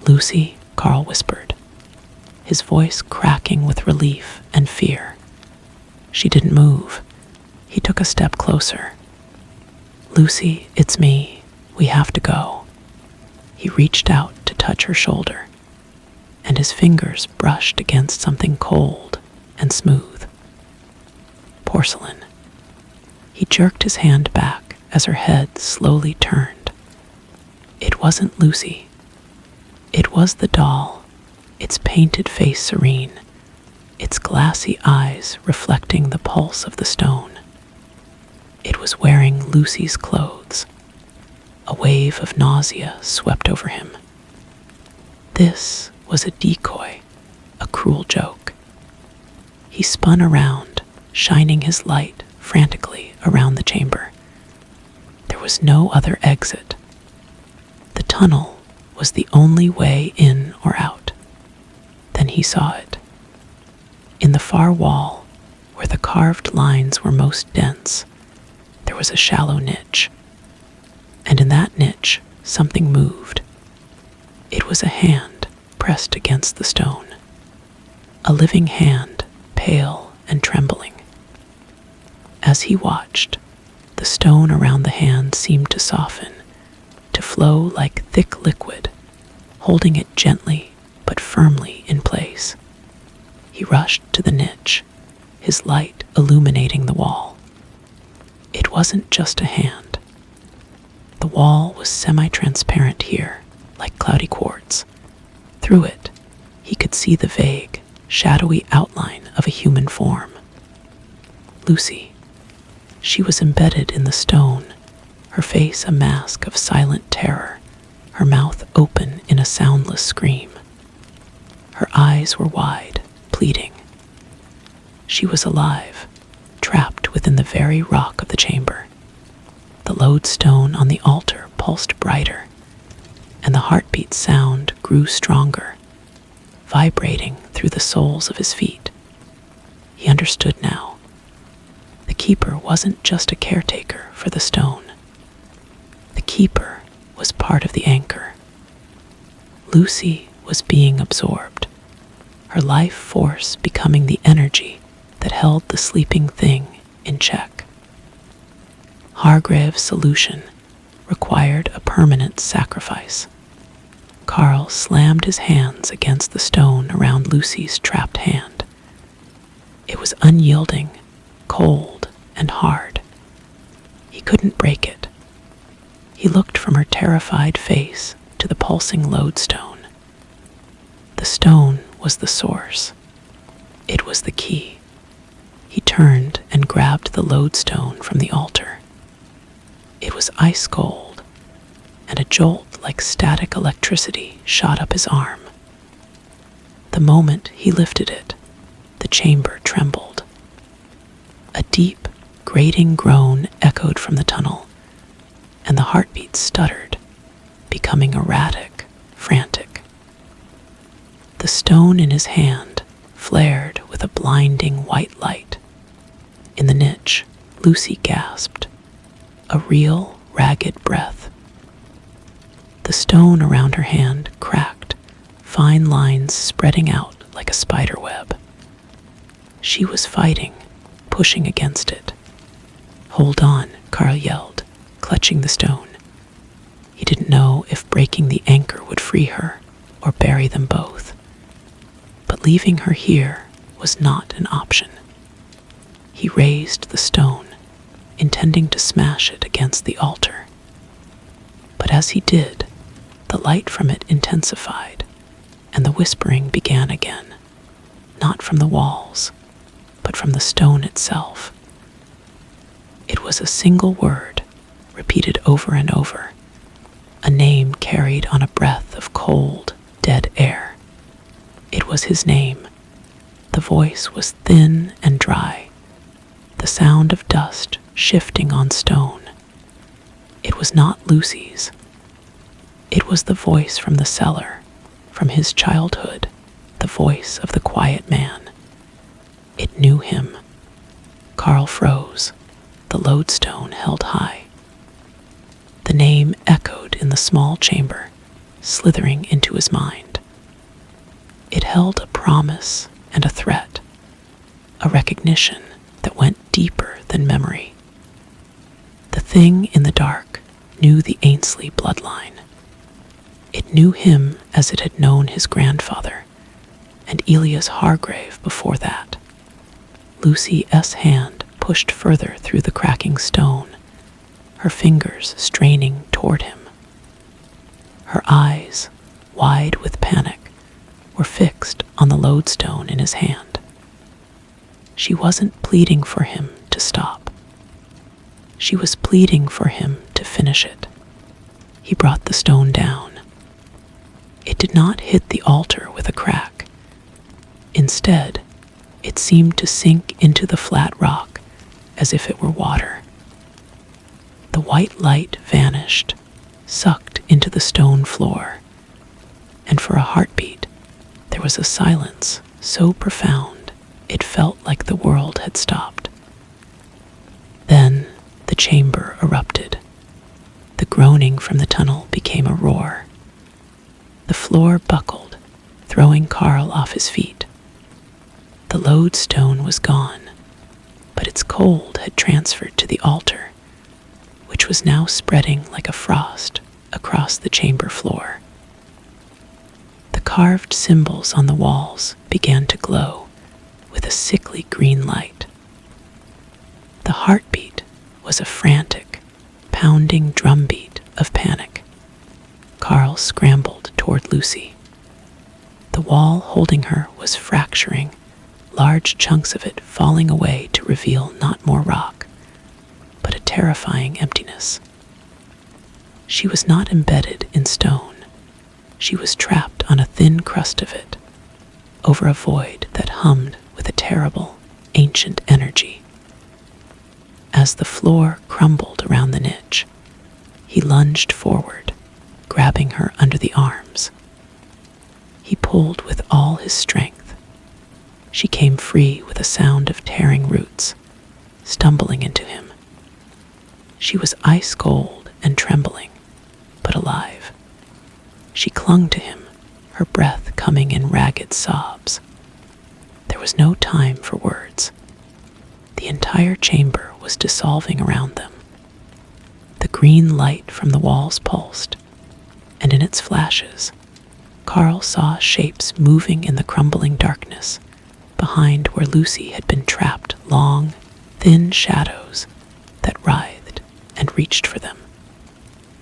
"Lucy," Carl whispered, his voice cracking with relief and fear. She didn't move. He took a step closer. "Lucy, it's me. We have to go." He reached out to touch her shoulder, and his fingers brushed against something cold and smooth. Porcelain. He jerked his hand back as her head slowly turned. It wasn't Lucy. It was the doll, its painted face serene, its glassy eyes reflecting the pulse of the stone. It was wearing Lucy's clothes. A wave of nausea swept over him. This was a decoy, a cruel joke. He spun around, shining his light frantically around the chamber. There was no other exit. The tunnel was the only way in or out. Then he saw it. In the far wall, where the carved lines were most dense, there was a shallow niche. And in that niche, something moved. It was a hand pressed against the stone. A living hand, pale and trembling. As he watched, the stone around the hand seemed to soften, to flow like thick liquid, holding it gently but firmly in place. He rushed to the niche, his light illuminating the wall. It wasn't just a hand. The wall was semi-transparent here, like cloudy quartz. Through it, he could see the vague, shadowy outline of a human form. Lucy. She was embedded in the stone, her face a mask of silent terror, her mouth open in a soundless scream. Her eyes were wide, pleading. She was alive, trapped within the very rock of the chamber. The lodestone on the altar pulsed brighter, and the heartbeat sound grew stronger, vibrating through the soles of his feet. He understood now. The keeper wasn't just a caretaker for the stone. The keeper was part of the anchor. Lucy was being absorbed, her life force becoming the energy that held the sleeping thing in check. Hargrave's solution required a permanent sacrifice. Carl slammed his hands against the stone around Lucy's trapped hand. It was unyielding, cold, and hard. He couldn't break it. He looked from her terrified face to the pulsing lodestone. The stone was the source. It was the key. He turned and grabbed the lodestone from the altar. It was ice cold, and a jolt like static electricity shot up his arm. The moment he lifted it, the chamber trembled. A deep, grating groan echoed from the tunnel, and the heartbeat stuttered, becoming erratic, frantic. The stone in his hand flared with a blinding white light. In the niche, Lucy gasped, a real, ragged breath. The stone around her hand cracked, fine lines spreading out like a spider web. She was fighting, pushing against it. "Hold on," Carl yelled, clutching the stone. He didn't know if breaking the anchor would free her or bury them both. But leaving her here was not an option. He raised the stone, intending to smash it against the altar. But as he did, the light from it intensified, and the whispering began again, not from the walls, but from the stone itself. It was a single word, repeated over and over, a name carried on a breath of cold, dead air. It was his name. The voice was thin and dry, the sound of dust shifting on stone. It was not Lucy's. It was the voice from the cellar, from his childhood, the voice of the quiet man. It knew him. Carl froze, the lodestone held high. The name echoed in the small chamber, slithering into his mind. It held a promise and a threat, a recognition that went deeper than memory. The thing in the dark knew the Ainsley bloodline. It knew him as it had known his grandfather, and Elias Hargrave before that. Lucy's hand pushed further through the cracking stone, her fingers straining toward him. Her eyes, wide with panic, were fixed on the lodestone in his hand. She wasn't pleading for him to stop. She was pleading for him to finish it. He brought the stone down. It did not hit the altar with a crack. Instead, it seemed to sink into the flat rock as if it were water. The white light vanished, sucked into the stone floor, and for a heartbeat, there was a silence so profound it felt like the world had stopped. Then the chamber erupted. The groaning from the tunnel became a roar. The floor buckled, throwing Carl off his feet. The lodestone was gone, but its cold had transferred to the altar, which was now spreading like a frost across the chamber floor. The carved symbols on the walls began to glow with a sickly green light. The heartbeat was a frantic, pounding drumbeat of panic. Carl scrambled toward Lucy. The wall holding her was fracturing, large chunks of it falling away to reveal not more rock, but a terrifying emptiness. She was not embedded in stone. She was trapped on a thin crust of it, over a void that hummed with a terrible, ancient energy. As the floor crumbled around the niche, he lunged forward, grabbing her under the arms. He pulled with all his strength. She came free with a sound of tearing roots, stumbling into him. She was ice cold and trembling, but alive. She clung to him, her breath coming in ragged sobs. There was no time for words. The entire chamber was dissolving around them. The green light from the walls pulsed, and in its flashes, Carl saw shapes moving in the crumbling darkness behind where Lucy had been trapped, long, thin shadows that writhed and reached for them.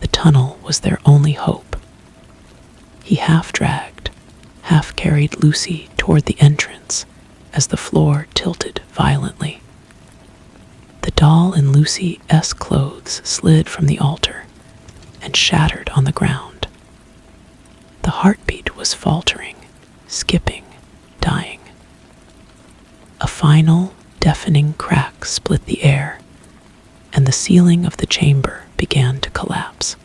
The tunnel was their only hope. He half dragged, half carried Lucy toward the entrance as the floor tilted violently. The doll in Lucy's clothes slid from the altar and shattered on the ground. The heartbeat was faltering, skipping, dying. A final, deafening crack split the air, and the ceiling of the chamber began to collapse.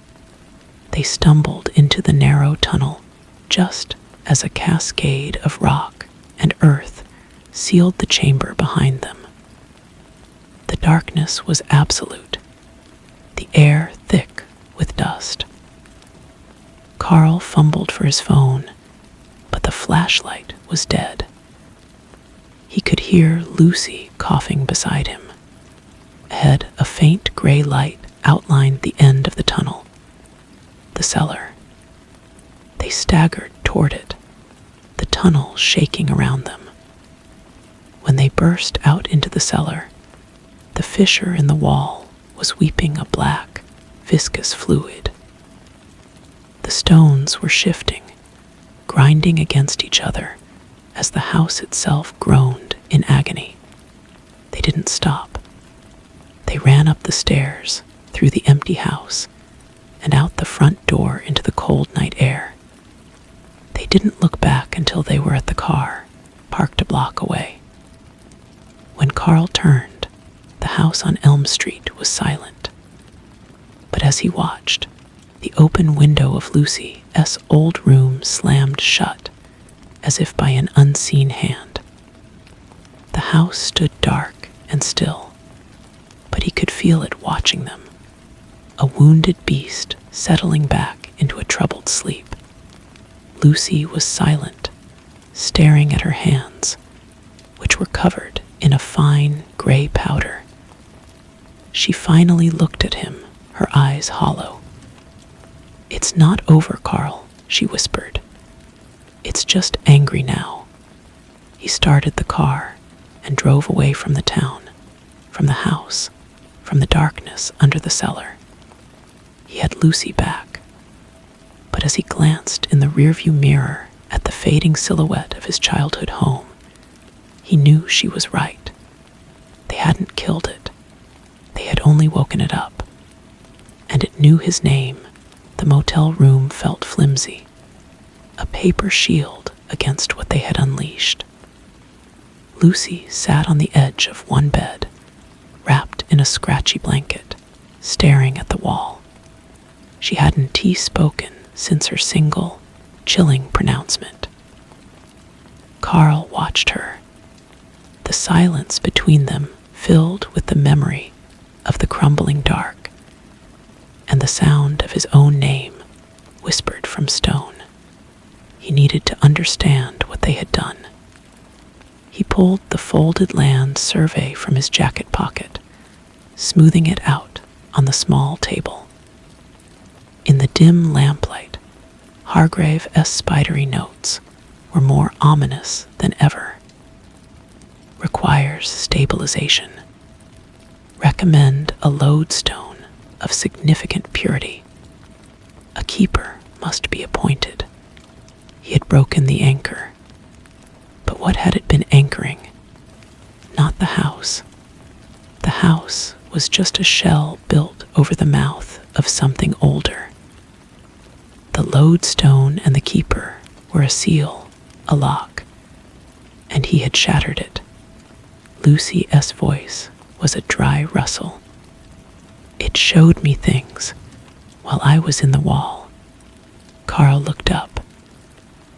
They stumbled into the narrow tunnel just as a cascade of rock and earth sealed the chamber behind them. The darkness was absolute, the air thick with dust. Carl fumbled for his phone, but the flashlight was dead. He could hear Lucy coughing beside him. Ahead, a faint gray light outlined the end of the tunnel, the cellar. They staggered toward it, the tunnel shaking around them. When they burst out into the cellar, the fissure in the wall was weeping a black, viscous fluid. The stones were shifting, grinding against each other as the house itself groaned in agony. They didn't stop. They ran up the stairs, through the empty house, and out the front door into the cold night air. They didn't look back until they were at the car, parked a block away. When Carl turned, the house on Elm Street was silent. But as he watched, the open window of Lucy's old room slammed shut, as if by an unseen hand. The house stood dark and still, but he could feel it watching them, a wounded beast settling back into a troubled sleep. Lucy was silent, staring at her hands, which were covered in a fine gray powder. She finally looked at him, her eyes hollow. "It's not over, Carl," she whispered. "It's just angry now." He started the car and drove away from the town, from the house, from the darkness under the cellar. He had Lucy back, but as he glanced in the rearview mirror at the fading silhouette of his childhood home, he knew she was right. They hadn't killed it. They had only woken it up. And it knew his name. The motel room felt flimsy, a paper shield against what they had unleashed. Lucy sat on the edge of one bed, wrapped in a scratchy blanket, staring at the wall. She hadn't spoken since her single, chilling pronouncement. Carl watched her, the silence between them filled with the memory of the crumbling dark and the sound of his own name whispered from stone. He needed to understand what they had done. He pulled the folded land survey from his jacket pocket, smoothing it out on the small table. In the dim lamplight, Hargrave's spidery notes were more ominous than ever. Requires stabilization. Recommend a lodestone of significant purity. A keeper must be appointed. He had broken the anchor. But what had it been anchoring? Not the house. The house was just a shell built over the mouth of something older. The lodestone and the keeper were a seal, a lock, and he had shattered it. Lucy's voice was a dry rustle. It showed me things while I was in the wall. Carl looked up.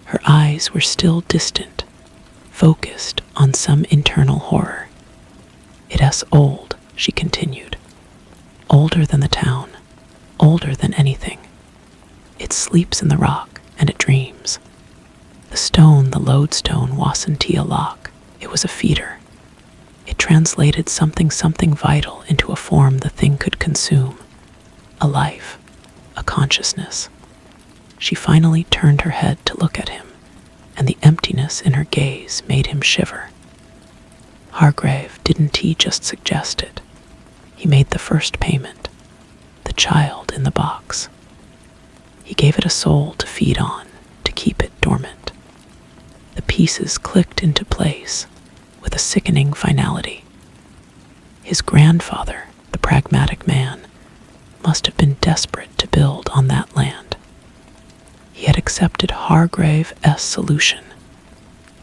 Her eyes were still distant, focused on some internal horror. "It's old," she continued. "Older than the town, older than anything. It sleeps in the rock, and it dreams. The lodestone wasn't a lock. It was a feeder. It translated something vital into a form the thing could consume. A life, a consciousness." She finally turned her head to look at him, and the emptiness in her gaze made him shiver. "Hargrave, didn't he just suggest it? He made the first payment. The child in the box. He gave it a soul to feed on, to keep it dormant." The pieces clicked into place with a sickening finality. His grandfather, the pragmatic man, must have been desperate to build on that land. He had accepted Hargrave's solution,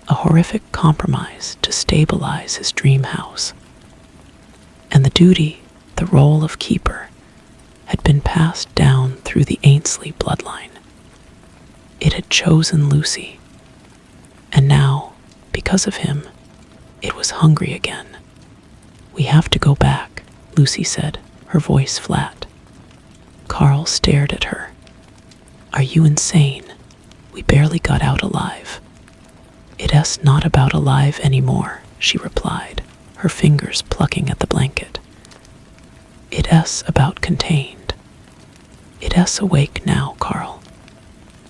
a horrific compromise to stabilize his dream house. And the duty, the role of keeper, had been passed down through the Ainsley bloodline. It had chosen Lucy, and now, because of him, it was hungry again. "We have to go back," Lucy said, her voice flat. Carl stared at her. "Are you insane? We barely got out alive." "It's not about alive anymore," she replied, her fingers plucking at the blanket. "It's about contained. It's awake now, Carl.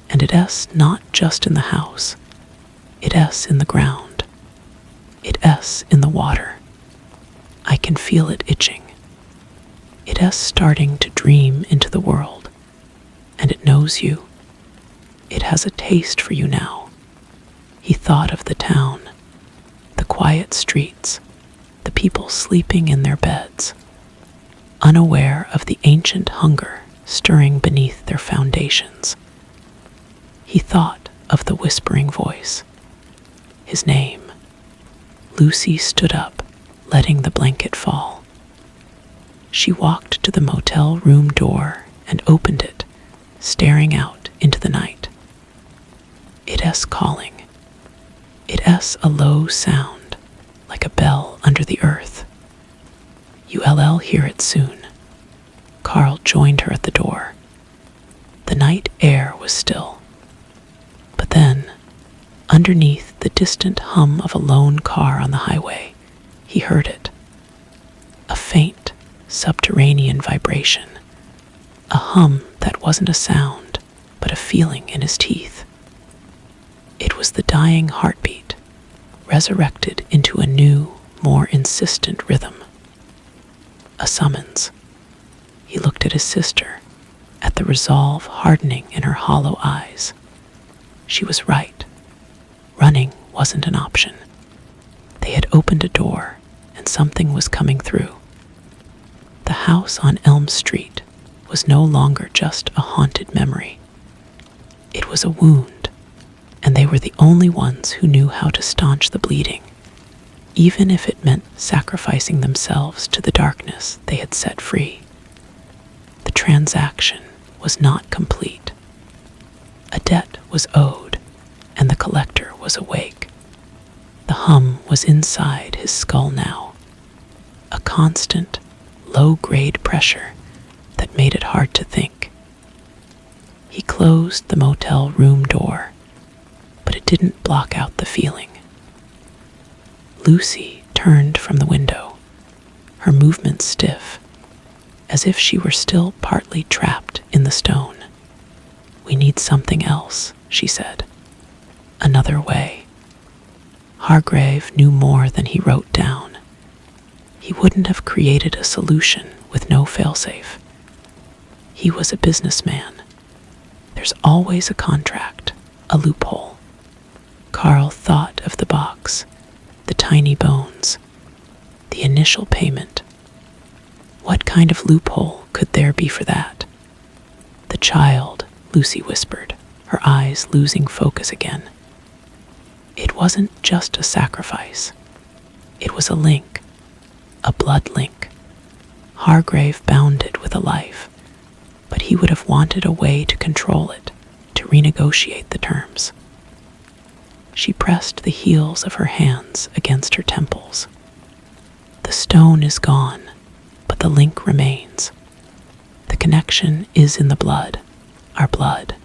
And it's not just in the house. It's in the ground. It's in the water. I can feel it itching. It's starting to dream into the world. And it knows you. It has a taste for you now." He thought of the town, the quiet streets, the people sleeping in their beds, unaware of the ancient hunger stirring beneath their foundations. He thought of the whispering voice. His name. Lucy stood up, letting the blanket fall. She walked to the motel room door and opened it, staring out into the night. It's calling. It's a low sound, like a bell under the earth. "You'll hear it soon." Carl joined her at the door. The night air was still. But then, underneath the distant hum of a lone car on the highway, he heard it. A faint, subterranean vibration. A hum that wasn't a sound, but a feeling in his teeth. It was the dying heartbeat, resurrected into a new, more insistent rhythm. A summons. He looked at his sister, at the resolve hardening in her hollow eyes. She was right. Running wasn't an option. They had opened a door, and something was coming through. The house on Elm Street was no longer just a haunted memory. It was a wound, and they were the only ones who knew how to staunch the bleeding, even if it meant sacrificing themselves to the darkness they had set free. The transaction was not complete. A debt was owed, and the collector was awake. The hum was inside his skull now, a constant, low-grade pressure that made it hard to think. He closed the motel room door, but it didn't block out the feeling. Lucy turned from the window, her movements stiff, as if she were still partly trapped in the stone. "We need something else," she said. "Another way." Hargrave knew more than he wrote down. He wouldn't have created a solution with no failsafe. He was a businessman. There's always a contract, a loophole. Carl thought of the box, the tiny bones, the initial payment. What kind of loophole could there be for that? "The child," Lucy whispered, her eyes losing focus again. It wasn't just a sacrifice. It was a link, a blood link. Hargrave bound it with a life, but he would have wanted a way to control it, to renegotiate the terms. She pressed the heels of her hands against her temples. The stone is gone, but the link remains. The connection is in the blood, our blood.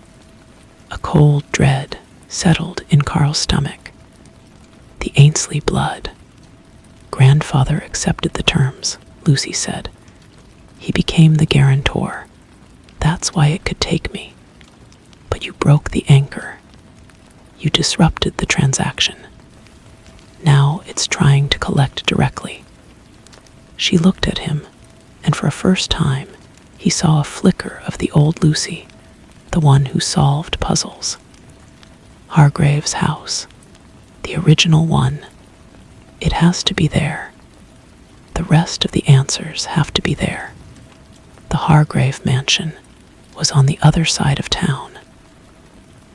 A cold dread settled in Carl's stomach. The Ainsley blood. Grandfather accepted the terms, Lucy said. He became the guarantor. That's why it could take me. But you broke the anchor. You disrupted the transaction. Now it's trying to collect directly. She looked at him, and for a first time, he saw a flicker of the old Lucy, the one who solved puzzles. Hargrave's house, the original one. It has to be there. The rest of the answers have to be there. The Hargrave mansion was on the other side of town.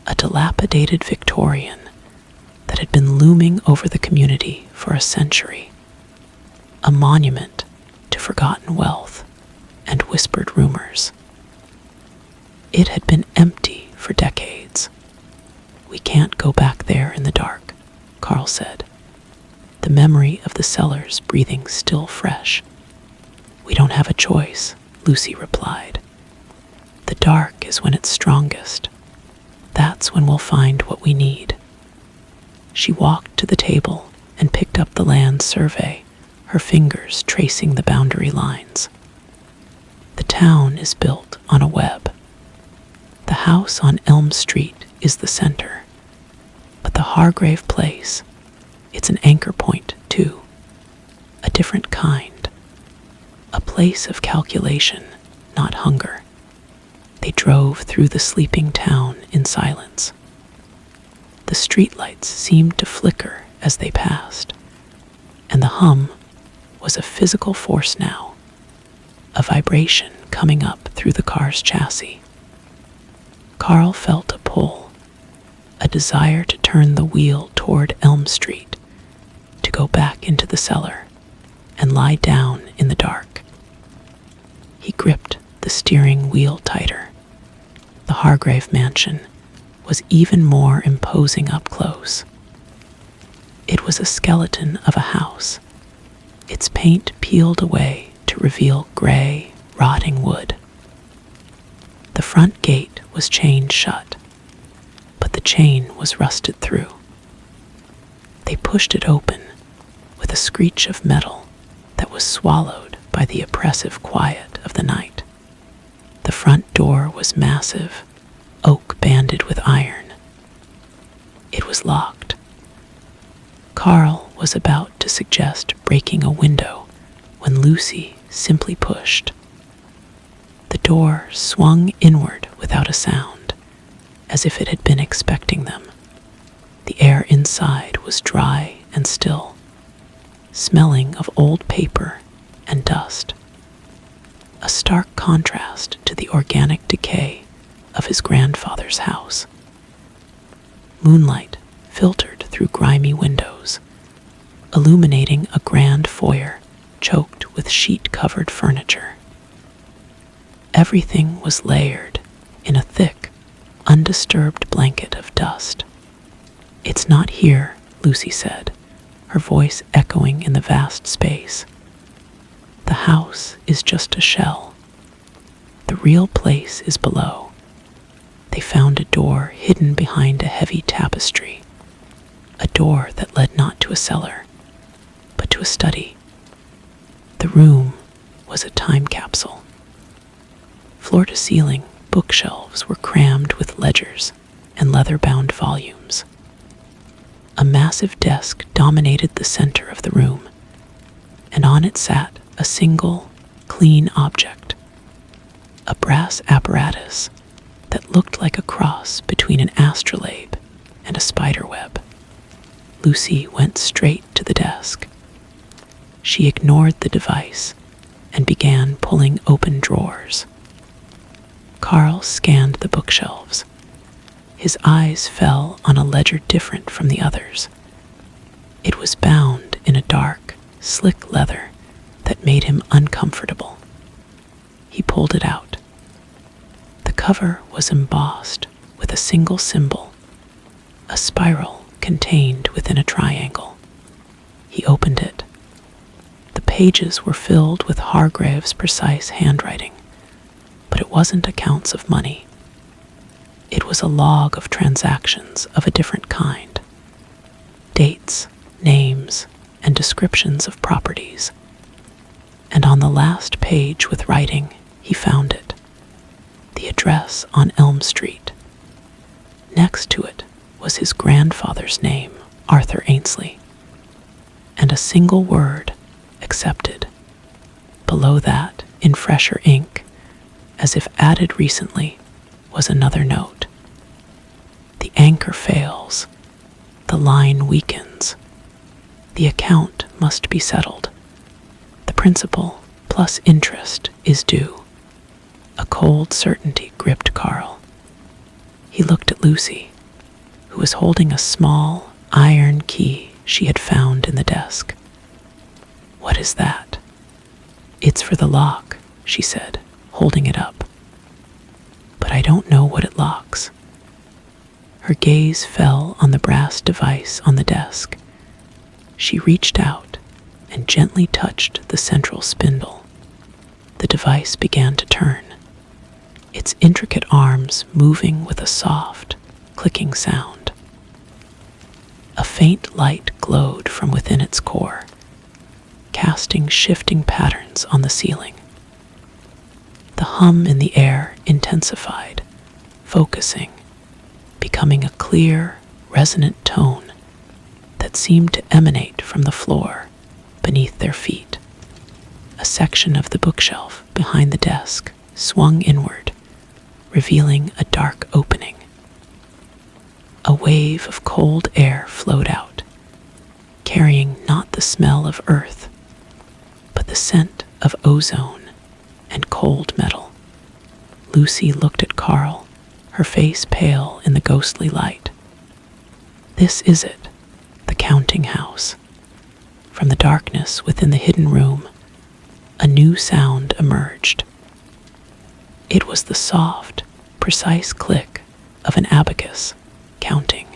A dilapidated Victorian that had been looming over the community for a century. A monument to forgotten wealth and whispered rumors. It had been empty for decades. We can't go back there in the dark, Carl said, the memory of the cellars breathing still fresh. We don't have a choice, Lucy replied. The dark is when it's strongest. That's when we'll find what we need. She walked to the table and picked up the land survey, her fingers tracing the boundary lines. The town is built on a web. The house on Elm Street is the center. But the Hargrave place, it's an anchor point, too. A different kind. A place of calculation, not hunger. They drove through the sleeping town in silence. The streetlights seemed to flicker as they passed, and the hum was a physical force now, a vibration coming up through the car's chassis. Carl felt a pull, a desire to turn the wheel toward Elm Street, to go back into the cellar and lie down in the dark. He gripped the steering wheel tighter. The Hargrave mansion was even more imposing up close. It was a skeleton of a house, its paint peeled away to reveal gray, rotting wood. The front gate was chained shut, but the chain was rusted through. They pushed it open with a screech of metal that was swallowed by the oppressive quiet of the night. The front door was massive, oak banded with iron. It was locked. Carl was about to suggest breaking a window when Lucy simply pushed. The door swung inward without a sound, as if it had been expecting them. The air inside was dry and still, smelling of old paper and dust. A stark contrast to the organic decay of his grandfather's house. Moonlight filtered through grimy windows, illuminating a grand foyer choked with sheet-covered furniture. Everything was layered in a thick, undisturbed blanket of dust. "It's not here," Lucy said, her voice echoing in the vast space. "The house is just a shell. The real place is below." They found a door hidden behind a heavy tapestry, a door that led not to a cellar, but to a study. The room was a time capsule. Floor to ceiling, bookshelves were crammed with ledgers and leather-bound volumes. A massive desk dominated the center of the room, and on it sat a single, clean object, a brass apparatus that looked like a cross between an astrolabe and a spiderweb. Lucy went straight to the desk. She ignored the device and began pulling open drawers. Carl scanned the bookshelves. His eyes fell on a ledger different from the others. It was bound in a dark, slick leather that made him uncomfortable. He pulled it out. The cover was embossed with with a single symbol, a spiral contained within a triangle. He opened it. The pages were filled with Hargrave's precise handwriting, but it wasn't accounts of money. It was a log of transactions of a different kind. Dates, names, and descriptions of properties. And on the last page with writing, he found it. The address on Elm Street. Next to it was his grandfather's name, Arthur Ainsley, and a single word, accepted. Below that, in fresher ink, as if added recently, was another note. The anchor fails. The line weakens. The account must be settled. The principal plus interest is due. A cold certainty gripped Carl. He looked at Lucy, who was holding a small iron key she had found in the desk. "What is that?" "It's for the lock," she said, holding it up. "But I don't know what it locks." Her gaze fell on the brass device on the desk. She reached out and gently touched the central spindle. The device began to turn, its intricate arms moving with a soft, clicking sound. A faint light glowed from within its core, casting shifting patterns on the ceiling. The hum in the air intensified, focusing, becoming a clear, resonant tone that seemed to emanate from the floor beneath their feet. A section of the bookshelf behind the desk swung inward, revealing a dark opening. A wave of cold air flowed out, carrying not the smell of earth, but the scent of ozone and cold metal. Lucy looked at Carl, her face pale in the ghostly light. "This is it, the counting house." From the darkness within the hidden room, a new sound emerged. It was the soft, precise click of an abacus counting.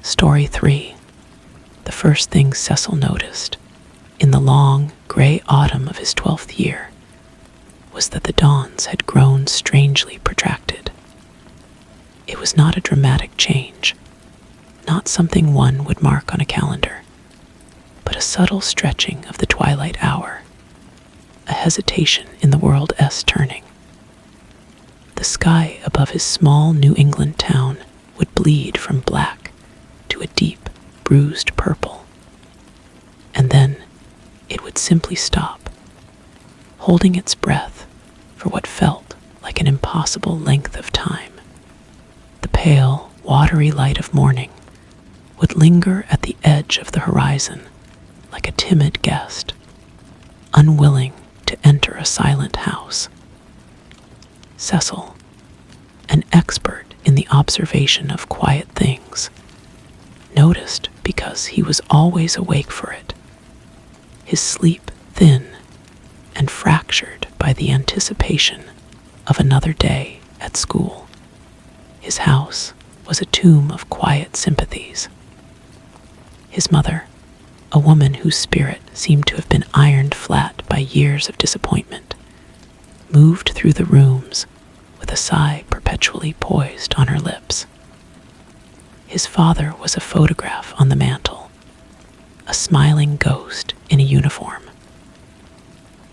Story 3. The first thing Cecil noticed, in the long, gray autumn of his 12th year, was that the dawns had grown strangely protracted. It was not a dramatic change, not something one would mark on a calendar, but a subtle stretching of the twilight hour, a hesitation in the world S turning. The sky above his small New England town would bleed from black to a deep, bruised purple, and then it would simply stop, holding its breath for what felt like an impossible length of time. The pale, watery light of morning would linger at the edge of the horizon like a timid guest, unwilling to enter a silent house. Cecil, an expert in the observation of quiet things, noticed because he was always awake for it, his sleep thin and fractured by the anticipation of another day at school. His house was a tomb of quiet sympathies. His mother, a woman whose spirit seemed to have been ironed flat by years of disappointment, moved through the rooms with a sigh perpetually poised on her lips. His father was a photograph on the mantel, a smiling ghost in a uniform.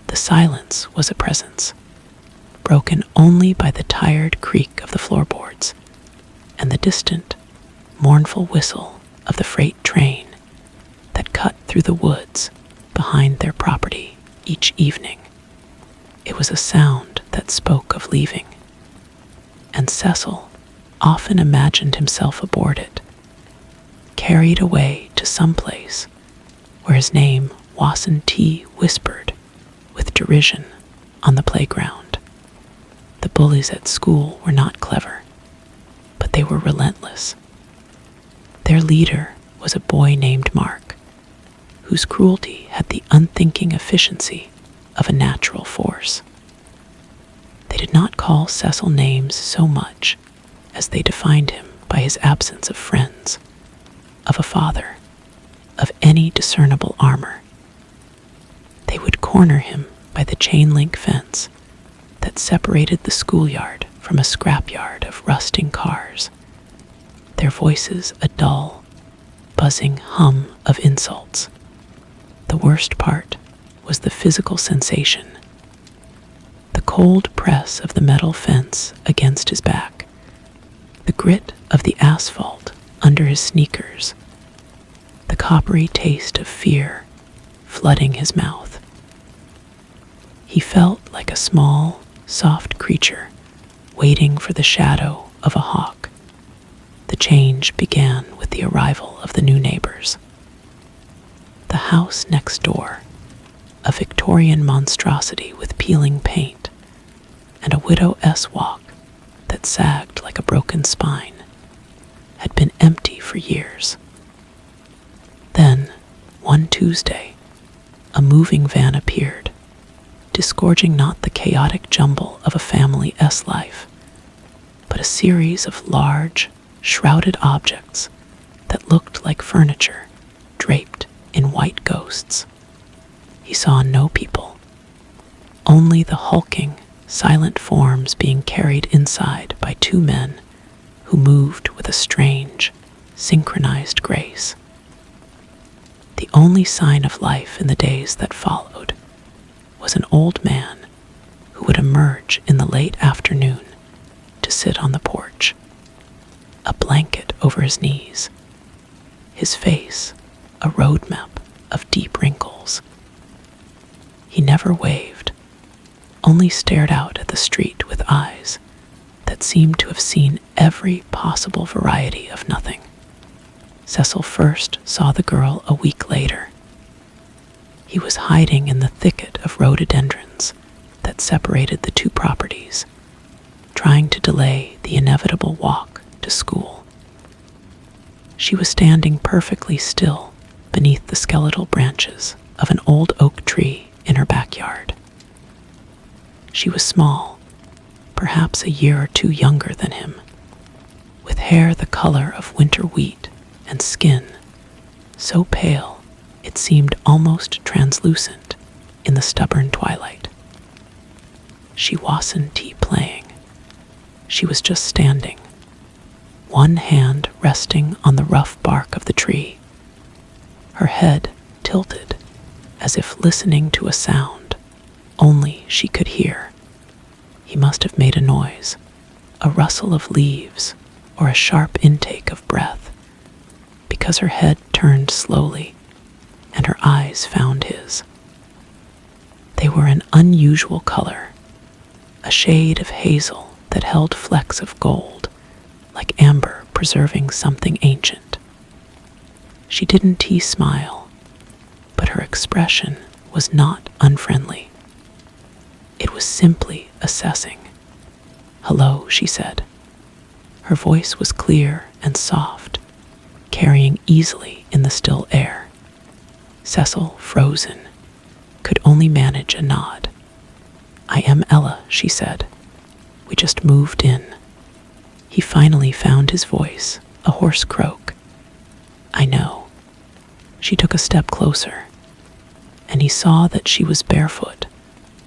The silence was a presence, broken only by the tired creak of the floorboards and the distant, mournful whistle of the freight train that cut through the woods behind their property each evening. It was a sound that spoke of leaving, and Cecil often imagined himself aboard it, carried away to some place where his name Wasson T whispered with derision on the playground. The bullies at school were not clever, but they were relentless. Their leader was a boy named Mark, whose cruelty had the unthinking efficiency of a natural force. They did not call Cecil names so much as they defined him by his absence of friends, of a father, of any discernible armor. They would corner him by the chain-link fence that separated the schoolyard from a scrapyard of rusting cars, their voices a dull, buzzing hum of insults. The worst part was the physical sensation. The cold press of the metal fence against his back, the grit of the asphalt under his sneakers, the coppery taste of fear flooding his mouth. He felt like a small, soft creature waiting for the shadow of a hawk. The change began with the arrival of the new neighbors. The house next door, a Victorian monstrosity with peeling paint, and a widow-esque walk that sagged like a broken spine, had been empty for years. Then, one Tuesday, a moving van appeared, disgorging not the chaotic jumble of a family life, but a series of large, shrouded objects that looked like furniture draped in white ghosts. He saw no people, only the hulking, silent forms being carried inside by two men who moved with a strange, synchronized grace. The only sign of life in the days that followed was an old man who would emerge in the late afternoon to sit on the porch, a blanket over his knees, his face a roadmap of deep wrinkles. He never waved, only stared out at the street with eyes that seemed to have seen every possible variety of nothing. Cecil first saw the girl a week later. He was hiding in the thicket of rhododendrons that separated the two properties, trying to delay the inevitable walk to school. She was standing perfectly still beneath the skeletal branches of an old oak tree in her backyard. She was small, perhaps a year or two younger than him, with hair the color of winter wheat and skin so pale it seemed almost translucent in the stubborn twilight. She wasn't playing. She was just standing, one hand resting on the rough bark of the tree, her head tilted as if listening to a sound only she could hear. He must have made a noise, a rustle of leaves or a sharp intake of breath, because her head turned slowly and her eyes found his. They were an unusual color, a shade of hazel that held flecks of gold, like amber preserving something ancient. She didn't smile, but her expression was not unfriendly. It was simply assessing. "Hello," she said. Her voice was clear and soft, carrying easily in the still air. Cecil, frozen, could only manage a nod. "I am Ella," she said. "We just moved in." He finally found his voice, a hoarse croak. "I know." She took a step closer, and he saw that she was barefoot,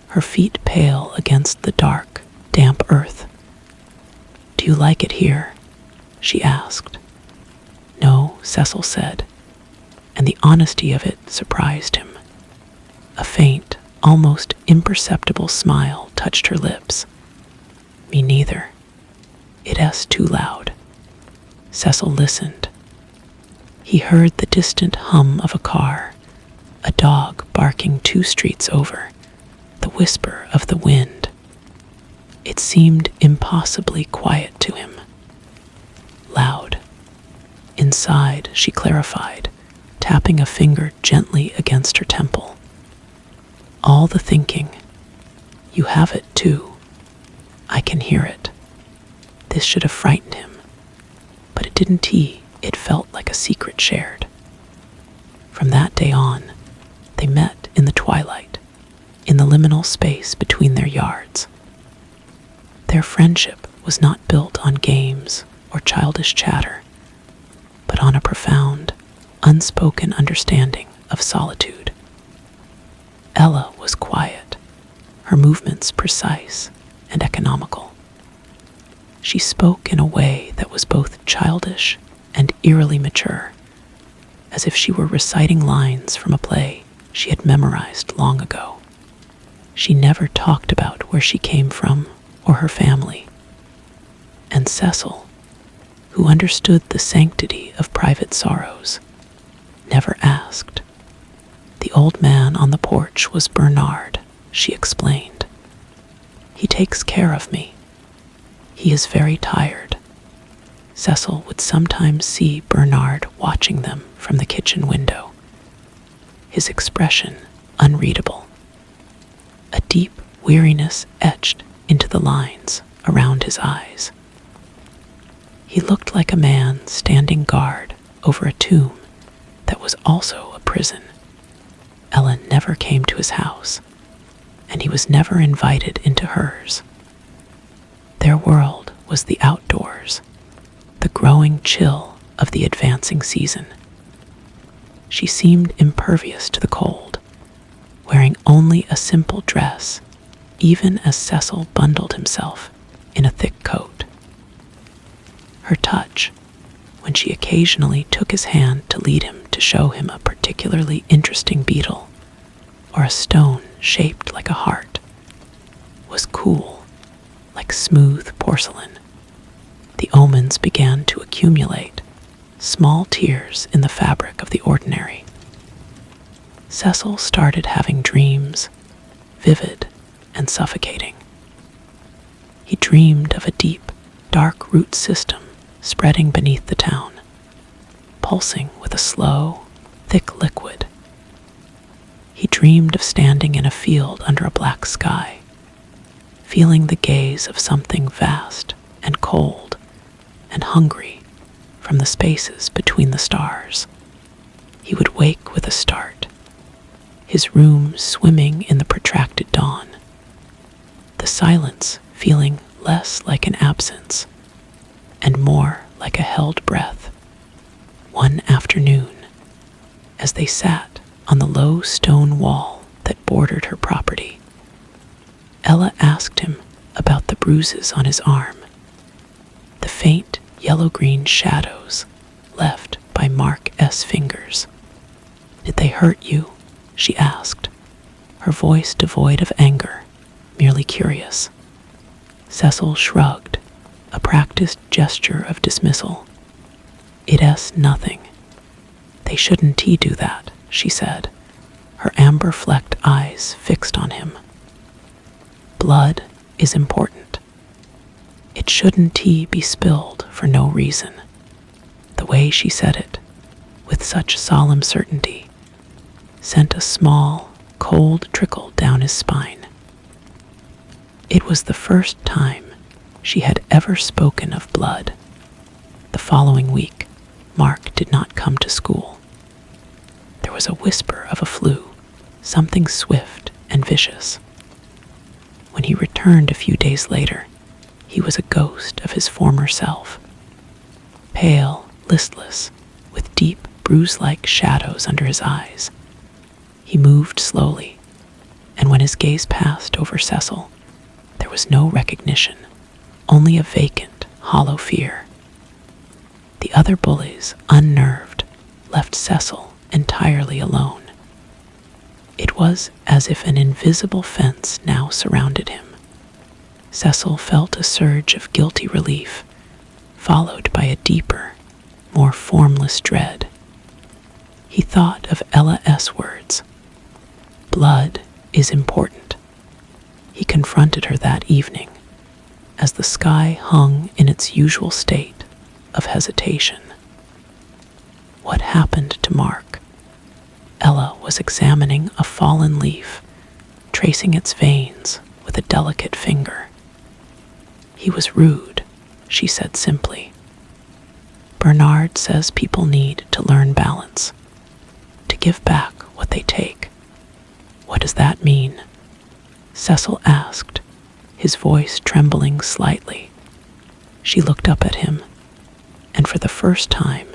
her feet pale against the dark, damp earth. "Do you like it here?" she asked. "No," Cecil said, and the honesty of it surprised him. A faint, almost imperceptible smile touched her lips. "Me neither. It's too loud." Cecil listened. He heard the distant hum of a car, a dog barking 2 streets over, the whisper of the wind. It seemed impossibly quiet to him. Loud. Inside, she clarified, tapping a finger gently against her temple. "All the thinking. You have it too. I can hear it." This should have frightened him, but it didn't. It felt like a secret shared. From that day on, they met in the twilight, in the liminal space between their yards. Their friendship was not built on games or childish chatter, but on a profound, unspoken understanding of solitude. Ella was quiet, her movements precise and economical. She spoke in a way that was both childish and eerily mature, as if she were reciting lines from a play she had memorized long ago. She never talked about where she came from or her family, and Cecil, who understood the sanctity of private sorrows, never asked. The old man on the porch was Bernard, she explained. He takes care of me. He is very tired. Cecil would sometimes see Bernard watching them from the kitchen window, his expression unreadable. A deep weariness etched into the lines around his eyes. He looked like a man standing guard over a tomb that was also a prison. Ellen never came to his house, and he was never invited into hers. Their world was the outdoors, the growing chill of the advancing season. She seemed impervious to the cold, wearing only a simple dress, even as Cecil bundled himself in a thick coat. Her touch, when she occasionally took his hand to lead him to show him a particularly interesting beetle, or a stone shaped like a heart, was cool, like smooth porcelain. The omens began to accumulate, small tears in the fabric of the ordinary. Cecil started having dreams, vivid and suffocating. He dreamed of a deep, dark root system spreading beneath the town, pulsing with a slow, thick liquid. He dreamed of standing in a field under a black sky, feeling the gaze of something vast and cold and hungry from the spaces between the stars. He would wake with a start, his room swimming in the protracted dawn, the silence feeling less like an absence and more like a held breath. One afternoon, as they sat on the low stone wall that bordered her property, Ella asked him about the bruises on his arm, the faint yellow-green shadows left by Mark S. fingers. "Did they hurt you?" she asked, her voice devoid of anger, merely curious. Cecil shrugged, a practiced gesture of dismissal. "It's nothing. They shouldn't do that," she said, her amber-flecked eyes fixed on him. "Blood is important. It shouldn't be spilled for no reason." The way she said it, with such solemn certainty, sent a small, cold trickle down his spine. It was the first time she had ever spoken of blood. The following week, Mark did not come to school. There was a whisper of a flu, something swift and vicious. When he returned a few days later, he was a ghost of his former self. Pale, listless, with deep, bruise-like shadows under his eyes. He moved slowly, and when his gaze passed over Cecil, there was no recognition, only a vacant, hollow fear. The other bullies, unnerved, left Cecil entirely alone. It was as if an invisible fence now surrounded him. Cecil felt a surge of guilty relief, followed by a deeper, more formless dread. He thought of Ella S. words. Blood is important. He confronted her that evening, as the sky hung in its usual state of hesitation. What happened to Mark? Ella was examining a fallen leaf, tracing its veins with a delicate finger. He was rude, she said simply. Bernard says people need to learn balance, to give back what they take. What does that mean? Cecil asked, his voice trembling slightly. She looked up at him, and for the first time,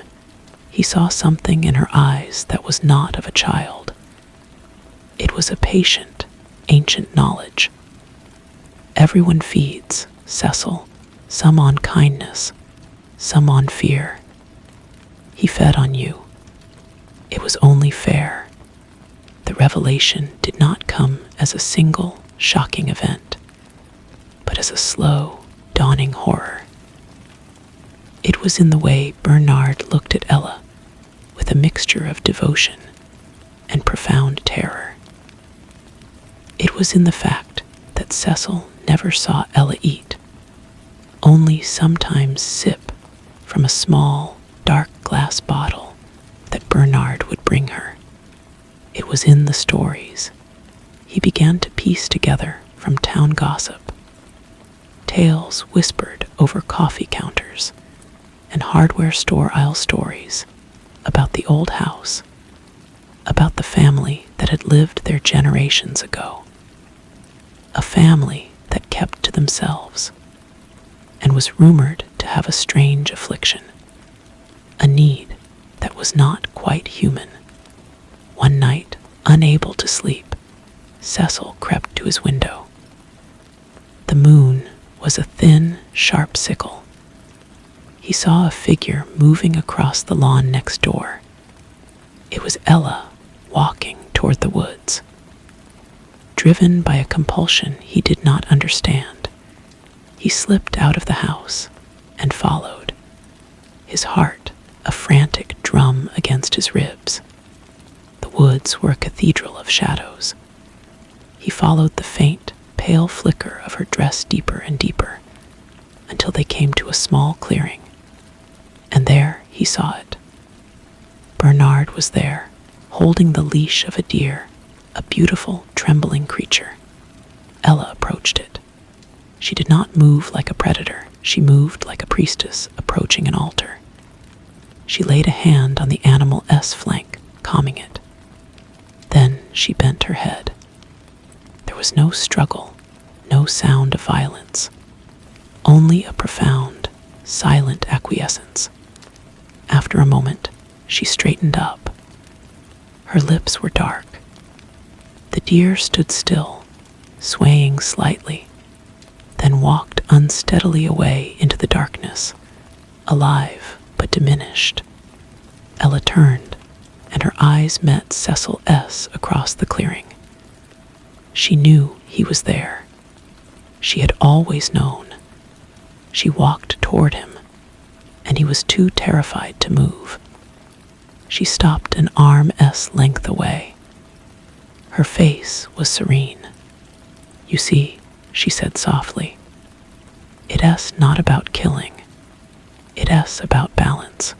he saw something in her eyes that was not of a child. It was a patient, ancient knowledge. Everyone feeds, Cecil, some on kindness, some on fear. He fed on you. It was only fair. The revelation did not come as a single, shocking event, but as a slow, dawning horror. It was in the way Bernard looked at Ella, with a mixture of devotion and profound terror. It was in the fact that Cecil never saw Ella eat, only sometimes sip from a small, dark glass bottle that Bernard would bring her. It was in the stories. He began to piece together from town gossip, tales whispered over coffee counters, and hardware store aisle stories about the old house, about the family that had lived there generations ago, a family that kept to themselves and was rumored to have a strange affliction, a need that was not quite human. One night, unable to sleep, Cecil crept to his window. The moon was a thin, sharp sickle. He saw a figure moving across the lawn next door. It was Ella walking toward the woods. Driven by a compulsion he did not understand, he slipped out of the house and followed, his heart a frantic drum against his ribs. The woods were a cathedral of shadows. He followed the faint, pale flicker of her dress deeper and deeper, until they came to a small clearing. And there he saw it. Bernard was there, holding the leash of a deer, a beautiful, trembling creature. Ella approached it. She did not move like a predator. She moved like a priestess approaching an altar. She laid a hand on the animal's flank, calming it. Then she bent her head. There was no struggle, no sound of violence, only a profound, silent acquiescence. After a moment, she straightened up. Her lips were dark. The deer stood still, swaying slightly, then walked unsteadily away into the darkness, alive but diminished. Ella turned, and her eyes met Cecil S. across the clearing. She knew he was there. She had always known. She walked toward him, and he was too terrified to move. She stopped an arm's length away. Her face was serene. "You see," she said softly, "it's not about killing. It's about balance.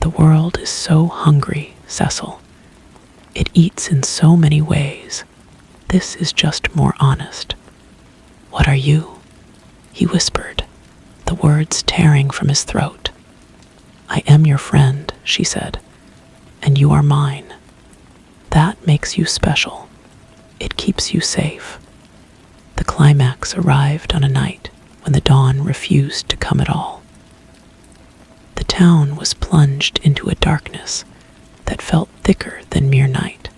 The world is so hungry, Cecil. It eats in so many ways. This is just more honest." "What are you?" he whispered, the words tearing from his throat. "I am your friend," she said, "and you are mine. That makes you special. It keeps you safe." The climax arrived on a night when the dawn refused to come at all. The town was plunged into a darkness that felt thicker than mere night,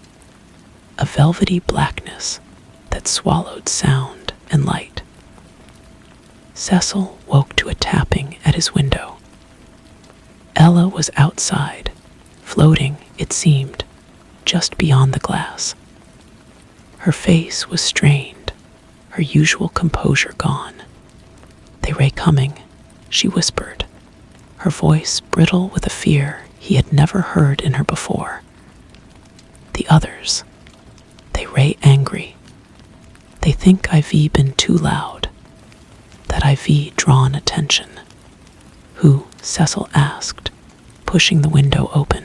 a velvety blackness that swallowed sound and light. Cecil woke to a tapping at his window. Ella was outside, floating, it seemed, just beyond the glass. Her face was strained, her usual composure gone. "They ray coming," she whispered, her voice brittle with a fear he had never heard in her before. "The others, they ray angry. They think I've been too loud, that I've drawn attention." "Who?" Cecil asked, pushing the window open.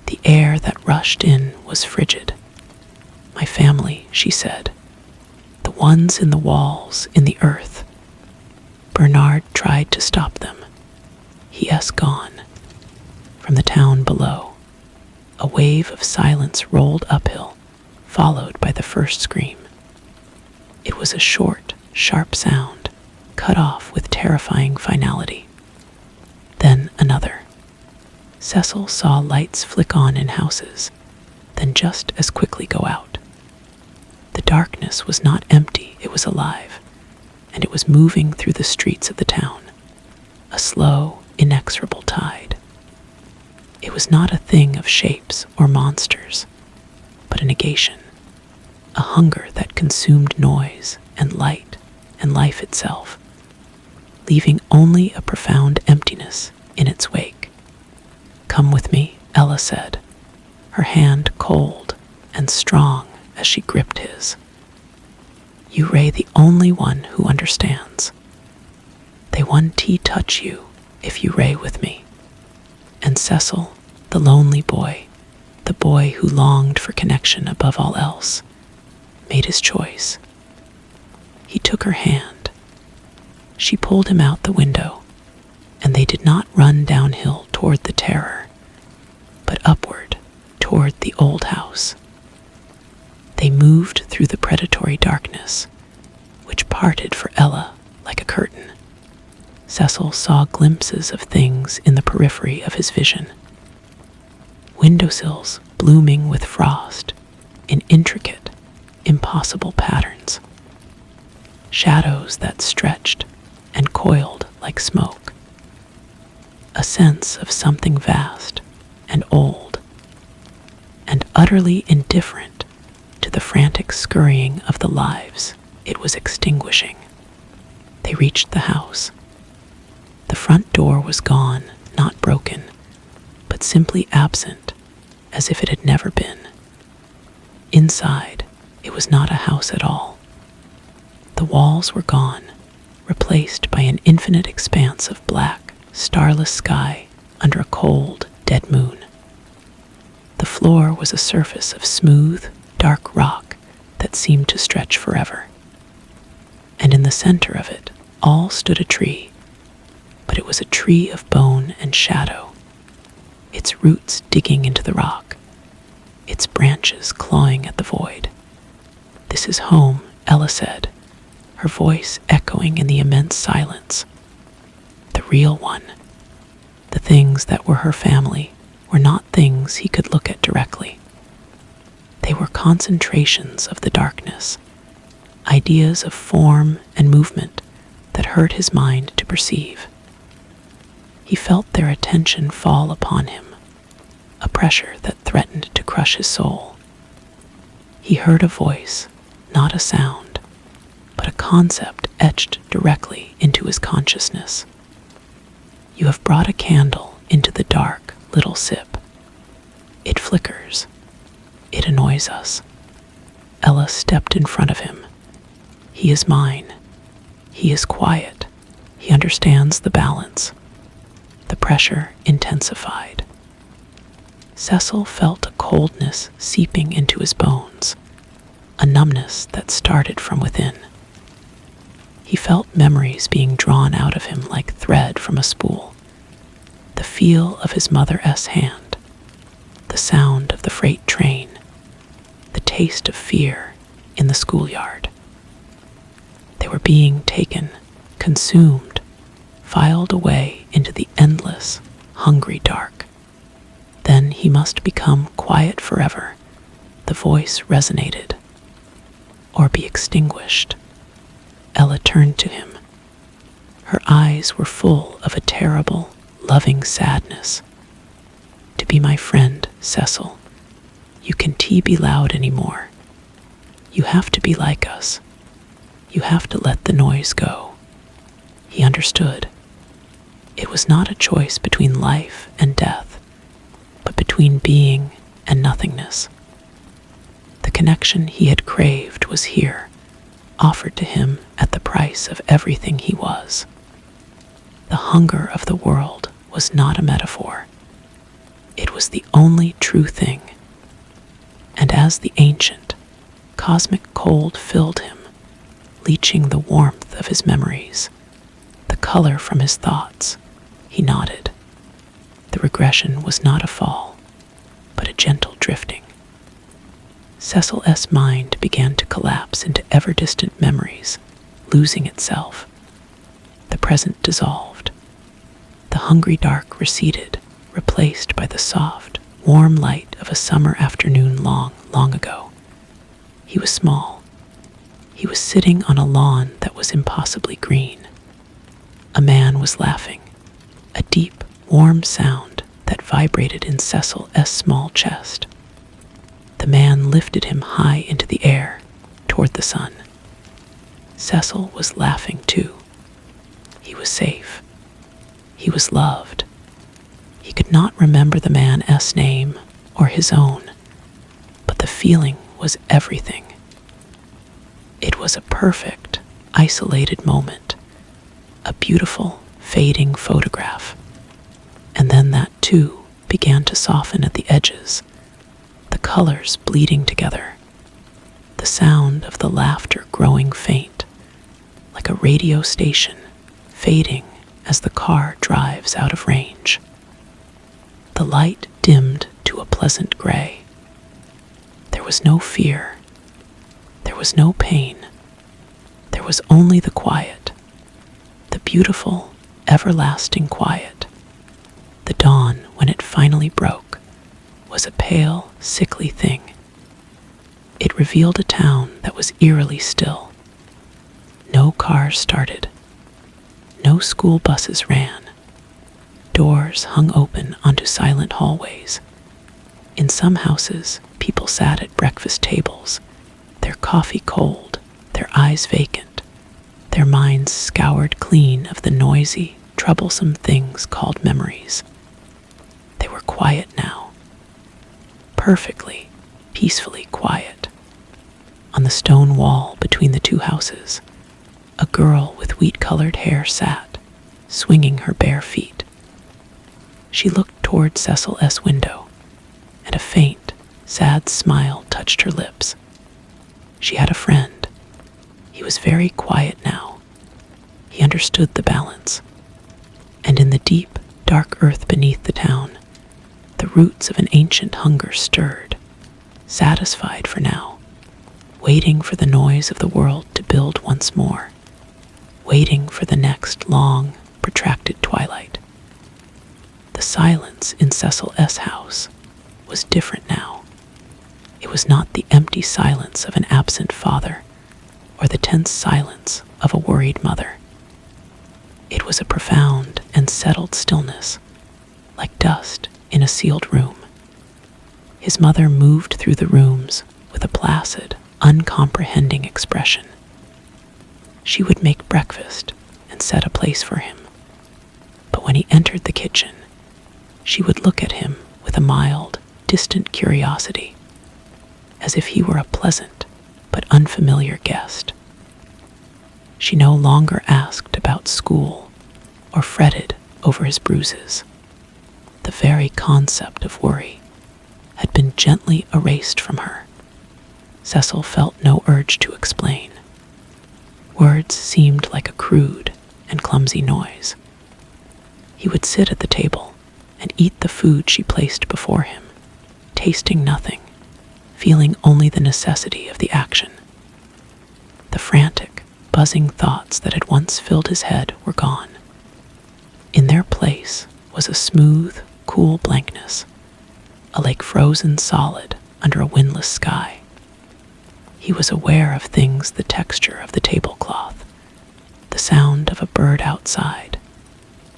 The air that rushed in was frigid. "My family," she said. "The ones in the walls, in the earth." Bernard tried to stop them. He gone. From the town below, a wave of silence rolled uphill, followed by the first scream. It was a short, sharp sound, cut off with terrifying finality. Then another. Cecil saw lights flick on in houses, then just as quickly go out. The darkness was not empty, it was alive, and it was moving through the streets of the town, a slow, inexorable tide. It was not a thing of shapes or monsters, but a negation, a hunger that consumed noise and light and life itself, leaving only a profound emptiness in its wake. "Come with me," Ella said, her hand cold and strong as she gripped his. "You, Ray, the only one who understands. They one tea touch you if you ray with me." And Cecil, the lonely boy, the boy who longed for connection above all else, made his choice. He took her hand. She pulled him out the window, and they did not run downhill toward the terror, but upward toward the old house. They moved through the predatory darkness, which parted for Ella like a curtain. Cecil saw glimpses of things in the periphery of his vision. Windowsills blooming with frost in intricate, impossible patterns. Shadows that stretched and coiled like smoke. A sense of something vast and old, and utterly indifferent to the frantic scurrying of the lives it was extinguishing. They reached the house. The front door was gone, not broken, but simply absent, as if it had never been. Inside, it was not a house at all. The walls were gone, replaced by an infinite expanse of black, starless sky under a cold, dead moon. The floor was a surface of smooth, dark rock that seemed to stretch forever. And in the center of it all stood a tree, but it was a tree of bone and shadow, its roots digging into the rock, its branches clawing at the void. "This is home," Ella said, her voice echoing in the immense silence. The real one. The things that were her family were not things he could look at directly. They were concentrations of the darkness, ideas of form and movement that hurt his mind to perceive. He felt their attention fall upon him, a pressure that threatened to crush his soul. He heard a voice, not a sound, but a concept etched directly into his consciousness. "You have brought a candle into the dark, little sip. It flickers. It annoys us." Ella stepped in front of him. "He is mine. He is quiet. He understands the balance." The pressure intensified. Cecil felt a coldness seeping into his bones, a numbness that started from within. He felt memories being drawn out of him like thread from a spool. The feel of his mother's hand, the sound of the freight train, the taste of fear in the schoolyard. They were being taken, consumed, filed away into the endless, hungry dark. Then he must become quiet forever, the voice resonated, or be extinguished. Ella turned to him. Her eyes were full of a terrible, loving sadness. "To be my friend, Cecil, you can't be loud anymore. You have to be like us. You have to let the noise go." He understood. It was not a choice between life and death, but between being and nothingness. The connection he had craved was here, offered to him at the price of everything he was. The hunger of the world was not a metaphor. It was the only true thing. And as the ancient, cosmic cold filled him, leaching the warmth of his memories, the color from his thoughts, he nodded. The regression was not a fall, but a gentle drifting. Cecil's mind began to collapse into ever-distant memories, losing itself. The present dissolved. The hungry dark receded, replaced by the soft, warm light of a summer afternoon long, long ago. He was small. He was sitting on a lawn that was impossibly green. A man was laughing, a deep, warm sound that vibrated in Cecil's small chest. The man lifted him high into the air, toward the sun. Cecil was laughing too. He was safe. He was loved. He could not remember the man's name or his own, but the feeling was everything. It was a perfect, isolated moment, a beautiful, fading photograph. And then that too began to soften at the edges, the colors bleeding together, the sound of the laughter growing faint, like a radio station fading as the car drives out of range. The light dimmed to a pleasant gray. There was no fear. There was no pain. There was only the quiet, the beautiful, everlasting quiet. The dawn, when it finally broke, was a pale, sickly thing. It revealed a town that was eerily still. No cars started. No school buses ran. Doors hung open onto silent hallways. In some houses, people sat at breakfast tables, their coffee cold, their eyes vacant, their minds scoured clean of the noisy, troublesome things called memories. They were quiet now. Perfectly, peacefully quiet. On the stone wall between the two houses, a girl with wheat-colored hair sat, swinging her bare feet. She looked toward Cecil's window, and a faint, sad smile touched her lips. She had a friend. He was very quiet now. He understood the balance. And in the deep, dark earth beneath the town, the roots of an ancient hunger stirred, satisfied for now, waiting for the noise of the world to build once more, waiting for the next long, protracted twilight. The silence in Cecil's house was different now. It was not the empty silence of an absent father or the tense silence of a worried mother. It was a profound and settled stillness, like dust in a sealed room. His mother moved through the rooms with a placid, uncomprehending expression. She would make breakfast and set a place for him. But when he entered the kitchen, she would look at him with a mild, distant curiosity, as if he were a pleasant but unfamiliar guest. She no longer asked about school or fretted over his bruises. The very concept of worry had been gently erased from her. Cecil felt no urge to explain. Words seemed like a crude and clumsy noise. He would sit at the table and eat the food she placed before him, tasting nothing, feeling only the necessity of the action. The frantic, buzzing thoughts that had once filled his head were gone. In their place was a smooth, cool blankness, a lake frozen solid under a windless sky. He was aware of things, the texture of the tablecloth, the sound of a bird outside,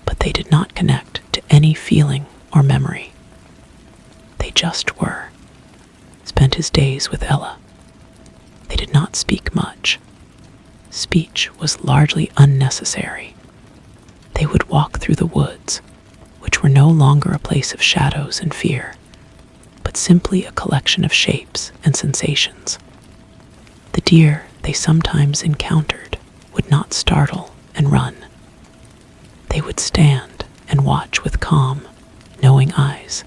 but they did not connect to any feeling or memory. They just were. Spent his days with Ella. They did not speak much. Speech was largely unnecessary. They would walk through the woods, which were no longer a place of shadows and fear, but simply a collection of shapes and sensations. The deer they sometimes encountered would not startle and run. They would stand and watch with calm, knowing eyes,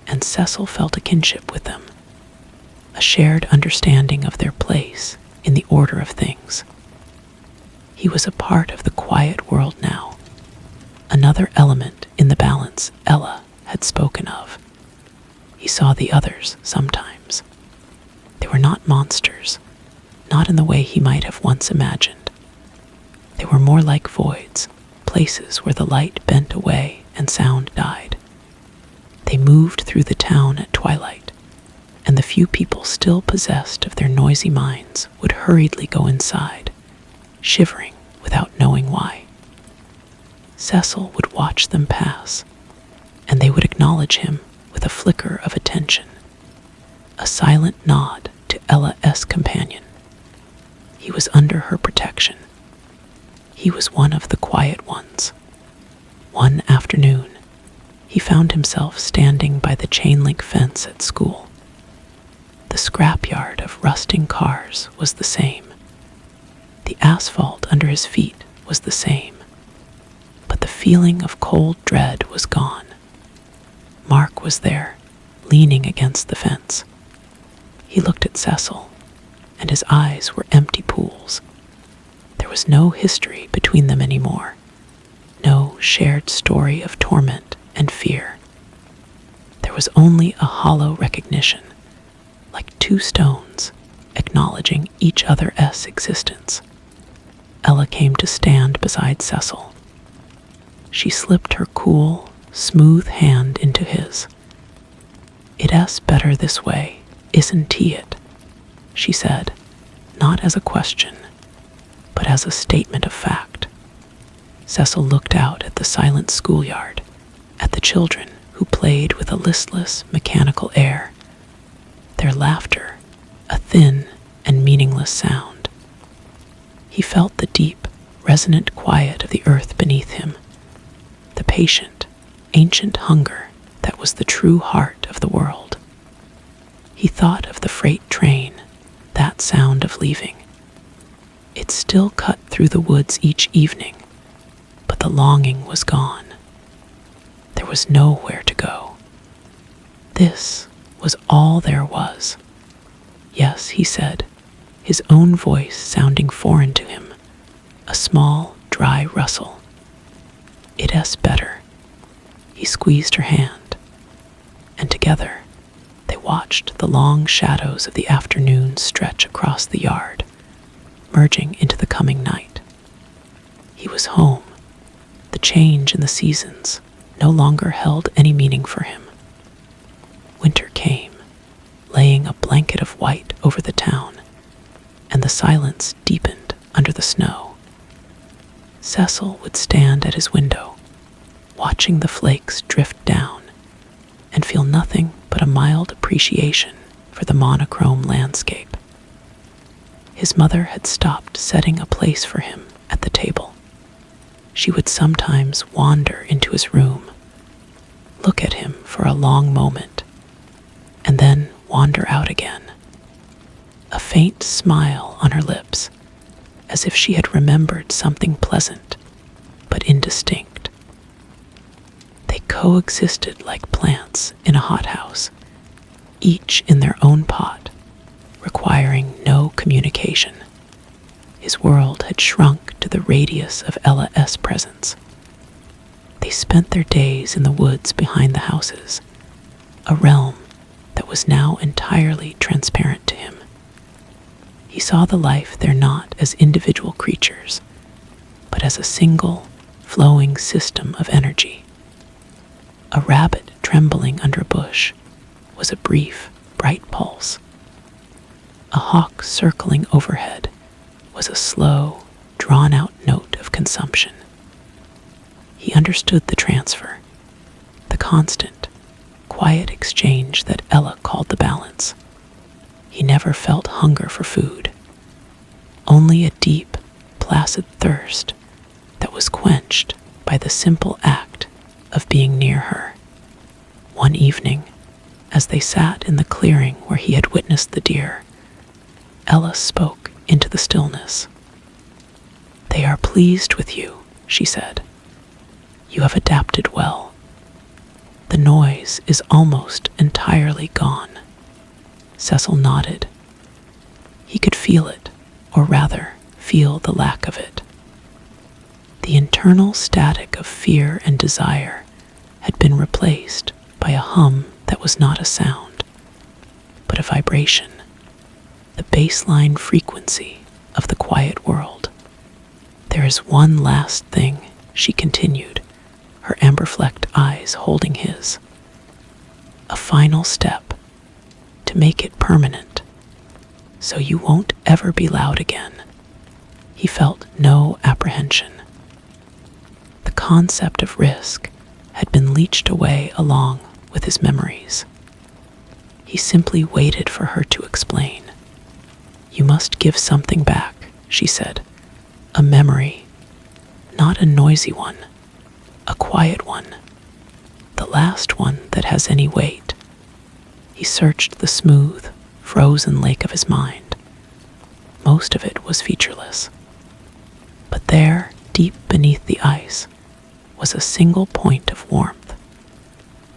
and Cecil felt a kinship with them, a shared understanding of their place in the order of things. He was a part of the quiet world now, another element in the balance Ella had spoken of. He saw the others sometimes. They were not monsters, not in the way he might have once imagined. They were more like voids, places where the light bent away and sound died. They moved through the town at twilight, and the few people still possessed of their noisy minds would hurriedly go inside, shivering without knowing why. Cecil would watch them pass, and they would acknowledge him with a flicker of attention, a silent nod to Ella's companion. He was under her protection. He was one of the quiet ones. One afternoon, he found himself standing by the chain-link fence at school. The scrapyard of rusting cars was the same. The asphalt under his feet was the same. But the feeling of cold dread was gone. Mark was there, leaning against the fence. He looked at Cecil, and his eyes were empty pools. There was no history between them anymore, no shared story of torment and fear. There was only a hollow recognition, like two stones acknowledging each other's existence. Ella came to stand beside Cecil. She slipped her cool, smooth hand into his. "It's better this way, isn't it?" she said, not as a question, but as a statement of fact. Cecil looked out at the silent schoolyard, at the children who played with a listless, mechanical air, their laughter a thin and meaningless sound. He felt the deep, resonant quiet of the earth beneath him, the patient, ancient hunger that was the true heart of the world. He thought of the freight train, that sound of leaving. It still cut through the woods each evening, but the longing was gone. There was nowhere to go. This was all there was. Yes, he said, his own voice sounding foreign to him, a small, dry rustle. "It's better." He squeezed her hand, and together they watched the long shadows of the afternoon stretch across the yard, merging into the coming night. He was home. The change in the seasons no longer held any meaning for him. Winter came, laying a blanket of white over the town, and the silence deepened under the snow. Cecil would stand at his window, watching the flakes drift down, and feel nothing but a mild appreciation for the monochrome landscape. His mother had stopped setting a place for him at the table. She would sometimes wander into his room, look at him for a long moment, and then wander out again, a faint smile on her lips, as if she had remembered something pleasant but indistinct. They coexisted like plants in a hothouse, each in their own pot, requiring no communication. His world had shrunk to the radius of Ella's presence. They spent their days in the woods behind the houses, a realm that was now entirely transparent to him. He saw the life there not as individual creatures, but as a single, flowing system of energy. A rabbit trembling under a bush was a brief, bright pulse. A hawk circling overhead was a slow, drawn-out note of consumption. He understood the transfer, the constant, quiet exchange that Ella called the balance. He never felt hunger for food, only a deep, placid thirst that was quenched by the simple act of being near her. One evening, as they sat in the clearing where he had witnessed the deer, Ella spoke into the stillness. "They are pleased with you," she said. "You have adapted well. The noise is almost entirely gone." Cecil nodded. He could feel it, or rather, feel the lack of it. The internal static of fear and desire had been replaced by a hum that was not a sound, but a vibration, the baseline frequency of the quiet world. "There is one last thing," she continued, her amber-flecked eyes holding his. "A final step, to make it permanent, so you won't ever be loud again." He felt no apprehension. The concept of risk had been leached away along with his memories. He simply waited for her to explain. "You must give something back," she said. "A memory, not a noisy one, a quiet one, the last one that has any weight." He searched the smooth, frozen lake of his mind. Most of it was featureless. But there, deep beneath the ice, was a single point of warmth,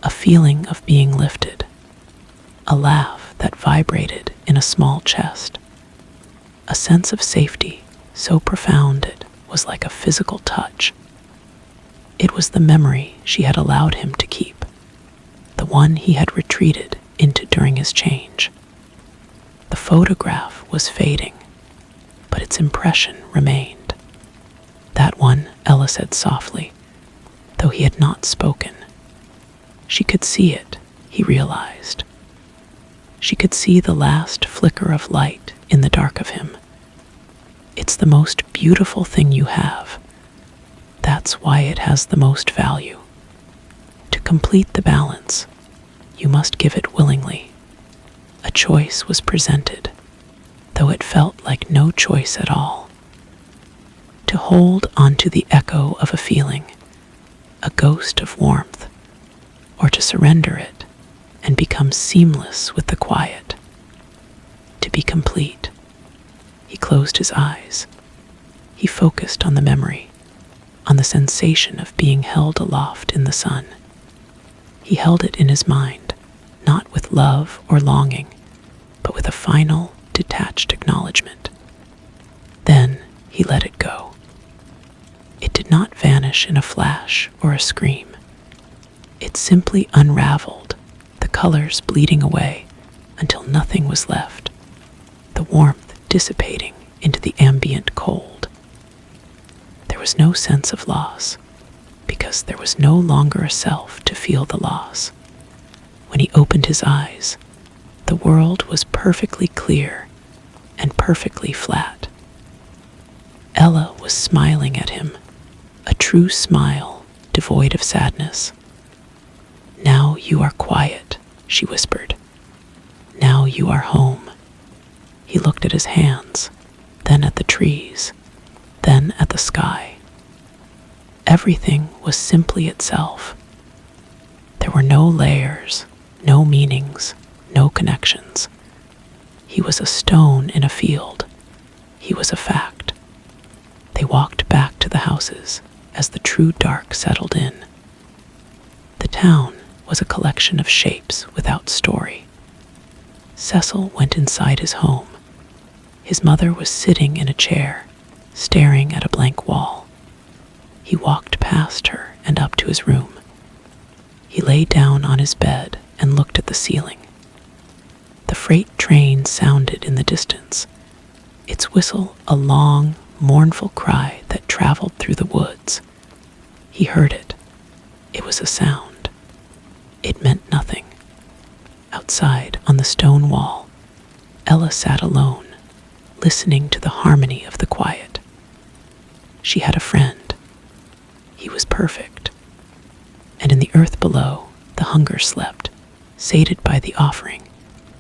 a feeling of being lifted, a laugh that vibrated in a small chest, a sense of safety so profound it was like a physical touch. It was the memory she had allowed him to keep, the one he had retreated into during his change. The photograph was fading, but its impression remained. "That one," Ella said softly, though he had not spoken. She could see it, he realized. She could see the last flicker of light in the dark of him. "It's the most beautiful thing you have. That's why it has the most value. To complete the balance, you must give it willingly." A choice was presented, though it felt like no choice at all. To hold onto the echo of a feeling, a ghost of warmth, or to surrender it and become seamless with the quiet. To be complete. He closed his eyes. He focused on the memory, on the sensation of being held aloft in the sun. He held it in his mind, not with love or longing, but with a final, detached acknowledgement. Then he let it go. It did not vanish in a flash or a scream. It simply unraveled, the colors bleeding away until nothing was left, the warmth dissipating into the ambient cold. There was no sense of loss, because there was no longer a self to feel the loss. When he opened his eyes, the world was perfectly clear and perfectly flat. Ella was smiling at him, a true smile devoid of sadness. "Now you are quiet," she whispered. "Now you are home." He looked at his hands, then at the trees, then at the sky. Everything was simply itself. There were no layers, no meanings, no connections. He was a stone in a field. He was a fact. They walked back to the houses as the true dark settled in. The town was a collection of shapes without story. Cecil went inside his home. His mother was sitting in a chair, staring at a blank wall. He walked past her and up to his room. He lay down on his bed and looked at the ceiling. The freight train sounded in the distance, its whistle a long, mournful cry that traveled through the woods. He heard it. It was a sound. It meant nothing. Outside, on the stone wall, Ella sat alone, listening to the harmony of the quiet. She had a friend. He was perfect. And in the earth below, the hunger slept, sated by the offering,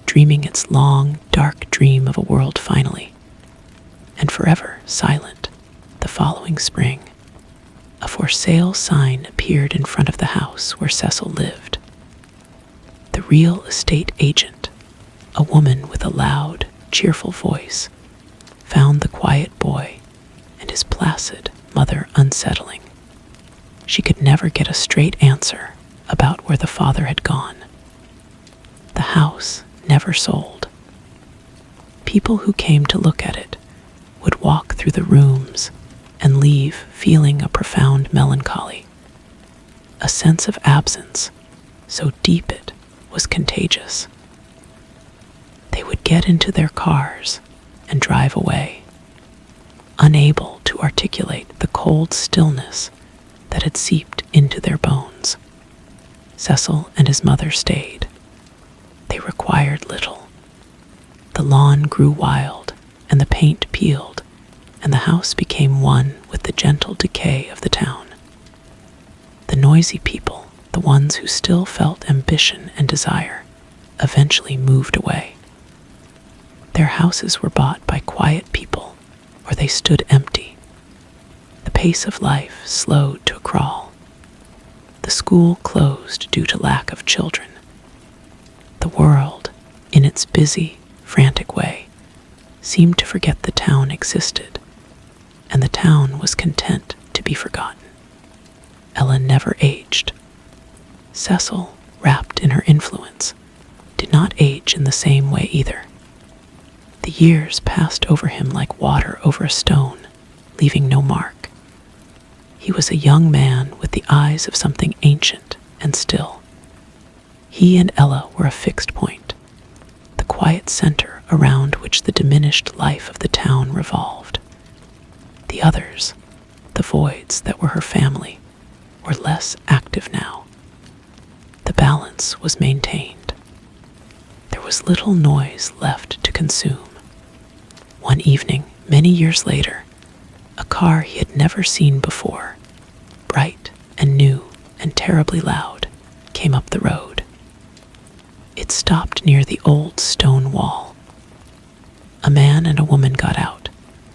dreaming its long, dark dream of a world finally. And forever silent, the following spring, a for sale sign appeared in front of the house where Cecil lived. The real estate agent, a woman with a loud, cheerful voice, found the quiet boy and his placid mother unsettling. She could never get a straight answer about where the father had gone. The house never sold. People who came to look at it would walk through the rooms and leave feeling a profound melancholy, a sense of absence so deep it was contagious. They would get into their cars and drive away, unable to articulate the cold stillness that had seeped into their bones. Cecil and his mother stayed. They required little. The lawn grew wild, and the paint peeled, and the house became one with the gentle decay of the town. The noisy people, the ones who still felt ambition and desire, eventually moved away. Their houses were bought by quiet people, or they stood empty. The pace of life slowed to a crawl. The school closed due to lack of children. The world, in its busy, frantic way, seemed to forget the town existed, and the town was content to be forgotten. Ella never aged. Cecil, wrapped in her influence, did not age in the same way either. The years passed over him like water over a stone, leaving no mark. He was a young man with the eyes of something ancient and still. He and Ella were a fixed point, the quiet center around which the diminished life of the town revolved. The others, the voids that were her family, were less active now. The balance was maintained. There was little noise left to consume. One evening, many years later, a car he had never seen before, bright and new and terribly loud, came up the road. It stopped near the old stone wall. A man and a woman got out,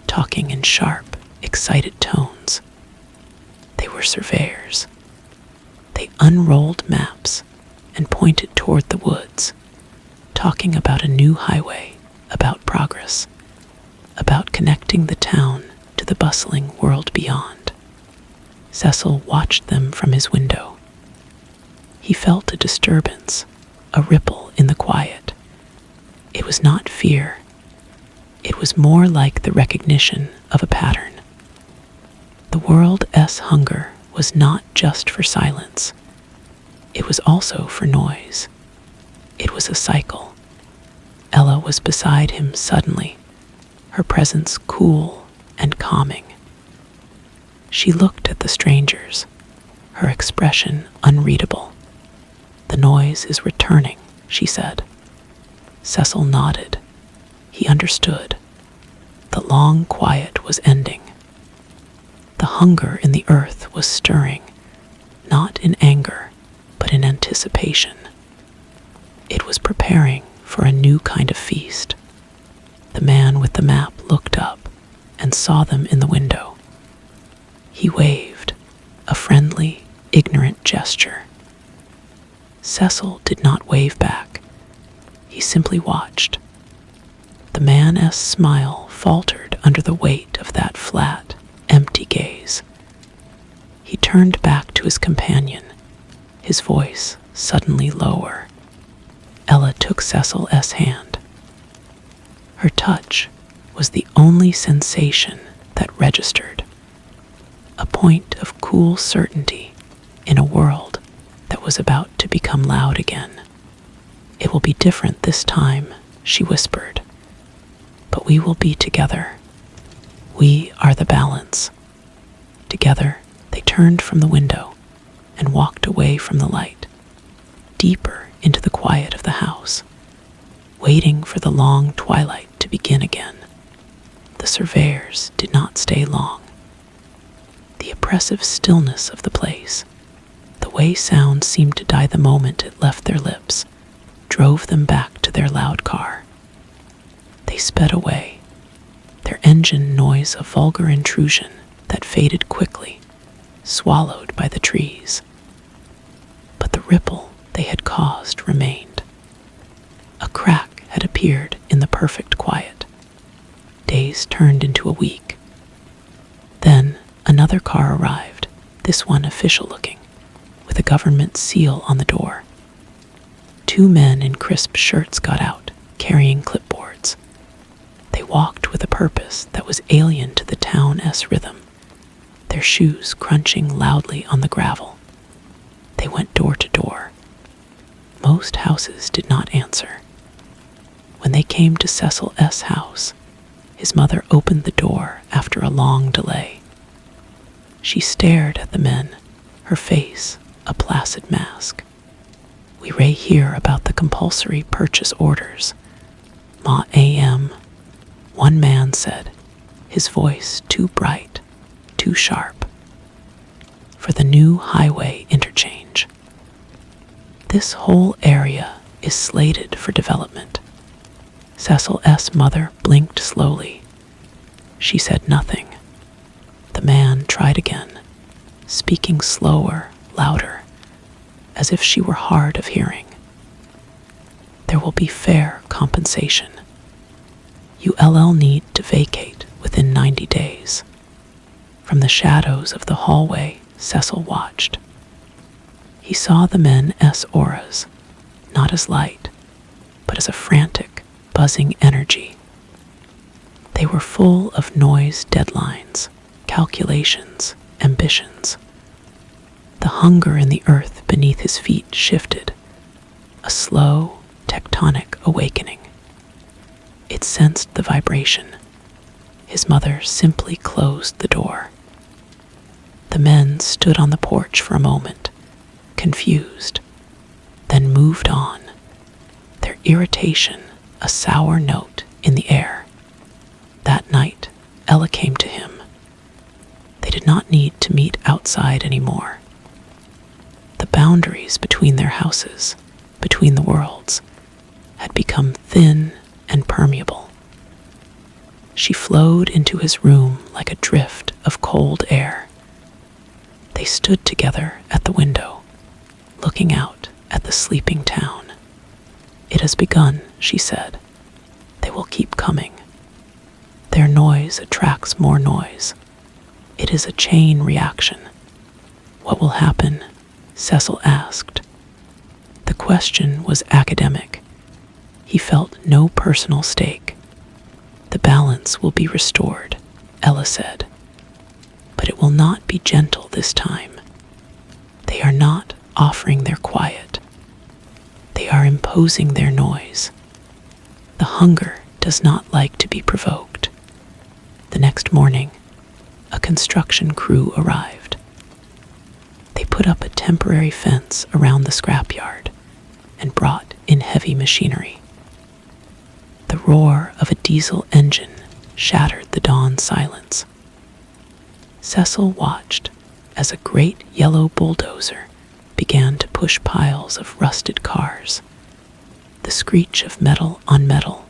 talking in sharp, excited tones. They were surveyors. They unrolled maps and pointed toward the woods, talking about a new highway, about progress, about connecting the town to the bustling world beyond. Cecil watched them from his window. He felt a disturbance, a ripple in the quiet. It was not fear. It was more like the recognition of a pattern. The world's hunger was not just for silence. It was also for noise. It was a cycle. Ella was beside him suddenly, her presence cool and calming. She looked at the strangers, her expression unreadable. "The noise is returning," she said. Cecil nodded. He understood. The long quiet was ending. The hunger in the earth was stirring, not in anger, but in anticipation. It was preparing for a new kind of feast. The man with the map looked up and saw them in the window. He waved, a friendly, ignorant gesture. Cecil did not wave back. He simply watched. The man's smile faltered under the weight of that flat, empty gaze. He turned back to his companion, his voice suddenly lower. Ella took Cecil's hand. Her touch was the only sensation that registered, a point of cool certainty in a world that was about to become loud again. "It will be different this time," she whispered, "but we will be together. We are the balance." Together, they turned from the window and walked away from the light, deeper into the quiet of the house, waiting for the long twilight to begin again. The surveyors did not stay long. The oppressive stillness of the place, the way sound seemed to die the moment it left their lips, drove them back to their loud car. They sped away, their engine noise a vulgar intrusion that faded quickly, swallowed by the trees. But the ripple they had caused remained. A crack had appeared in the perfect quiet. Days turned into a week. Then another car arrived, this one official-looking, with a government seal on the door. Two men in crisp shirts got out, carrying clipboards. They walked with a purpose that was alien to the town's rhythm, their shoes crunching loudly on the gravel. They went door to door. Most houses did not answer. When they came to Cecil's house, his mother opened the door after a long delay. She stared at the men, her face a placid mask. "We may hear about the compulsory purchase orders. Ma am," one man said, his voice too bright, too sharp. "For the new highway interchange. This whole area is slated for development." Cecil S. mother blinked slowly. She said nothing. The man tried again, speaking slower, louder, as if she were hard of hearing. "There will be fair compensation. ULL need to vacate within 90 days. From the shadows of the hallway, Cecil watched. He saw the men's auras, not as light, but as a frantic, buzzing energy. They were full of noise, deadlines, calculations, ambitions. The hunger in the earth beneath his feet shifted, a slow, tectonic awakening. It sensed the vibration. His mother simply closed the door. The men stood on the porch for a moment, confused, then moved on, their irritation a sour note in the air. That night, Ella came to him. They did not need to meet outside anymore. The boundaries between their houses, between the worlds, had become thin and permeable. She flowed into his room like a drift of cold air. They stood together at the window, looking out at the sleeping town. "It has begun," she said. "They will keep coming. Their noise attracts more noise. It is a chain reaction." "What will happen?" Cecil asked. The question was academic. He felt no personal stake. "The balance will be restored," Ella said. "But it will not be gentle this time. They are not offering their quiet. They are imposing their noise. The hunger does not like to be provoked." The next morning, a construction crew arrived. They put up a temporary fence around the scrapyard and brought in heavy machinery. The roar of a diesel engine shattered the dawn silence. Cecil watched as a great yellow bulldozer began to push piles of rusted cars, the screech of metal on metal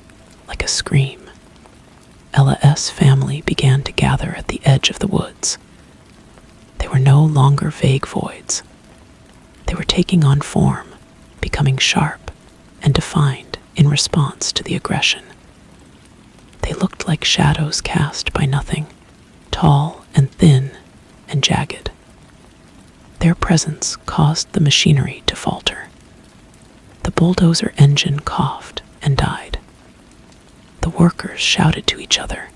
like a scream. Ella's family began to gather at the edge of the woods. They were no longer vague voids. They were taking on form, becoming sharp and defined in response to the aggression. They looked like shadows cast by nothing, tall and thin and jagged. Their presence caused the machinery to falter. The bulldozer engine coughed and died. The workers shouted to each other,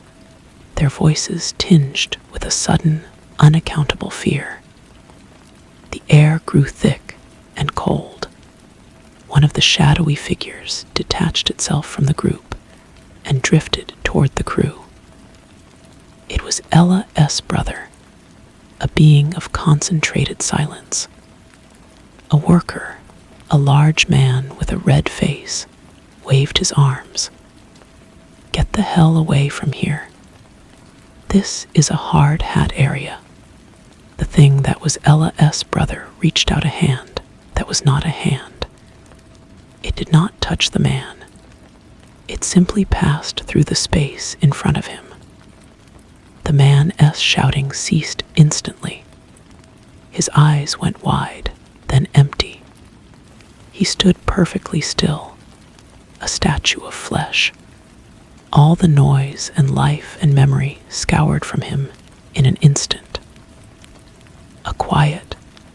their voices tinged with a sudden, unaccountable fear. The air grew thick and cold. One of the shadowy figures detached itself from the group and drifted toward the crew. It was Ella's brother, a being of concentrated silence. A worker, a large man with a red face, waved his arms. "Get the hell away from here. This is a hard hat area." The thing that was Ella's brother reached out a hand that was not a hand. It did not touch the man. It simply passed through the space in front of him. The man's shouting ceased instantly. His eyes went wide, then empty. He stood perfectly still, a statue of flesh. All the noise and life and memory scoured from him in an instant. A quiet,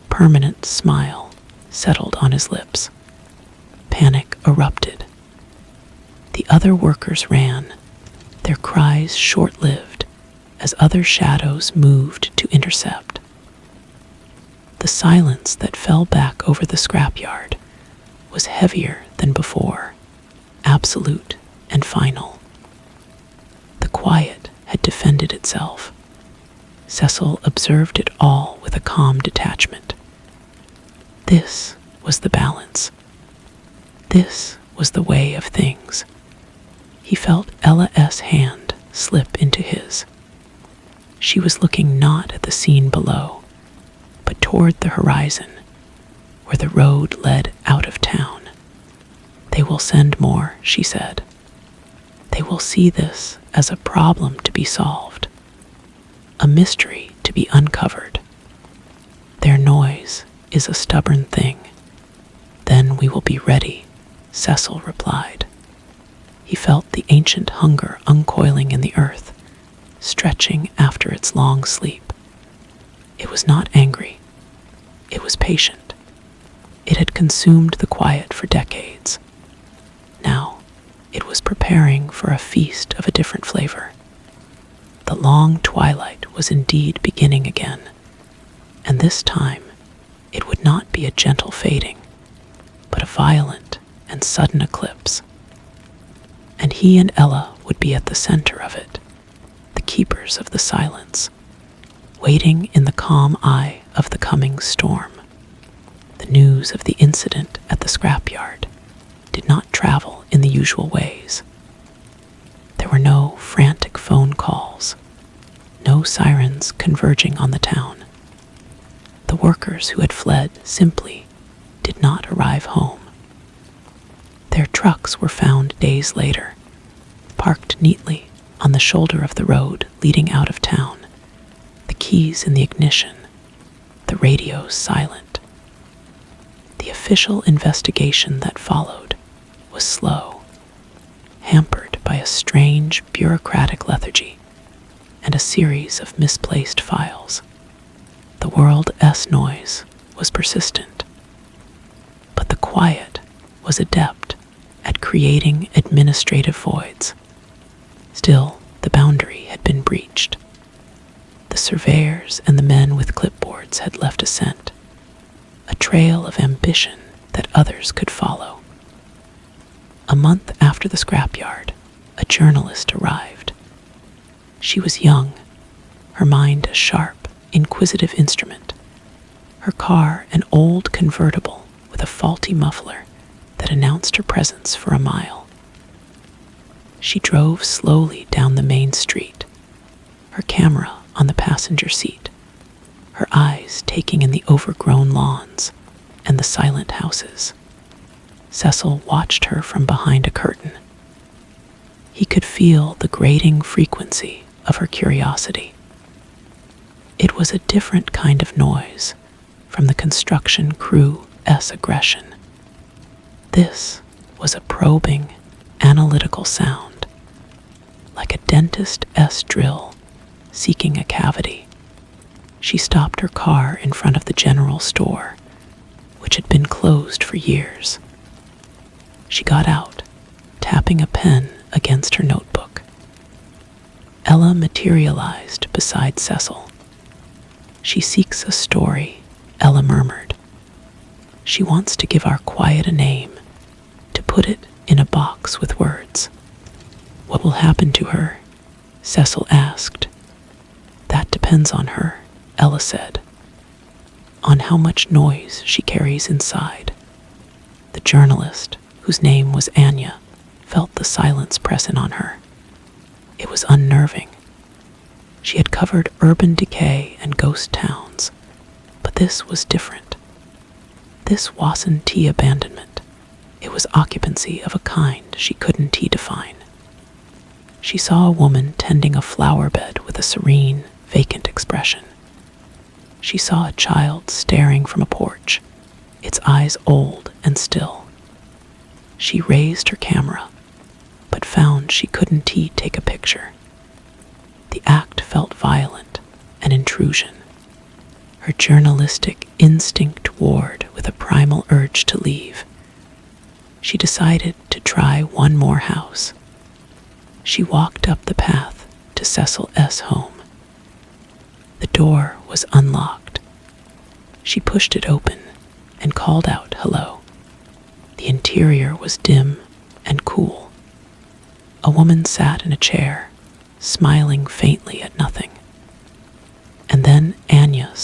permanent smile settled on his lips. Panic erupted. The other workers ran, their cries short-lived as other shadows moved to intercept. The silence that fell back over the scrapyard was heavier than before, absolute and final. The quiet had defended itself. Cecil observed it all with a calm detachment. This was the balance. This was the way of things. He felt Ella's hand slip into his. She was looking not at the scene below, but toward the horizon, where the road led out of town. They will send more, she said. They will see this as a problem to be solved, a mystery to be uncovered. Their noise is a stubborn thing. Then we will be ready, Cecil replied. He felt the ancient hunger uncoiling in the earth, stretching after its long sleep. It was not angry. It was patient. It had consumed the quiet for decades. Now, it was preparing for a feast of a different flavor. The long twilight was indeed beginning again, and this time it would not be a gentle fading, but a violent and sudden eclipse. And he and Ella would be at the center of it, the keepers of the silence, waiting in the calm eye of the coming storm. The news of the incident at the scrapyard did not travel in the usual ways. There were no frantic phone calls, no sirens converging on the town. The workers who had fled simply did not arrive home. Their trucks were found days later, parked neatly on the shoulder of the road leading out of town, the keys in the ignition, the radios silent. The official investigation that followed was slow, hampered by a strange bureaucratic lethargy and a series of misplaced files. The world's noise was persistent, but the quiet was adept at creating administrative voids. Still, the boundary had been breached. The surveyors and the men with clipboards had left a scent, a trail of ambition that others could follow. A month after the scrapyard, a journalist arrived. She was young, her mind a sharp, inquisitive instrument, her car an old convertible with a faulty muffler that announced her presence for a mile. She drove slowly down the main street, her camera on the passenger seat, her eyes taking in the overgrown lawns and the silent houses. Cecil watched her from behind a curtain. He could feel the grating frequency of her curiosity. It was a different kind of noise from the construction crew's aggression. This was a probing, analytical sound, like a dentist's drill seeking a cavity. She stopped her car in front of the general store, which had been closed for years. She got out, tapping a pen against her notebook. Ella materialized beside Cecil. She seeks a story, Ella murmured. She wants to give our quiet a name, to put it in a box with words. What will happen to her? Cecil asked. That depends on her, Ella said, on how much noise she carries inside. The journalist, whose name was Anya, felt the silence press in on her. It was unnerving. She had covered urban decay and ghost towns, but this was different. This wasn't tea abandonment. It was occupancy of a kind she couldn't define. She saw a woman tending a flower bed with a serene, vacant expression. She saw a child staring from a porch, its eyes old and still. She raised her camera, but found she couldn't take a picture. The act felt violent, an intrusion. Her journalistic instinct warred with a primal urge to leave. She decided to try one more house. She walked up the path to Cecil's home. The door was unlocked. She pushed it open and called out hello. The interior was dim and cool. A woman sat in a chair, smiling faintly at nothing.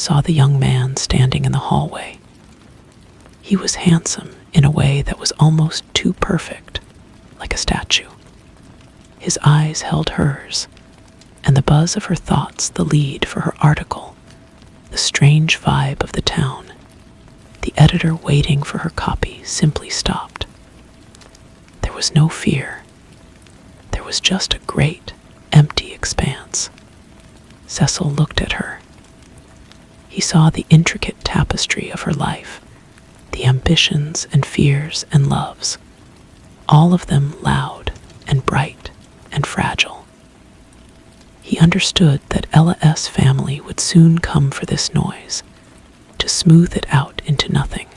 saw the young man standing in the hallway. He was handsome in a way that was almost too perfect, like a statue. His eyes held hers, and the buzz of her thoughts the lead for her article, the strange vibe of the town. The editor waiting for her copy simply stopped. There was no fear. There was just a great, empty expanse. Cecil looked at her. He saw the intricate tapestry of her life, the ambitions and fears and loves, all of them loud and bright and fragile. He understood that Ella S. family would soon come for this noise, to smooth it out into nothing.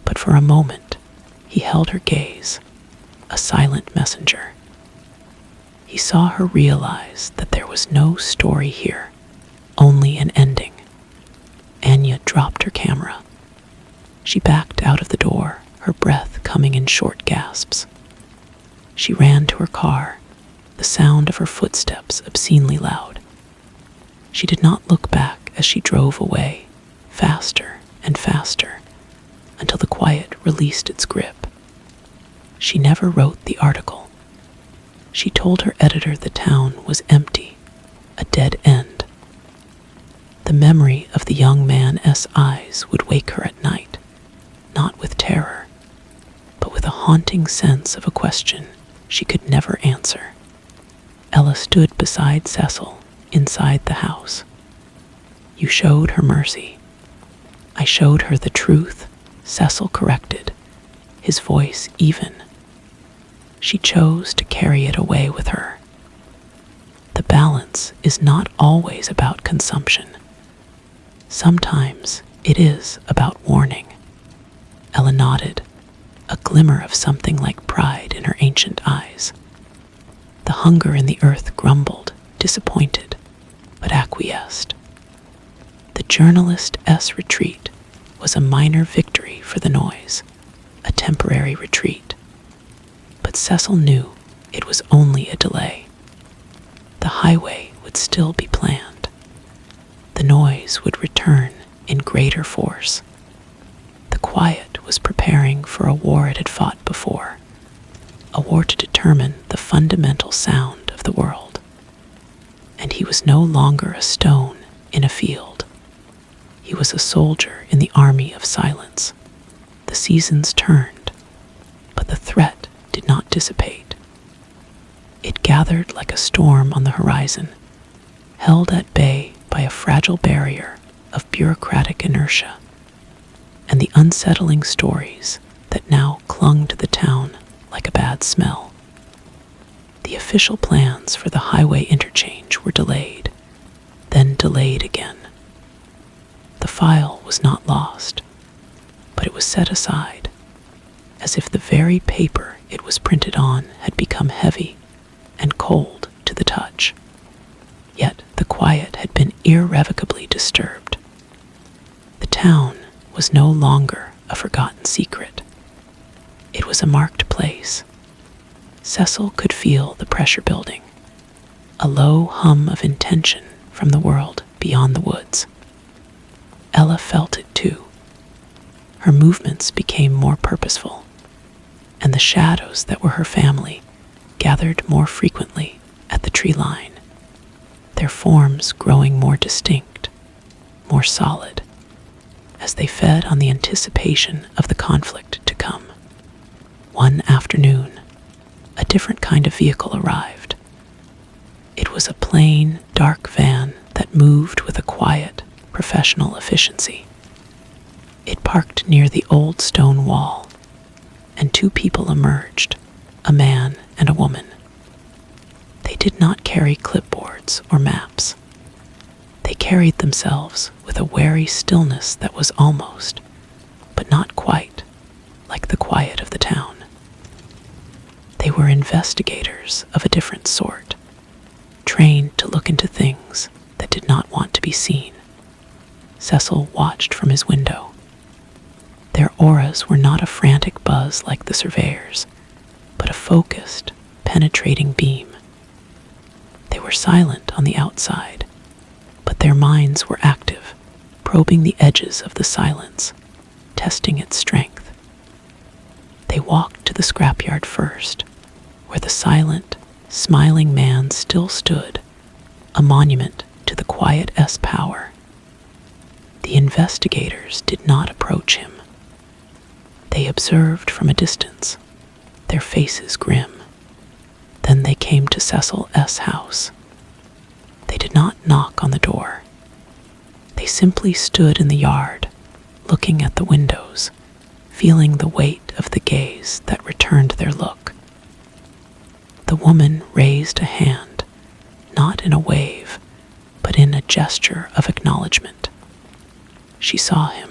But for a moment, he held her gaze, a silent messenger. He saw her realize that there was no story here, only an ending. Anya dropped her camera. She backed out of the door, her breath coming in short gasps. She ran to her car, the sound of her footsteps obscenely loud. She did not look back as she drove away, faster and faster, until the quiet released its grip. She never wrote the article. She told her editor the town was empty, a dead end. The memory of the young man's eyes would wake her at night, not with terror, but with a haunting sense of a question she could never answer. Ella stood beside Cecil inside the house. You showed her mercy. I showed her the truth, Cecil corrected, his voice even. She chose to carry it away with her. The balance is not always about consumption. Sometimes it is about warning. Ella nodded, a glimmer of something like pride in her ancient eyes. The hunger in the earth grumbled, disappointed, but acquiesced. The journalist's retreat was a minor victory for the noise, a temporary retreat. But Cecil knew it was only a delay. The highway would still be planned. The noise would return in greater force. The quiet was preparing for a war it had fought before, a war to determine the fundamental sound of the world. And he was no longer a stone in a field. He was a soldier in the army of silence. The seasons turned, but the threat did not dissipate. It gathered like a storm on the horizon, held at bay by a fragile barrier of bureaucratic inertia, and the unsettling stories that now clung to the town like a bad smell. The official plans for the highway interchange were delayed, then delayed again. The file was not lost, but it was set aside, as if the very paper it was printed on had become heavy and cold to the touch. Yet the quiet had been irrevocably disturbed. The town was no longer a forgotten secret. It was a marked place. Cecil could feel the pressure building, a low hum of intention from the world beyond the woods. Ella felt it too. Her movements became more purposeful, and the shadows that were her family gathered more frequently at the tree line, their forms growing more distinct, more solid, as they fed on the anticipation of the conflict to come. One afternoon, a different kind of vehicle arrived. It was a plain, dark van that moved with a quiet, professional efficiency. It parked near the old stone wall, and two people emerged, a man and a woman. They did not carry clipboards or maps. They carried themselves with a wary stillness that was almost, but not quite, like the quiet of the town. They were investigators of a different sort, trained to look into things that did not want to be seen. Cecil watched from his window. Their auras were not a frantic buzz like the surveyor's, but a focused, penetrating beam. They were silent on the outside, but their minds were active. probing the edges of the silence, testing its strength. They walked to the scrapyard first, where the silent, smiling man still stood, a monument to the quiet S power. The investigators did not approach him. They observed from a distance, their faces grim. Then they came to Cecil S. house. They did not knock on the door. They simply stood in the yard, looking at the windows, feeling the weight of the gaze that returned their look. The woman raised a hand, not in a wave, but in a gesture of acknowledgement. She saw him.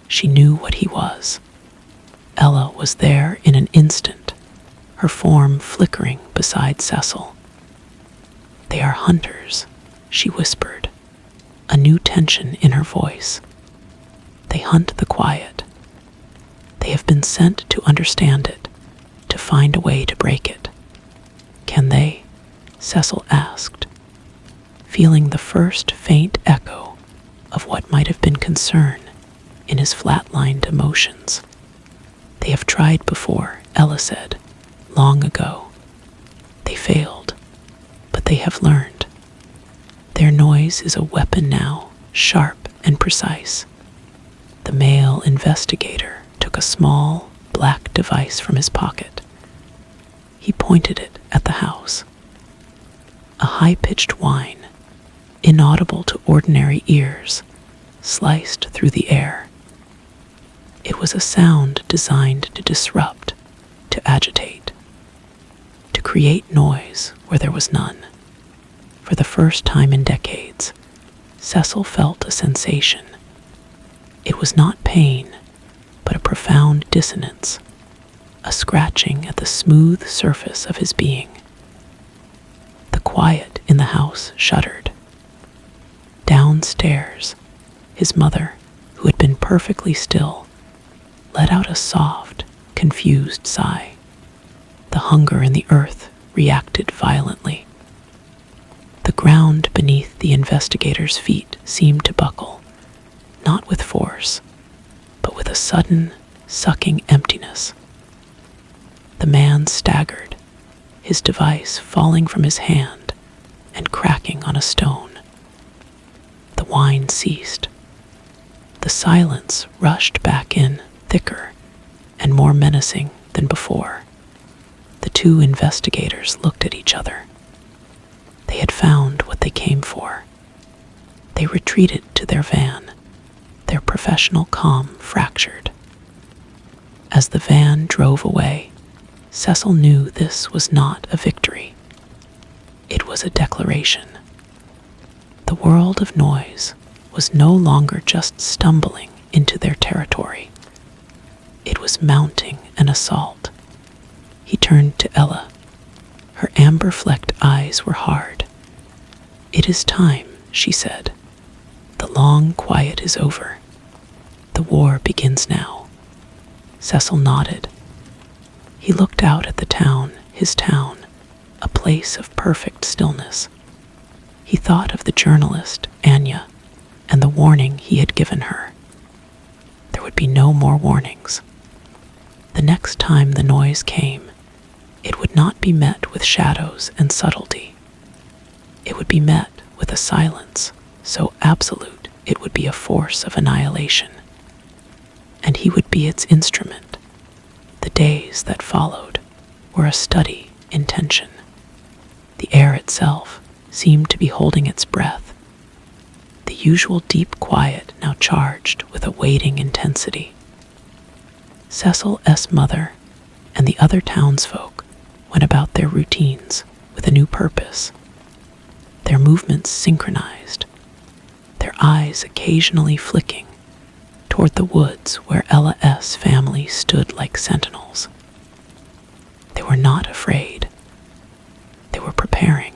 She knew what he was. Ella was there in an instant, her form flickering beside Cecil. "They are hunters," she whispered, a new tension in her voice. "They hunt the quiet. They have been sent to understand it, to find a way to break it." "Can they?" Cecil asked, feeling the first faint echo of what might have been concern in his flatlined emotions. "They have tried before," Ella said, "long ago. They failed, but they have learned. Their noise is a weapon now, sharp and precise." The male investigator took a small, black device from his pocket. He pointed it at the house. A high-pitched whine, inaudible to ordinary ears, sliced through the air. It was a sound designed to disrupt, to agitate, to create noise where there was none. For the first time in decades, Cecil felt a sensation. It was not pain, but a profound dissonance, a scratching at the smooth surface of his being. The quiet in the house shuddered. Downstairs, his mother, who had been perfectly still, let out a soft, confused sigh. The hunger in the earth reacted violently. The ground beneath the investigator's feet seemed to buckle, not with force, but with a sudden, sucking emptiness. The man staggered, his device falling from his hand and cracking on a stone. The whine ceased. The silence rushed back in, thicker and more menacing than before. The two investigators looked at each other. They had found what they came for. They retreated to their van, their professional calm fractured. As the van drove away, Cecil knew this was not a victory. It was a declaration. The world of noise was no longer just stumbling into their territory. It was mounting an assault. He turned to Ella. Her amber-flecked eyes were hard. "It is time," she said. "The long quiet is over. The war begins now." Cecil nodded. He looked out at the town, his town, a place of perfect stillness. He thought of the journalist, Anya, and the warning he had given her. There would be no more warnings. The next time the noise came, it would not be met with shadows and subtlety. It would be met with a silence so absolute it would be a force of annihilation. And he would be its instrument. The days that followed were a study in tension. The air itself seemed to be holding its breath, the usual deep quiet now charged with a waiting intensity. Cecil S. mother and the other townsfolk went about their routines with a new purpose. Their movements synchronized, their eyes occasionally flicking toward the woods where Ella S. family stood like sentinels. They were not afraid. They were preparing,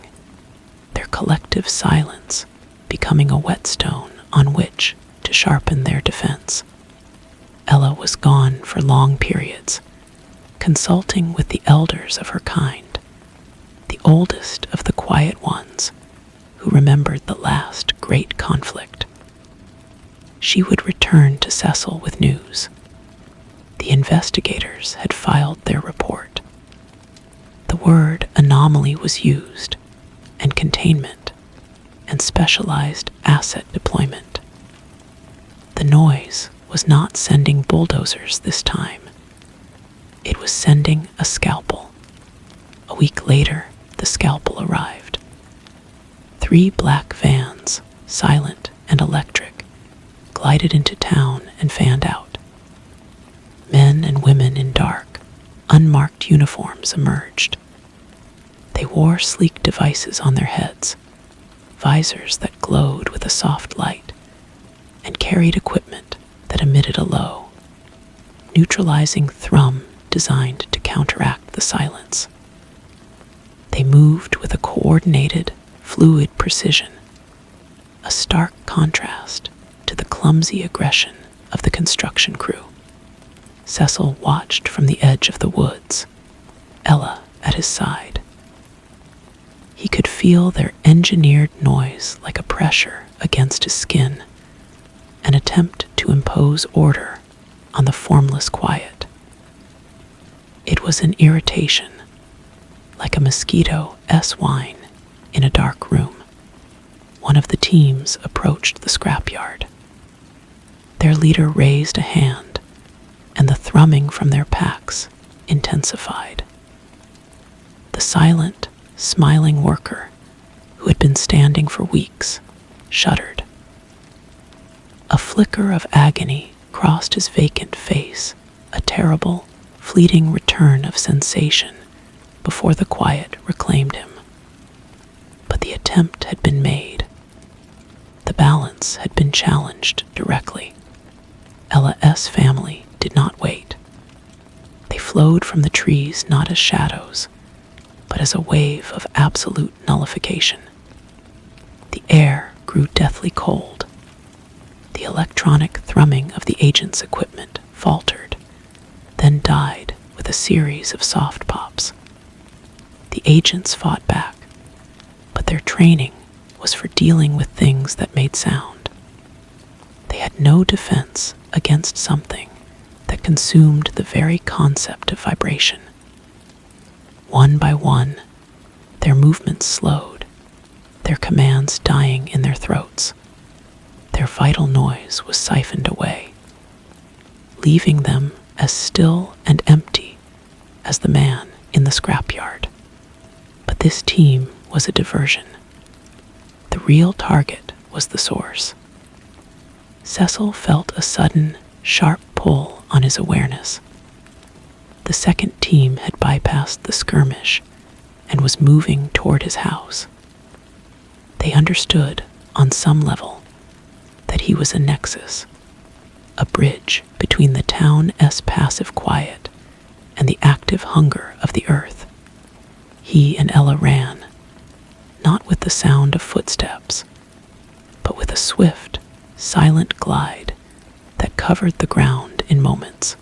their collective silence becoming a whetstone on which to sharpen their defense. Ella was gone for long periods, consulting with the elders of her kind, the oldest of the quiet ones who remembered the last great conflict. she would return to Cecil with news. The investigators had filed their report. The word anomaly was used, and containment, and specialized asset deployment. The noise was not sending bulldozers this time. It was sending a scalpel. A week later, the scalpel arrived. 3 black vans, silent and electric, glided into town and fanned out. Men and women in dark, unmarked uniforms emerged. They wore sleek devices on their heads, visors that glowed with a soft light, and carried equipment that emitted a low, neutralizing thrum designed to counteract the silence. They moved with a coordinated, fluid precision, a stark contrast to the clumsy aggression of the construction crew. Cecil watched from the edge of the woods, Ella at his side. He could feel their engineered noise like a pressure against his skin, an attempt to impose order on the formless quiet. It was an irritation, like a mosquito swine in a dark room. One of the teams approached the scrapyard. Their leader raised a hand, and the thrumming from their packs intensified. The silent, smiling worker, who had been standing for weeks, shuddered. A flicker of agony crossed his vacant face, a terrible, fleeting return of sensation before the quiet reclaimed him. But the attempt had been made. The balance had been challenged directly. Ella S. family did not wait. They flowed from the trees not as shadows, but as a wave of absolute nullification. The air grew deathly cold. The electronic thrumming of the agent's equipment faltered, then died with a series of soft pops. The agents fought back, but their training was for dealing with things that made sound. They had no defense against something that consumed the very concept of vibration. One by one, their movements slowed, their commands dying in their throats. Their vital noise was siphoned away, leaving them as still and empty as the man in the scrapyard. But this team was a diversion. The real target was the source. Cecil felt a sudden, sharp pull on his awareness. The second team had bypassed the skirmish and was moving toward his house. They understood, on some level, that he was a nexus, a bridge between the town's passive quiet and the active hunger of the earth. He and Ella ran, not with the sound of footsteps, but with a swift, silent glide that covered the ground in moments.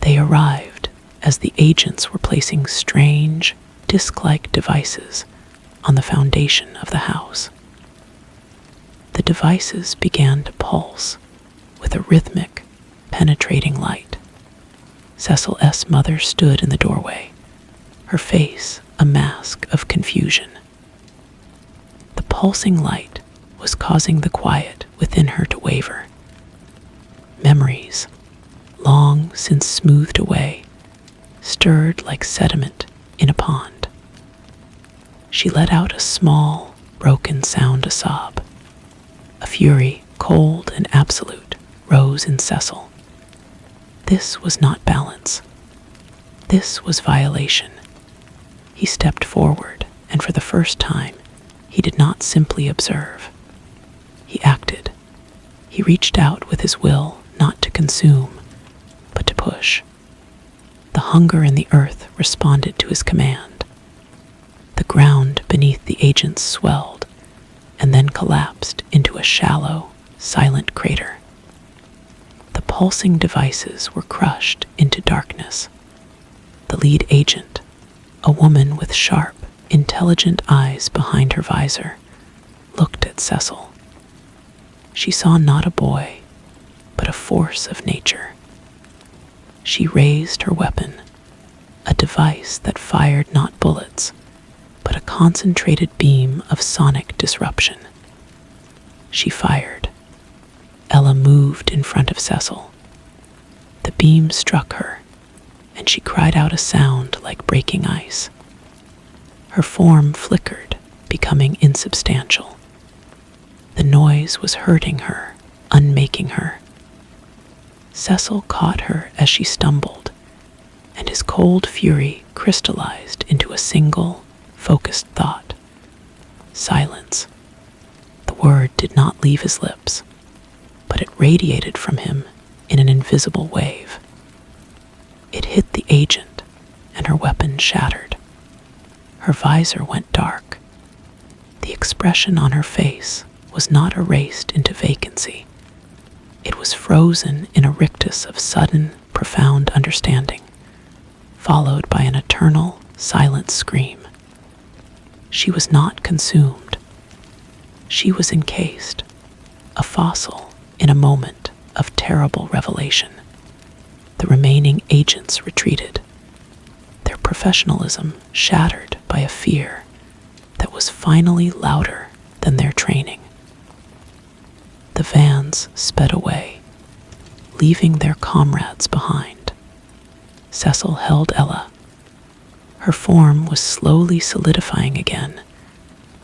They arrived as the agents were placing strange, disc-like devices on the foundation of the house. The devices began to pulse with a rhythmic, penetrating light. Cecil S. mother stood in the doorway, her face a mask of confusion. The pulsing light was causing the quiet within her to waver. Memories, long since smoothed away, stirred like sediment in a pond. She let out a small, broken sound, a sob. A fury, cold and absolute, rose in Cecil. This was not balance. This was violation. He stepped forward, and for the first time, he did not simply observe. He acted. He reached out with his will not to consume, but to push. The hunger in the earth responded to his command. The ground beneath the agents swelled, and then collapsed into a shallow, silent crater. The pulsing devices were crushed into darkness. The lead agent, a woman with sharp, intelligent eyes behind her visor, looked at Cecil. she saw not a boy, but a force of nature. She raised her weapon, a device that fired not bullets, but a concentrated beam of sonic disruption. She fired. Ella moved in front of Cecil. The beam struck her, and she cried out a sound like breaking ice. Her form flickered, becoming insubstantial. The noise was hurting her, unmaking her. Cecil caught her as she stumbled, and his cold fury crystallized into a single, focused thought. Silence. The word did not leave his lips, but it radiated from him in an invisible wave. It hit the agent, and her weapon shattered. Her visor went dark. The expression on her face was not erased into vacancy. It was frozen in a rictus of sudden, profound understanding, followed by an eternal, silent scream. She was not consumed. She was encased, a fossil in a moment of terrible revelation. The remaining agents retreated, their professionalism shattered by a fear that was finally louder than their training. The vans sped away, leaving their comrades behind. Cecil held Ella. Her form was slowly solidifying again,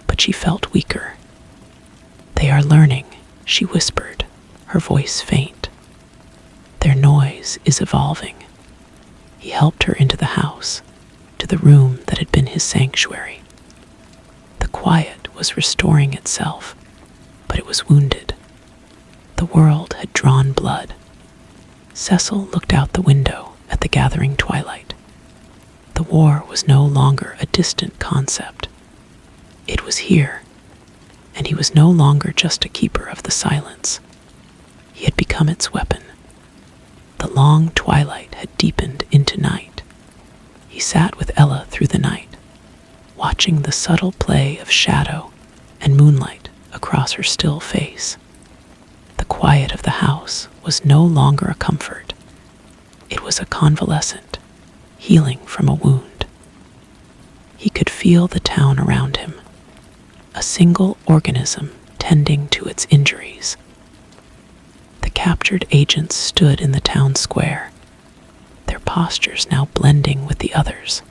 but she felt weaker. "They are learning," she whispered, her voice faint. "Their noise is evolving." He helped her into the house, to the room that had been his sanctuary. The quiet was restoring itself, but it was wounded. The world had drawn blood. Cecil looked out the window at the gathering twilight. The war was no longer a distant concept. It was here, and he was no longer just a keeper of the silence. He had become its weapon. The long twilight had deepened into night. He sat with Ella through the night, watching the subtle play of shadow and moonlight across her still face. The quiet of the house was no longer a comfort. It was a convalescent, healing from a wound. He could feel the town around him, a single organism tending to its injuries. The captured agents stood in the town square, their postures now blending with the others,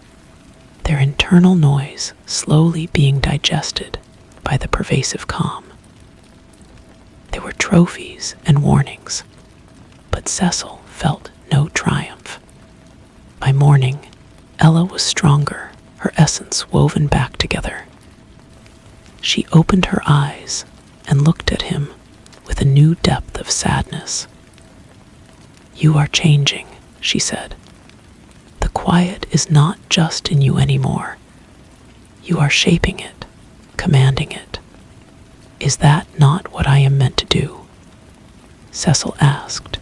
their internal noise slowly being digested by the pervasive calm. There were trophies and warnings, but Cecil felt no triumph. By morning, Ella was stronger, her essence woven back together. She opened her eyes and looked at him with a new depth of sadness. "You are changing," she said. "The quiet is not just in you anymore. You are shaping it, commanding it. Is that not what I am meant to do?" Cecil asked,